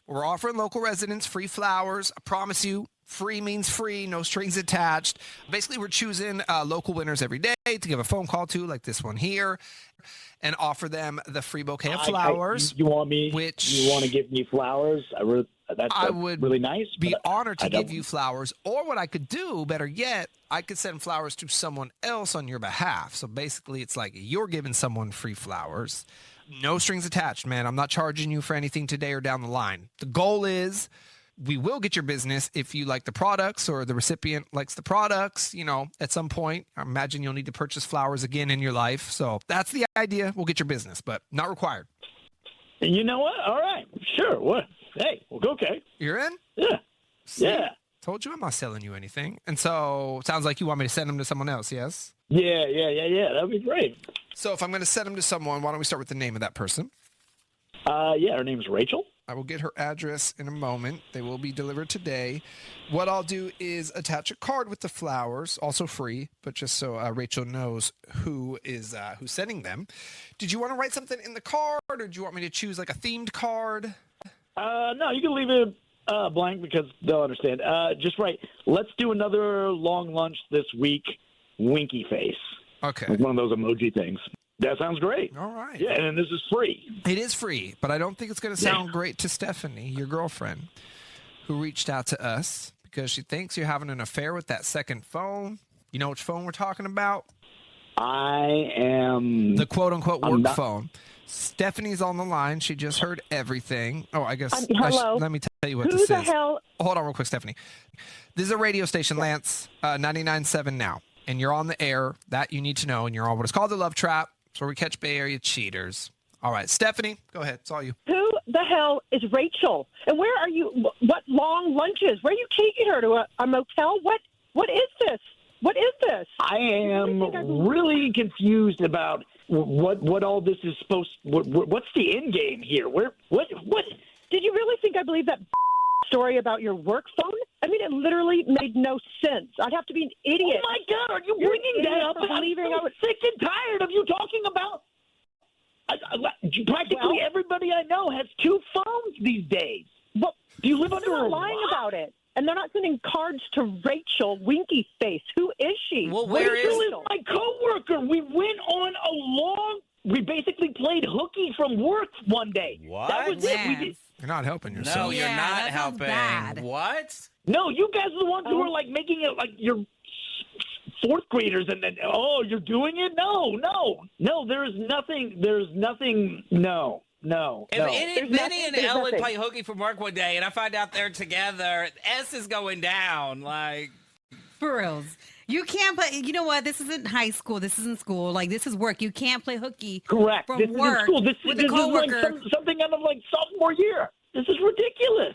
We're offering local residents free flowers. I promise you, free means free, no strings attached. Basically, we're choosing local winners every day to give a phone call to, like this one here, and offer them the free bouquet of flowers. You want to give me flowers? I would really nice. Be honored to give you flowers, or what I could do, better yet, I could send flowers to someone else on your behalf. So basically, it's like you're giving someone free flowers. No strings attached, man. I'm not charging you for anything today or down the line. The goal is we will get your business if you like the products or the recipient likes the products. You know, at some point, I imagine you'll need to purchase flowers again in your life. So that's the idea. We'll get your business, but not required. You know what? All right. Sure. What? Hey, well, okay. You're in? Yeah. See? Yeah. Told you I'm not selling you anything. And so it sounds like you want me to send them to someone else, yes? Yeah. That'd be great. So if I'm going to send them to someone, why don't we start with the name of that person? Yeah, her name's Rachel. I will get her address in a moment. They will be delivered today. What I'll do is attach a card with the flowers, also free, but just so Rachel knows who's sending them. Did you want to write something in the card, or do you want me to choose like a themed card? No, you can leave it blank because they'll understand. Just write, let's do another long lunch this week, winky face. Okay. Like one of those emoji things. That sounds great. All right. Yeah, and this is free. It is free, but I don't think it's going to sound great to Stephanie, your girlfriend, who reached out to us because she thinks you're having an affair with that second phone. You know which phone we're talking about? I am... The quote-unquote work phone. Stephanie's on the line. She just heard everything. Oh, I guess... hello? Let me tell you what this is. Who the hell... Hold on real quick, Stephanie. This is a radio station, Lance, 99.7 now. And you're on the air. That you need to know. And you're on what is called the Love Trap. It's where we catch Bay Area cheaters. All right, Stephanie, go ahead. It's all you. Who the hell is Rachel? And where are you? What long lunches? Where are you taking her to a motel? What is this? What is this? I am really confused about what all this is supposed. What's the end game here? What? Did you really think I believe that story about your work phone? I mean, it literally made no sense. I'd have to be an idiot. Oh my God! Are you bringing that up? I'm so sick and tired of you talking about. Practically everybody I know has two phones these days. Well, do you live under they're a not lying rock? about it, and they're not sending cards to Rachel Winky Face. Who is she? Well, Where is my coworker? We went on a long. We basically played hooky from work one day. What? That was it. We did. You're not helping yourself. No, you're not helping. What? No, you guys are the ones who are like making it like you're fourth graders, and then you're doing it. No. There's nothing. No. If Benny and Ellen play hooky from work one day, and I find out they're together, S is going down. Like, for reals. You can't play. You know what? This isn't high school. This isn't school. Like, this is work. You can't play hooky. Correct. From This work isn't school. This with is a coworker. like something out of like sophomore year. This is ridiculous.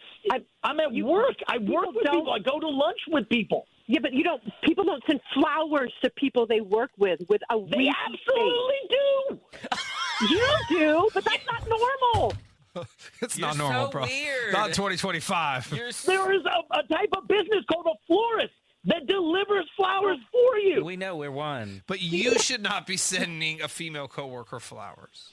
I'm at work. I work with people. I go to lunch with people. Yeah, but people don't send flowers to people they work with a They winky absolutely do. You do, but that's not normal. It's not normal, so bro. weird. Not 2025. There is a type of business called a florist. that delivers flowers for you. We know we're one. But you should not be sending a female coworker flowers.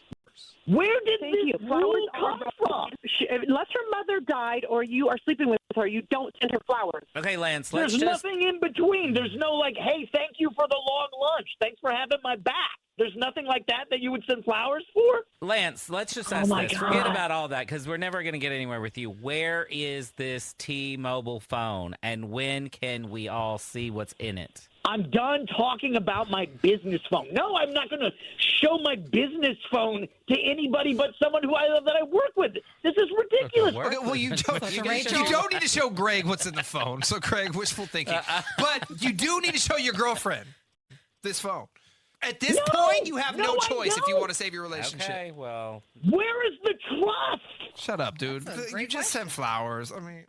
Where did Thank this you. rule come from? Unless her mother died or you are sleeping with her, you don't send her flowers. Okay, Lance, There's nothing in between. There's no like, hey, thank you for the long lunch. Thanks for having my back. There's nothing like that you would send flowers for? Lance, let's just Oh ask my this. God. Forget about all that because we're never going to get anywhere with you. Where is this T-Mobile phone, and when can we all see what's in it? I'm done talking about my business phone. No, I'm not going to show my business phone to anybody but someone that I work with. This is ridiculous. Okay, well, you don't need to show Greg what's in the phone. So, Greg, wishful thinking. But you do need to show your girlfriend this phone. At this point, you have no choice if you want to save your relationship. Okay, well. Where is the trust? Shut up, dude. You just sent flowers. I mean,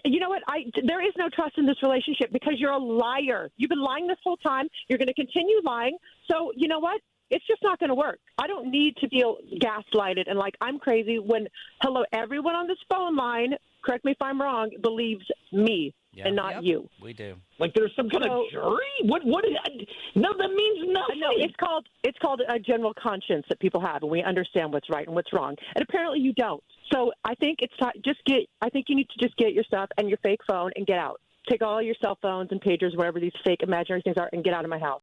You know what? There is no trust in this relationship because you're a liar. You've been lying this whole time. You're going to continue lying. So, you know what? It's just not going to work. I don't need to feel gaslighted and like I'm crazy when, everyone on this phone line, correct me if I'm wrong, believes me and not you. We do. Like there's some kind of jury? What is no, that means nothing. No, it's called a general conscience that people have, and we understand what's right and what's wrong. And apparently you don't. So I think it's time. I think you need to just get your stuff and your fake phone and get out. Take all your cell phones and pagers, wherever these fake imaginary things are, and get out of my house.